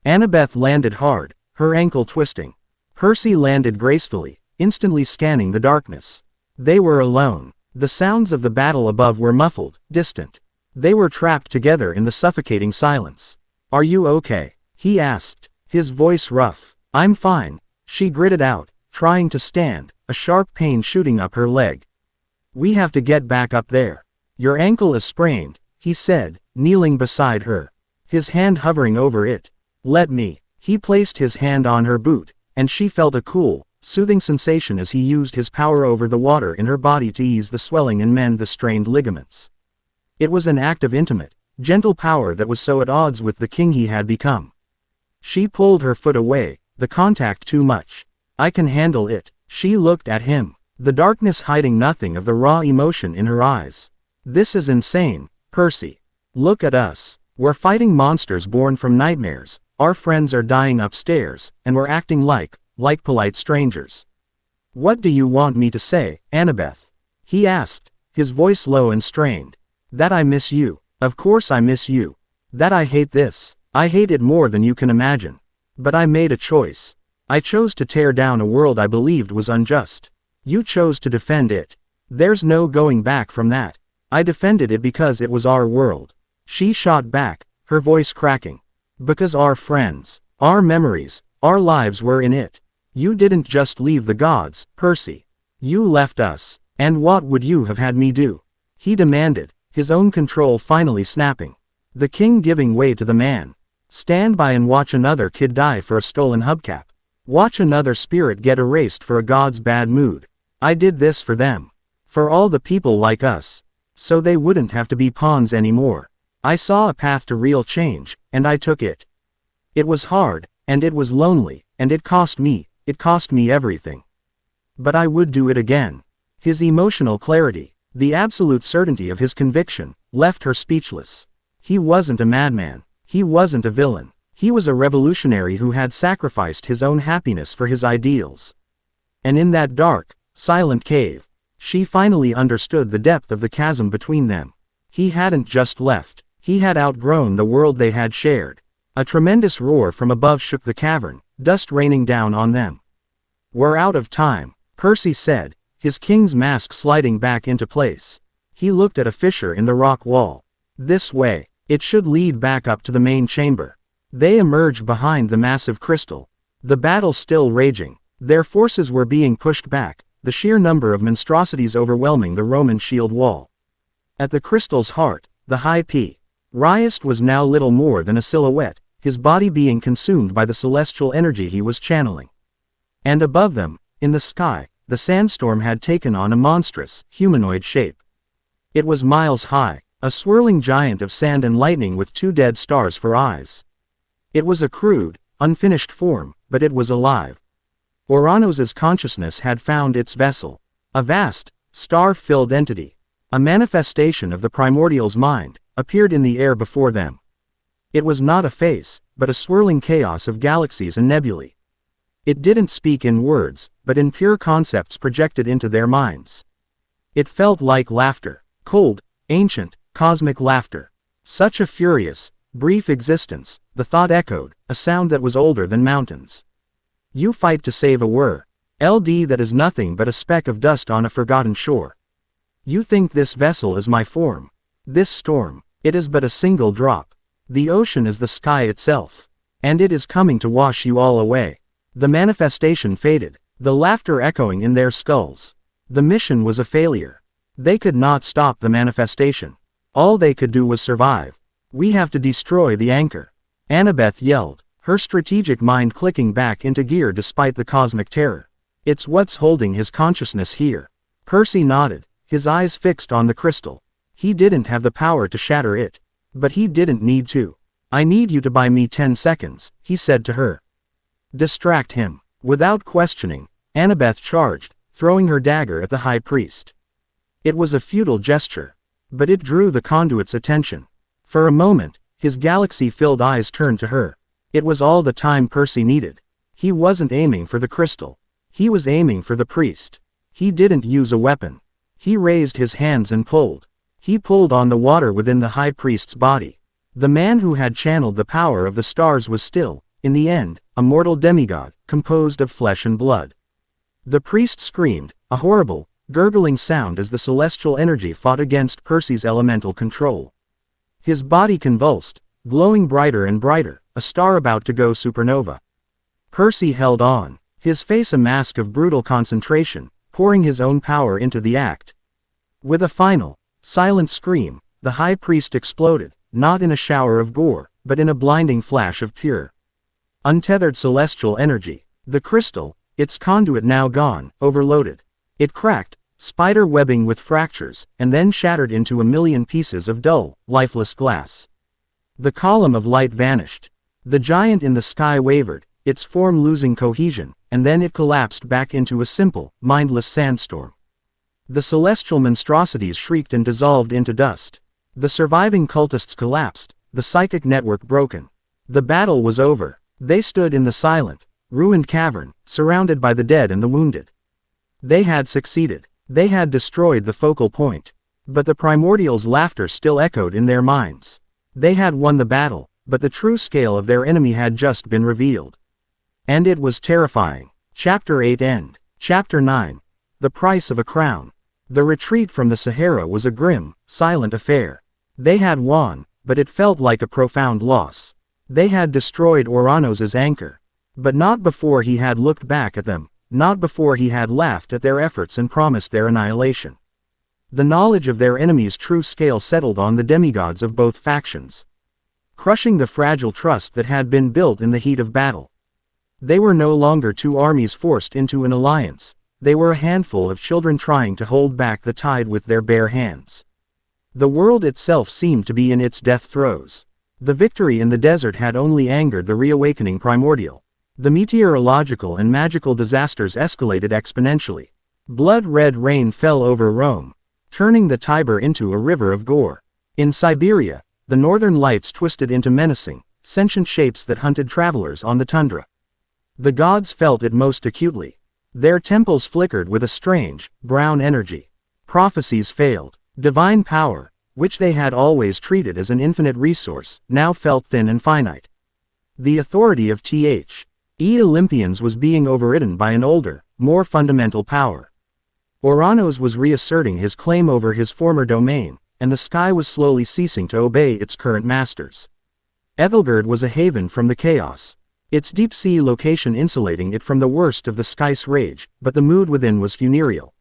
Annabeth landed hard, her ankle twisting. Percy landed gracefully, instantly scanning the darkness. They were alone. The sounds of the battle above were muffled, distant. They were trapped together in the suffocating silence. "Are you okay?" he asked, his voice rough. "I'm fine," she gritted out, trying to stand, a sharp pain shooting up her leg. "We have to get back up there. Your ankle is sprained," he said, kneeling beside her, his hand hovering over it. "Let me." He placed his hand on her boot, and she felt a cool, soothing sensation as he used his power over the water in her body to ease the swelling and mend the strained ligaments. It was an act of intimate, gentle power that was so at odds with the king he had become. She pulled her foot away, the contact too much. "I can handle it." She looked at him, the darkness hiding nothing of the raw emotion in her eyes. "This is insane, Percy. Look at us. We're fighting monsters born from nightmares, our friends are dying upstairs, and we're acting like polite strangers." What do you want me to say, Annabeth? He asked, his voice low and strained. That I miss you. Of course I miss you. That I hate this. I hate it more than you can imagine. But I made a choice. I chose to tear down a world I believed was unjust. You chose to defend it. There's no going back from that. I defended it because it was our world. She shot back, her voice cracking. Because our friends, our memories, our lives were in it. You didn't just leave the gods, Percy. You left us. And what would you have had me do? He demanded, his own control finally snapping. The king giving way to the man. Stand by and watch another kid die for a stolen hubcap. Watch another spirit get erased for a god's bad mood. I did this for them. For all the people like us. So they wouldn't have to be pawns anymore. I saw a path to real change, and I took it. It was hard, and it was lonely, and it cost me everything. But I would do it again. His emotional clarity, the absolute certainty of his conviction, left her speechless. He wasn't a madman. He wasn't a villain. He was a revolutionary who had sacrificed his own happiness for his ideals. And in that dark, silent cave, she finally understood the depth of the chasm between them. He hadn't just left. He had outgrown the world they had shared. A tremendous roar from above shook the cavern, dust raining down on them. We're out of time, Percy said, his king's mask sliding back into place. He looked at a fissure in the rock wall. This way, it should lead back up to the main chamber. They emerged behind the massive crystal. The battle still raging. Their forces were being pushed back, the sheer number of monstrosities overwhelming the Roman shield wall. At the crystal's heart, the high priest was now little more than a silhouette, his body being consumed by the celestial energy he was channeling. And above them, in the sky, the sandstorm had taken on a monstrous, humanoid shape. It was miles high, a swirling giant of sand and lightning with two dead stars for eyes. It was a crude, unfinished form, but it was alive. Oranos's consciousness had found its vessel. A vast, star-filled entity, a manifestation of the primordial's mind, appeared in the air before them. It was not a face, but a swirling chaos of galaxies and nebulae. It didn't speak in words, but in pure concepts projected into their minds. It felt like laughter, cold, ancient, cosmic laughter. Such a furious, brief existence, the thought echoed, a sound that was older than mountains. You fight to save a world that is nothing but a speck of dust on a forgotten shore. You think this vessel is my form. This storm, it is but a single drop. The ocean is the sky itself. And it is coming to wash you all away. The manifestation faded, the laughter echoing in their skulls. The mission was a failure. They could not stop the manifestation. All they could do was survive. We have to destroy the anchor. Annabeth yelled, her strategic mind clicking back into gear despite the cosmic terror. It's what's holding his consciousness here. Percy nodded, his eyes fixed on the crystal. He didn't have the power to shatter it. But he didn't need to. I need you to buy me 10 seconds, he said to her. Distract him. Without questioning, Annabeth charged, throwing her dagger at the high priest. It was a futile gesture. But it drew the conduit's attention. For a moment, his galaxy-filled eyes turned to her. It was all the time Percy needed. He wasn't aiming for the crystal. He was aiming for the priest. He didn't use a weapon. He raised his hands and pulled. He pulled on the water within the high priest's body. The man who had channeled the power of the stars was still, in the end, a mortal demigod, composed of flesh and blood. The priest screamed, a horrible, gurgling sound as the celestial energy fought against Percy's elemental control. His body convulsed, glowing brighter and brighter, a star about to go supernova. Percy held on, his face a mask of brutal concentration, pouring his own power into the act. With a final, silent scream, the high priest exploded, not in a shower of gore, but in a blinding flash of pure, untethered celestial energy. The crystal, its conduit now gone, overloaded. It cracked, spider webbing with fractures, and then shattered into a million pieces of dull, lifeless glass. The column of light vanished. The giant in the sky wavered, its form losing cohesion, and then it collapsed back into a simple, mindless sandstorm. The celestial monstrosities shrieked and dissolved into dust. The surviving cultists collapsed, the psychic network broken. The battle was over. They stood in the silent, ruined cavern, surrounded by the dead and the wounded. They had succeeded. They had destroyed the focal point. But the primordials' laughter still echoed in their minds. They had won the battle, but the true scale of their enemy had just been revealed. And it was terrifying. Chapter 8 End. Chapter 9. The Price of a Crown. The retreat from the Sahara was a grim, silent affair. They had won, but it felt like a profound loss. They had destroyed Oranos' anchor. But not before he had looked back at them, not before he had laughed at their efforts and promised their annihilation. The knowledge of their enemy's true scale settled on the demigods of both factions, crushing the fragile trust that had been built in the heat of battle. They were no longer two armies forced into an alliance. They were a handful of children trying to hold back the tide with their bare hands. The world itself seemed to be in its death throes. The victory in the desert had only angered the reawakening primordial. The meteorological and magical disasters escalated exponentially. Blood-red rain fell over Rome, turning the Tiber into a river of gore. In Siberia, the northern lights twisted into menacing, sentient shapes that hunted travelers on the tundra. The gods felt it most acutely. Their temples flickered with a strange, brown energy. Prophecies failed. Divine power, which they had always treated as an infinite resource, now felt thin and finite. The authority of Olympians was being overridden by an older, more fundamental power. Oranos was reasserting his claim over his former domain, and the sky was slowly ceasing to obey its current masters. Ethelgerd was a haven from the chaos, its deep-sea location insulating it from the worst of the sky's rage, but the mood within was funereal.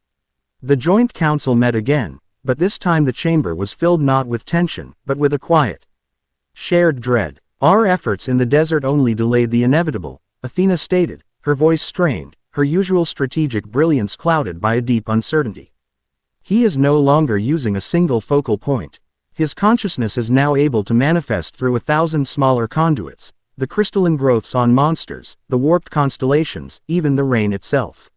The joint council met again, but this time the chamber was filled not with tension, but with a quiet, shared dread. Our efforts in the desert only delayed the inevitable, Athena stated, her voice strained, her usual strategic brilliance clouded by a deep uncertainty. He is no longer using a single focal point. His consciousness is now able to manifest through 1,000 smaller conduits, the crystalline growths on monsters, the warped constellations, even the rain itself.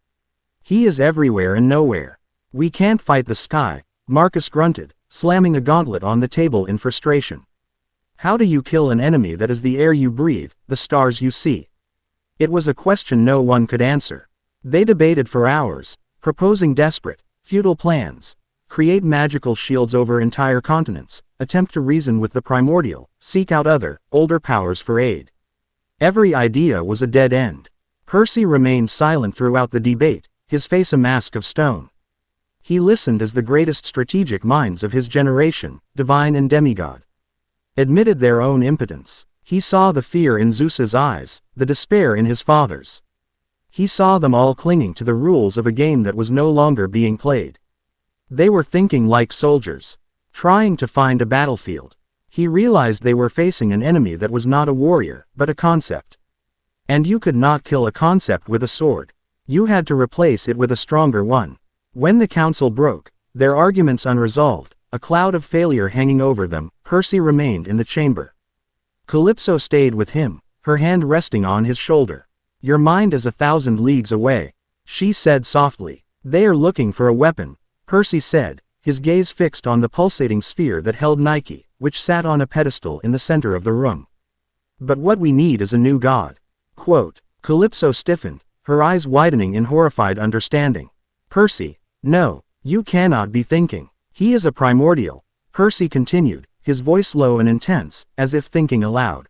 He is everywhere and nowhere. We can't fight the sky, Marcus grunted, slamming a gauntlet on the table in frustration. How do you kill an enemy that is the air you breathe, the stars you see? It was a question no one could answer. They debated for hours, proposing desperate, futile plans. Create magical shields over entire continents, attempt to reason with the primordial, seek out other, older powers for aid. Every idea was a dead end. Percy remained silent throughout the debate, his face a mask of stone. He listened as the greatest strategic minds of his generation, divine and demigod, admitted their own impotence. He saw the fear in Zeus's eyes, the despair in his father's. He saw them all clinging to the rules of a game that was no longer being played. They were thinking like soldiers, trying to find a battlefield. He realized they were facing an enemy that was not a warrior, but a concept. And you could not kill a concept with a sword. You had to replace it with a stronger one. When the council broke, their arguments unresolved, a cloud of failure hanging over them, Percy remained in the chamber. Calypso stayed with him, her hand resting on his shoulder. Your mind is 1,000 leagues away, she said softly. They are looking for a weapon, Percy said, his gaze fixed on the pulsating sphere that held Nike, which sat on a pedestal in the center of the room. But what we need is a new god. Quote. Calypso stiffened, her eyes widening in horrified understanding. Percy, no, you cannot be thinking. He is a primordial, Percy continued, his voice low and intense, as if thinking aloud.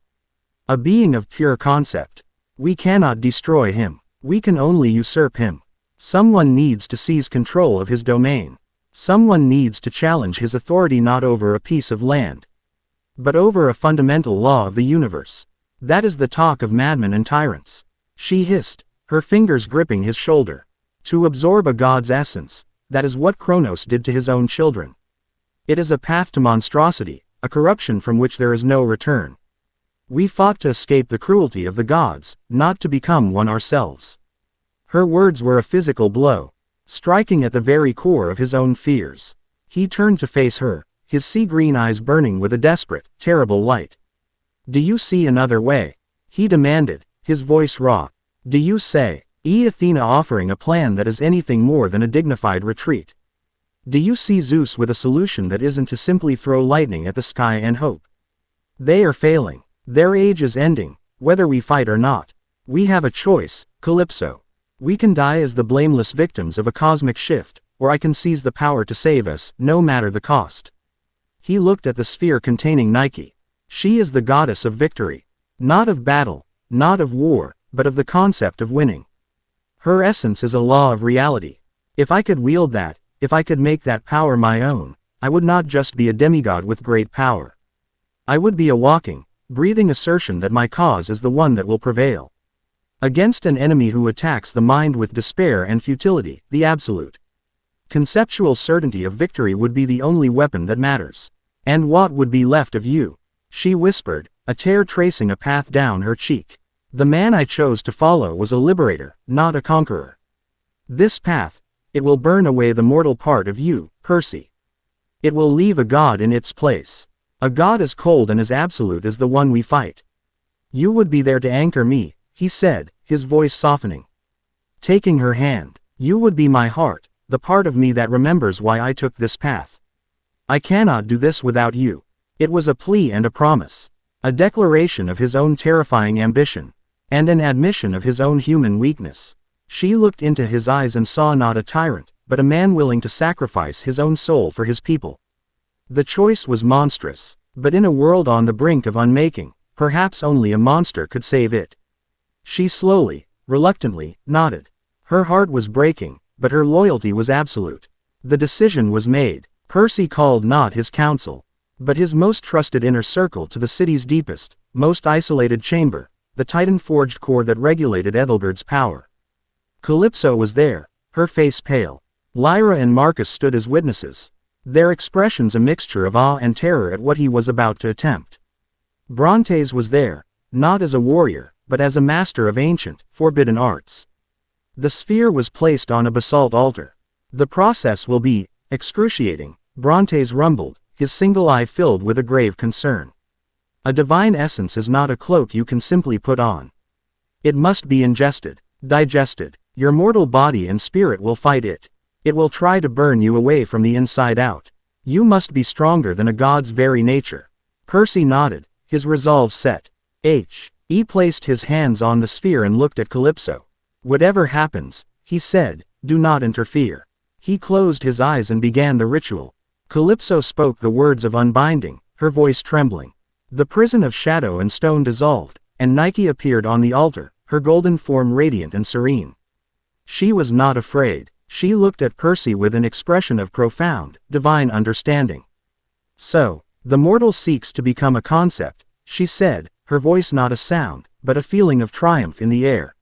A being of pure concept. We cannot destroy him. We can only usurp him. Someone needs to seize control of his domain. Someone needs to challenge his authority not over a piece of land, but over a fundamental law of the universe. That is the talk of madmen and tyrants. She hissed, her fingers gripping his shoulder. To absorb a god's essence, that is what Kronos did to his own children. It is a path to monstrosity, a corruption from which there is no return. We fought to escape the cruelty of the gods, not to become one ourselves. Her words were a physical blow, striking at the very core of his own fears. He turned to face her, his sea-green eyes burning with a desperate, terrible light. Do you see another way? He demanded, his voice raw. Do you say, Athena offering a plan that is anything more than a dignified retreat? Do you see Zeus with a solution that isn't to simply throw lightning at the sky and hope? They are failing. Their age is ending, whether we fight or not. We have a choice, Calypso. We can die as the blameless victims of a cosmic shift, or I can seize the power to save us, no matter the cost. He looked at the sphere containing Nike. She is the goddess of victory. Not of battle, not of war, but of the concept of winning. Her essence is a law of reality. If I could wield that, if I could make that power my own, I would not just be a demigod with great power. I would be a walking, breathing assertion that my cause is the one that will prevail. Against an enemy who attacks the mind with despair and futility, the absolute. Conceptual certainty of victory would be the only weapon that matters. And what would be left of you? She whispered, a tear tracing a path down her cheek. The man I chose to follow was a liberator, not a conqueror. This path, it will burn away the mortal part of you, Percy. It will leave a god in its place. A god as cold and as absolute as the one we fight. You would be there to anchor me, he said, his voice softening. Taking her hand, you would be my heart, the part of me that remembers why I took this path. I cannot do this without you. It was a plea and a promise. A declaration of his own terrifying ambition. And an admission of his own human weakness. She looked into his eyes and saw not a tyrant, but a man willing to sacrifice his own soul for his people. The choice was monstrous, but in a world on the brink of unmaking, perhaps only a monster could save it. She slowly, reluctantly, nodded. Her heart was breaking, but her loyalty was absolute. The decision was made. Percy called not his council, but his most trusted inner circle to the city's deepest, most isolated chamber, the Titan-forged core that regulated Ethelberd's power. Calypso was there, her face pale. Lyra and Marcus stood as witnesses, their expressions a mixture of awe and terror at what he was about to attempt. Brontes was there, not as a warrior, but as a master of ancient, forbidden arts. The sphere was placed on a basalt altar. The process will be excruciating, Brontes rumbled, his single eye filled with a grave concern. A divine essence is not a cloak you can simply put on. It must be ingested, digested. Your mortal body and spirit will fight it. It will try to burn you away from the inside out. You must be stronger than a god's very nature. Percy nodded, his resolve set. He placed his hands on the sphere and looked at Calypso. Whatever happens, he said, do not interfere. He closed his eyes and began the ritual. Calypso spoke the words of unbinding, her voice trembling. The prison of shadow and stone dissolved, and Nike appeared on the altar, her golden form radiant and serene. She was not afraid. She looked at Percy with an expression of profound, divine understanding. So, the mortal seeks to become a concept, she said, her voice not a sound, but a feeling of triumph in the air.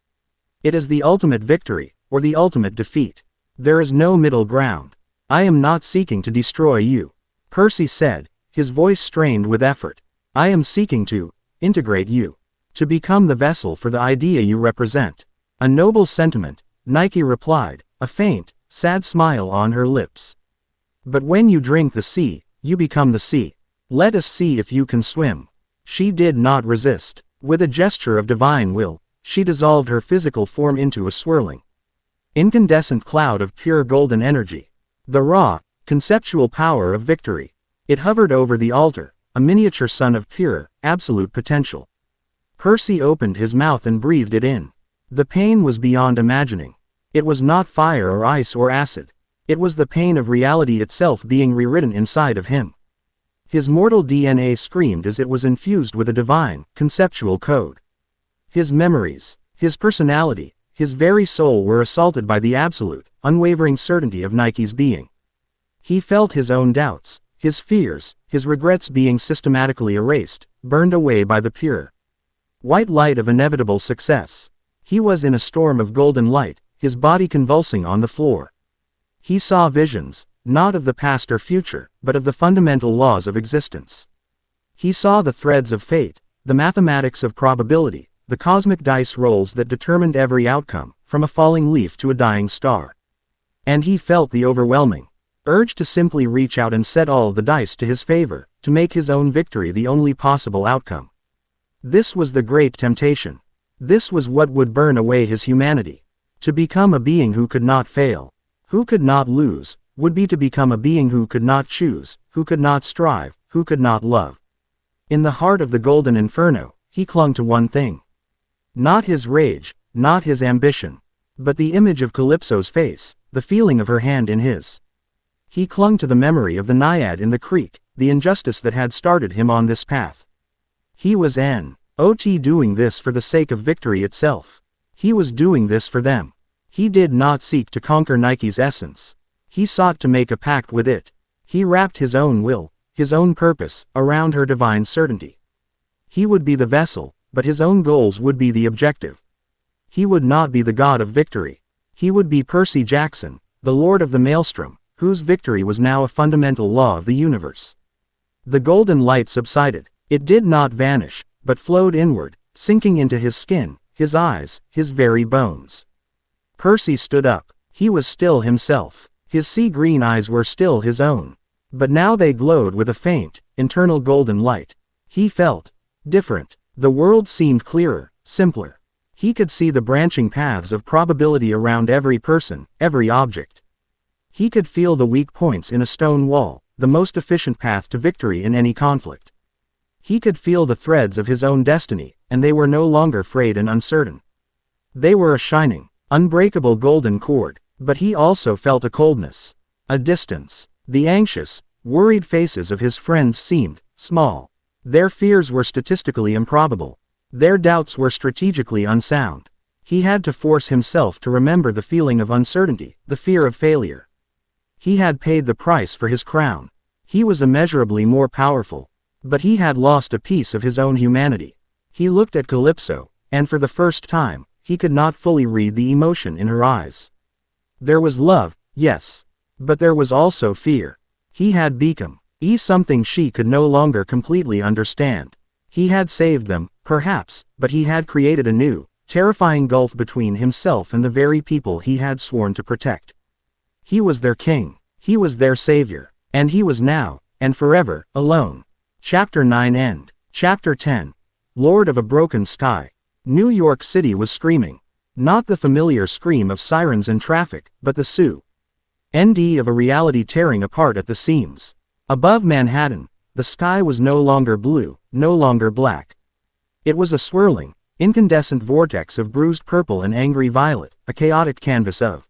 It is the ultimate victory, or the ultimate defeat. There is no middle ground. I am not seeking to destroy you, Percy said, his voice strained with effort. I am seeking to integrate you, to become the vessel for the idea you represent. A noble sentiment, Nike replied, a faint, sad smile on her lips. But when you drink the sea, you become the sea. Let us see if you can swim. She did not resist. With a gesture of divine will, she dissolved her physical form into a swirling, incandescent cloud of pure golden energy. The raw, conceptual power of victory. It hovered over the altar, a miniature sun of pure, absolute potential. Percy opened his mouth and breathed it in. The pain was beyond imagining. It was not fire or ice or acid. It was the pain of reality itself being rewritten inside of him. His mortal DNA screamed as it was infused with a divine, conceptual code. His memories, his personality, his very soul were assaulted by the absolute, unwavering certainty of Nike's being. He felt his own doubts, his fears, his regrets being systematically erased, burned away by the pure white light of inevitable success. He was in a storm of golden light, his body convulsing on the floor. He saw visions, not of the past or future, but of the fundamental laws of existence. He saw the threads of fate, the mathematics of probability, the cosmic dice rolls that determined every outcome, from a falling leaf to a dying star. And he felt the overwhelming urge to simply reach out and set all the dice to his favor, to make his own victory the only possible outcome. This was the great temptation. This was what would burn away his humanity. To become a being who could not fail, who could not lose, would be to become a being who could not choose, who could not strive, who could not love. In the heart of the golden inferno, he clung to one thing. Not his rage, not his ambition, But the image of Calypso's face, the feeling of her hand in his. He clung to the memory of the Naiad in the creek, the injustice that had started him on this path. He was not doing this for the sake of victory itself. He was doing this for them. He did not seek to conquer Nike's essence. He sought to make a pact with it. He wrapped his own will, his own purpose, around her divine certainty. He would be the vessel, but his own goals would be the objective. He would not be the god of victory. He would be Percy Jackson, the Lord of the Maelstrom, whose victory was now a fundamental law of the universe. The golden light subsided. It did not vanish, but flowed inward, sinking into his skin, his eyes, his very bones. Percy stood up. He was still himself. His sea-green eyes were still his own. But now they glowed with a faint, internal golden light. He felt different. The world seemed clearer, simpler. He could see the branching paths of probability around every person, every object. He could feel the weak points in a stone wall, the most efficient path to victory in any conflict. He could feel the threads of his own destiny, and they were no longer frayed and uncertain. They were a shining, unbreakable golden cord, but he also felt a coldness, a distance. The anxious, worried faces of his friends seemed small. Their fears were statistically improbable. Their doubts were strategically unsound. He had to force himself to remember the feeling of uncertainty, the fear of failure. He had paid the price for his crown. He was immeasurably more powerful. But he had lost a piece of his own humanity. He looked at Calypso, and for the first time, he could not fully read the emotion in her eyes. There was love, yes. But there was also fear. He had become something she could no longer completely understand. He had saved them, perhaps, but he had created a new, terrifying gulf between himself and the very people he had sworn to protect. He was their king. He was their savior. And he was now, and forever, alone. Chapter 9 End. Chapter 10. Lord of a Broken Sky. New York City was screaming. Not the familiar scream of sirens and traffic, but the sound of a reality tearing apart at the seams. Above Manhattan, the sky was no longer blue, no longer black. It was a swirling, incandescent vortex of bruised purple and angry violet, a chaotic canvas of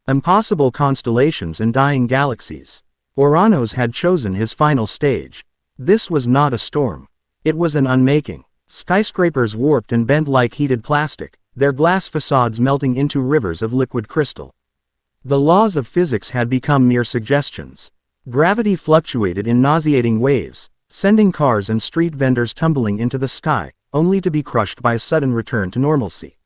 impossible constellations and dying galaxies. Uranus had chosen his final stage. This was not a storm. It was an unmaking. Skyscrapers warped and bent like heated plastic, their glass facades melting into rivers of liquid crystal. The laws of physics had become mere suggestions. Gravity fluctuated in nauseating waves, sending cars and street vendors tumbling into the sky, only to be crushed by a sudden return to normalcy.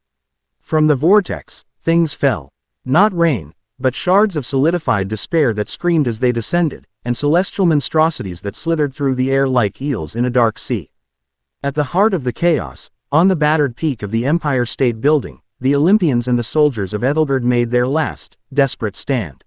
From the vortex, things fell. Not rain, but shards of solidified despair that screamed as they descended, and celestial monstrosities that slithered through the air like eels in a dark sea. At the heart of the chaos, on the battered peak of the Empire State Building, the Olympians and the soldiers of Ethelbert made their last, desperate stand.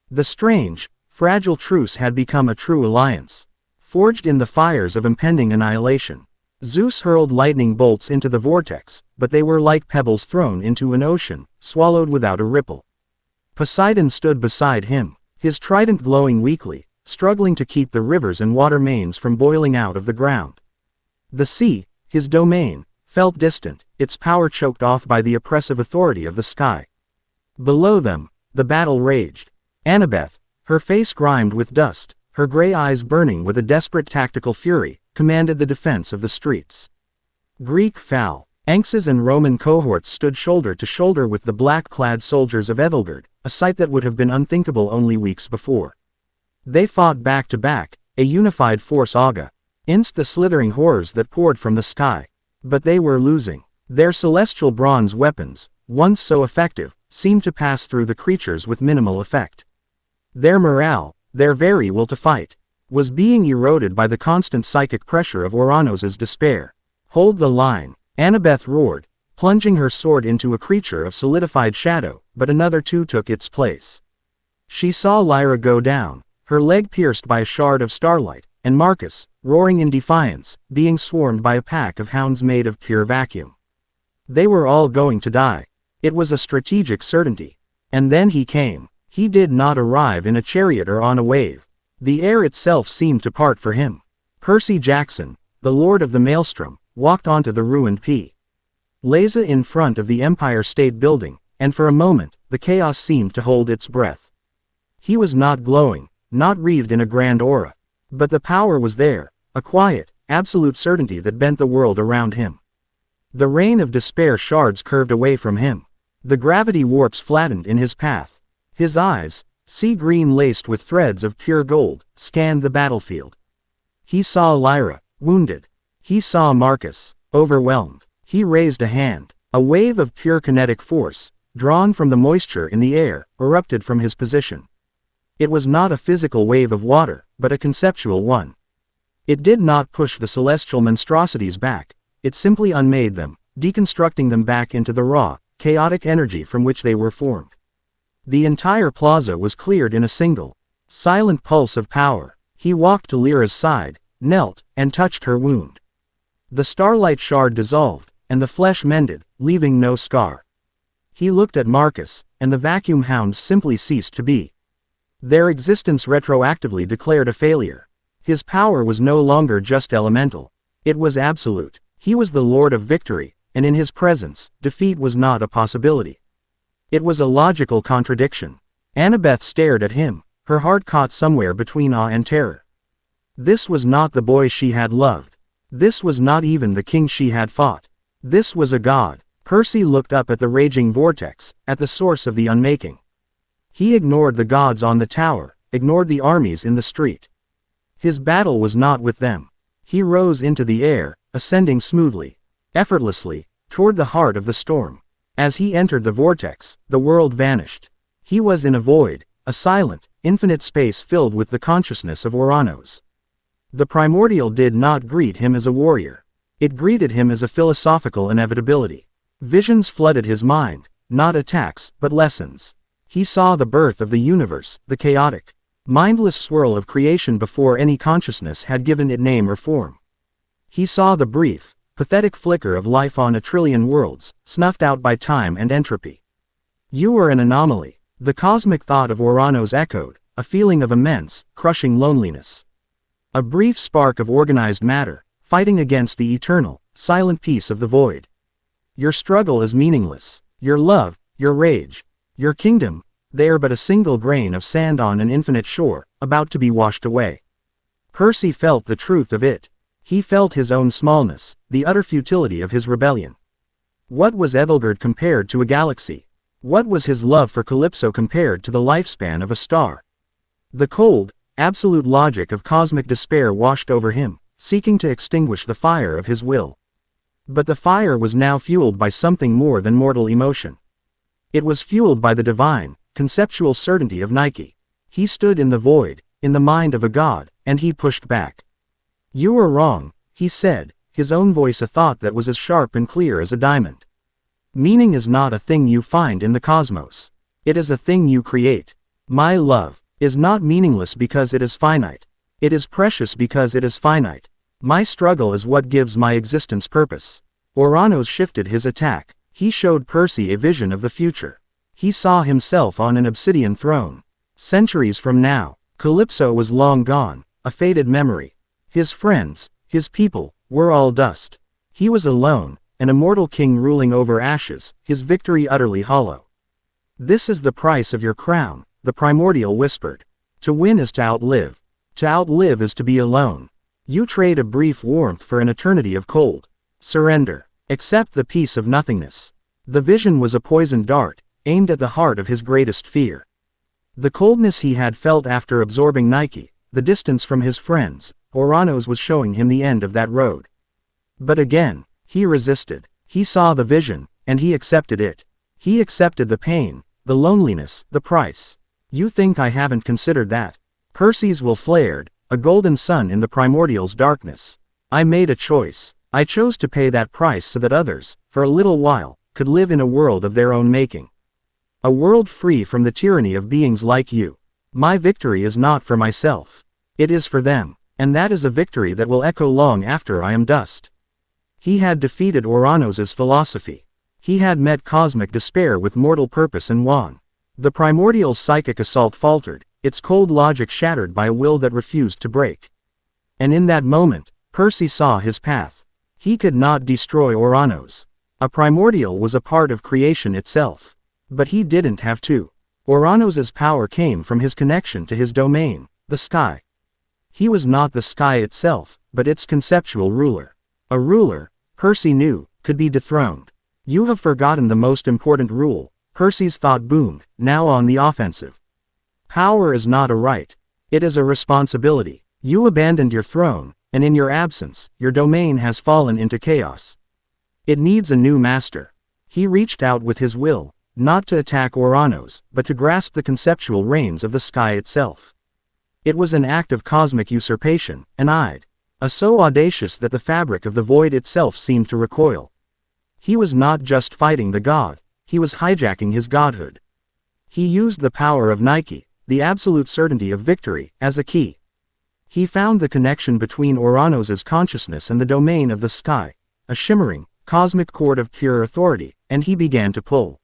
The strange, fragile truce had become a true alliance. Forged in the fires of impending annihilation. Zeus hurled lightning bolts into the vortex, but they were like pebbles thrown into an ocean, swallowed without a ripple. Poseidon stood beside him, his trident glowing weakly, struggling to keep the rivers and water mains from boiling out of the ground. The sea, his domain, felt distant, its power choked off by the oppressive authority of the sky. Below them, the battle raged. Annabeth, her face grimed with dust, her gray eyes burning with a desperate tactical fury, commanded the defense of the streets. Greek phalanxes and Roman cohorts stood shoulder to shoulder with the black-clad soldiers of Ethelbert, a sight that would have been unthinkable only weeks before. They fought back to back, a unified force against the slithering horrors that poured from the sky. But they were losing. Their celestial bronze weapons, once so effective, seemed to pass through the creatures with minimal effect. Their morale, their very will to fight, was being eroded by the constant psychic pressure of Uranus's despair. Hold the line, Annabeth roared, plunging her sword into a creature of solidified shadow, but another too took its place. She saw Lyra go down, her leg pierced by a shard of starlight, and Marcus, roaring in defiance, being swarmed by a pack of hounds made of pure vacuum. They were all going to die. It was a strategic certainty. And then he came. He did not arrive in a chariot or on a wave. The air itself seemed to part for him. Percy Jackson, the Lord of the Maelstrom, walked onto the ruined plaza in front of the Empire State Building, and for a moment, the chaos seemed to hold its breath. He was not glowing, not wreathed in a grand aura. But the power was there, a quiet, absolute certainty that bent the world around him. The rain of despair shards curved away from him. The gravity warps flattened in his path. His eyes, sea green laced with threads of pure gold, scanned the battlefield. He saw Lyra, wounded. He saw Marcus, overwhelmed. He raised a hand. A wave of pure kinetic force, drawn from the moisture in the air, erupted from his position. It was not a physical wave of water, but a conceptual one. It did not push the celestial monstrosities back, it simply unmade them, deconstructing them back into the raw, chaotic energy from which they were formed. The entire plaza was cleared in a single, silent pulse of power. He walked to Lyra's side, knelt, and touched her wound. The starlight shard dissolved, and the flesh mended, leaving no scar. He looked at Marcus, and the vacuum hounds simply ceased to be. Their existence retroactively declared a failure. His power was no longer just elemental. It was absolute. He was the Lord of Victory, and in his presence, defeat was not a possibility. It was a logical contradiction. Annabeth stared at him, her heart caught somewhere between awe and terror. This was not the boy she had loved. This was not even the king she had fought. This was a god. Percy looked up at the raging vortex, at the source of the unmaking. He ignored the gods on the tower, ignored the armies in the street. His battle was not with them. He rose into the air, ascending smoothly, effortlessly, toward the heart of the storm. As he entered the vortex, the world vanished. He was in a void, a silent, infinite space filled with the consciousness of Oranos. The primordial did not greet him as a warrior. It greeted him as a philosophical inevitability. Visions flooded his mind, not attacks, but lessons. He saw the birth of the universe, the chaotic, mindless swirl of creation before any consciousness had given it name or form. He saw the brief, pathetic flicker of life on a trillion worlds, snuffed out by time and entropy. You were an anomaly. The cosmic thought of Oranos echoed, a feeling of immense, crushing loneliness. A brief spark of organized matter, fighting against the eternal, silent peace of the void. Your struggle is meaningless. Your love, your rage, your kingdom, they are but a single grain of sand on an infinite shore, about to be washed away. Percy felt the truth of it. He felt his own smallness, the utter futility of his rebellion. What was Ethelgerd compared to a galaxy? What was his love for Calypso compared to the lifespan of a star? The cold, absolute logic of cosmic despair washed over him, seeking to extinguish the fire of his will. But the fire was now fueled by something more than mortal emotion. It was fueled by the divine, conceptual certainty of Nike. He stood in the void, in the mind of a god, and he pushed back. You are wrong, he said, his own voice a thought that was as sharp and clear as a diamond. Meaning is not a thing you find in the cosmos. It is a thing you create. My love is not meaningless because it is finite. It is precious because it is finite. My struggle is what gives my existence purpose. Oranos shifted his attack. He showed Percy a vision of the future. He saw himself on an obsidian throne. Centuries from now, Calypso was long gone, a faded memory. His friends, his people, were all dust. He was alone, an immortal king ruling over ashes, his victory utterly hollow. This is the price of your crown, the primordial whispered. To win is to outlive. To outlive is to be alone. You trade a brief warmth for an eternity of cold. Surrender. Accept the peace of nothingness. The vision was a poisoned dart, aimed at the heart of his greatest fear. The coldness he had felt after absorbing Nike, the distance from his friends, Oranos was showing him the end of that road. But again, he resisted. He saw the vision, and he accepted it. He accepted the pain, the loneliness, the price. You think I haven't considered that? Percy's will flared, a golden sun in the primordial's darkness. I made a choice. I chose to pay that price so that others, for a little while, could live in a world of their own making. A world free from the tyranny of beings like you. My victory is not for myself. It is for them, and that is a victory that will echo long after I am dust. He had defeated Oranos' philosophy. He had met cosmic despair with mortal purpose and won. The primordial's psychic assault faltered, its cold logic shattered by a will that refused to break. And in that moment, Percy saw his path. He could not destroy Oranos. A primordial was a part of creation itself. But he didn't have to. Uranos's power came from his connection to his domain, the sky. He was not the sky itself, but its conceptual ruler. A ruler, Percy knew, could be dethroned. You have forgotten the most important rule, Percy's thought boomed, now on the offensive. Power is not a right. It is a responsibility. You abandoned your throne, and in your absence, your domain has fallen into chaos. It needs a new master. He reached out with his will, not to attack Uranos, but to grasp the conceptual reins of the sky itself. It was an act of cosmic usurpation, so audacious that the fabric of the void itself seemed to recoil. He was not just fighting the god, he was hijacking his godhood. He used the power of Nike, the absolute certainty of victory, as a key. He found the connection between Uranos's consciousness and the domain of the sky, a shimmering, cosmic cord of pure authority, and he began to pull.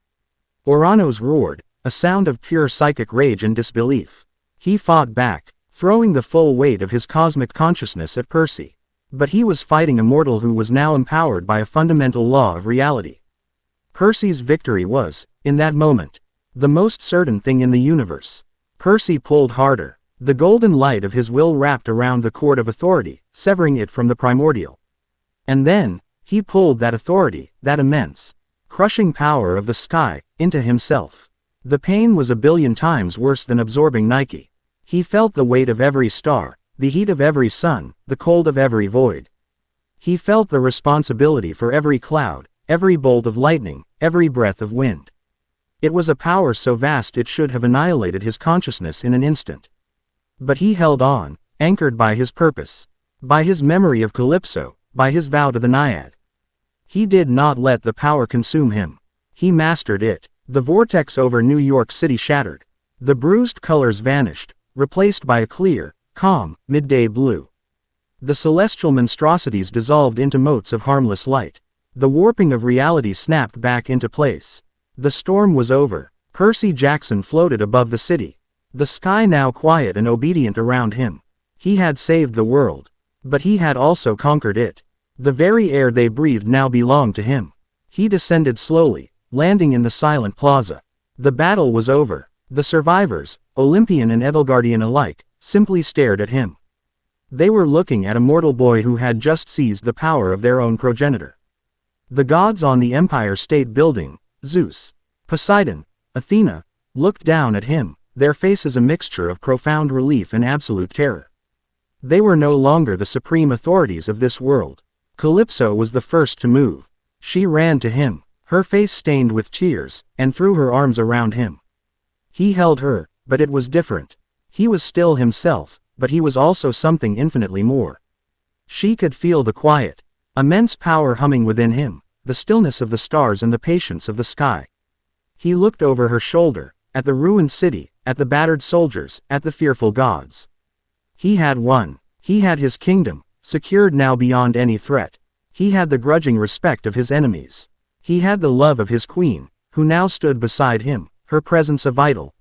Uranos roared, a sound of pure psychic rage and disbelief. He fought back, throwing the full weight of his cosmic consciousness at Percy. But he was fighting a mortal who was now empowered by a fundamental law of reality. Percy's victory was, in that moment, the most certain thing in the universe. Percy pulled harder. The golden light of his will wrapped around the cord of authority, severing it from the primordial. And then, he pulled that authority, that immense, crushing power of the sky, into himself. The pain was a billion times worse than absorbing Nike. He felt the weight of every star, the heat of every sun, the cold of every void. He felt the responsibility for every cloud, every bolt of lightning, every breath of wind. It was a power so vast it should have annihilated his consciousness in an instant. But he held on, anchored by his purpose, by his memory of Calypso, by his vow to the Naiad. He did not let the power consume him. He mastered it. The vortex over New York City shattered. The bruised colors vanished, replaced by a clear, calm, midday blue. The celestial monstrosities dissolved into motes of harmless light. The warping of reality snapped back into place. The storm was over. Percy Jackson floated above the city. The sky now quiet and obedient around him. He had saved the world. But he had also conquered it. The very air they breathed now belonged to him. He descended slowly, landing in the silent plaza. The battle was over. The survivors, Olympian and Edelgardian alike, simply stared at him. They were looking at a mortal boy who had just seized the power of their own progenitor. The gods on the Empire State Building, Zeus, Poseidon, Athena, looked down at him, their faces a mixture of profound relief and absolute terror. They were no longer the supreme authorities of this world. Calypso was the first to move. She ran to him, her face stained with tears, and threw her arms around him. He held her, but it was different. He was still himself, but he was also something infinitely more. She could feel the quiet, immense power humming within him, the stillness of the stars and the patience of the sky. He looked over her shoulder, at the ruined city, at the battered soldiers, at the fearful gods. He had won. He had his kingdom, secured now beyond any threat. He had the grudging respect of his enemies. He had the love of his queen, who now stood beside him, her presence a vital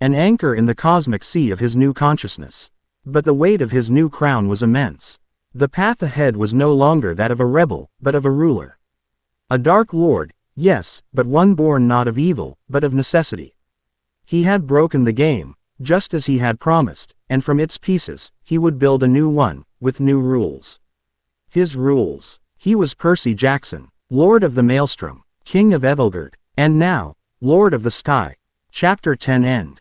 an anchor in the cosmic sea of his new consciousness. But the weight of his new crown was immense. The path ahead was no longer that of a rebel, but of a ruler. A dark lord, yes, but one born not of evil, but of necessity. He had broken the game, just as he had promised, and from its pieces, he would build a new one, with new rules. His rules. He was Percy Jackson, Lord of the Maelstrom, King of Ethelgard, and now, Lord of the Sky. Chapter 10 End.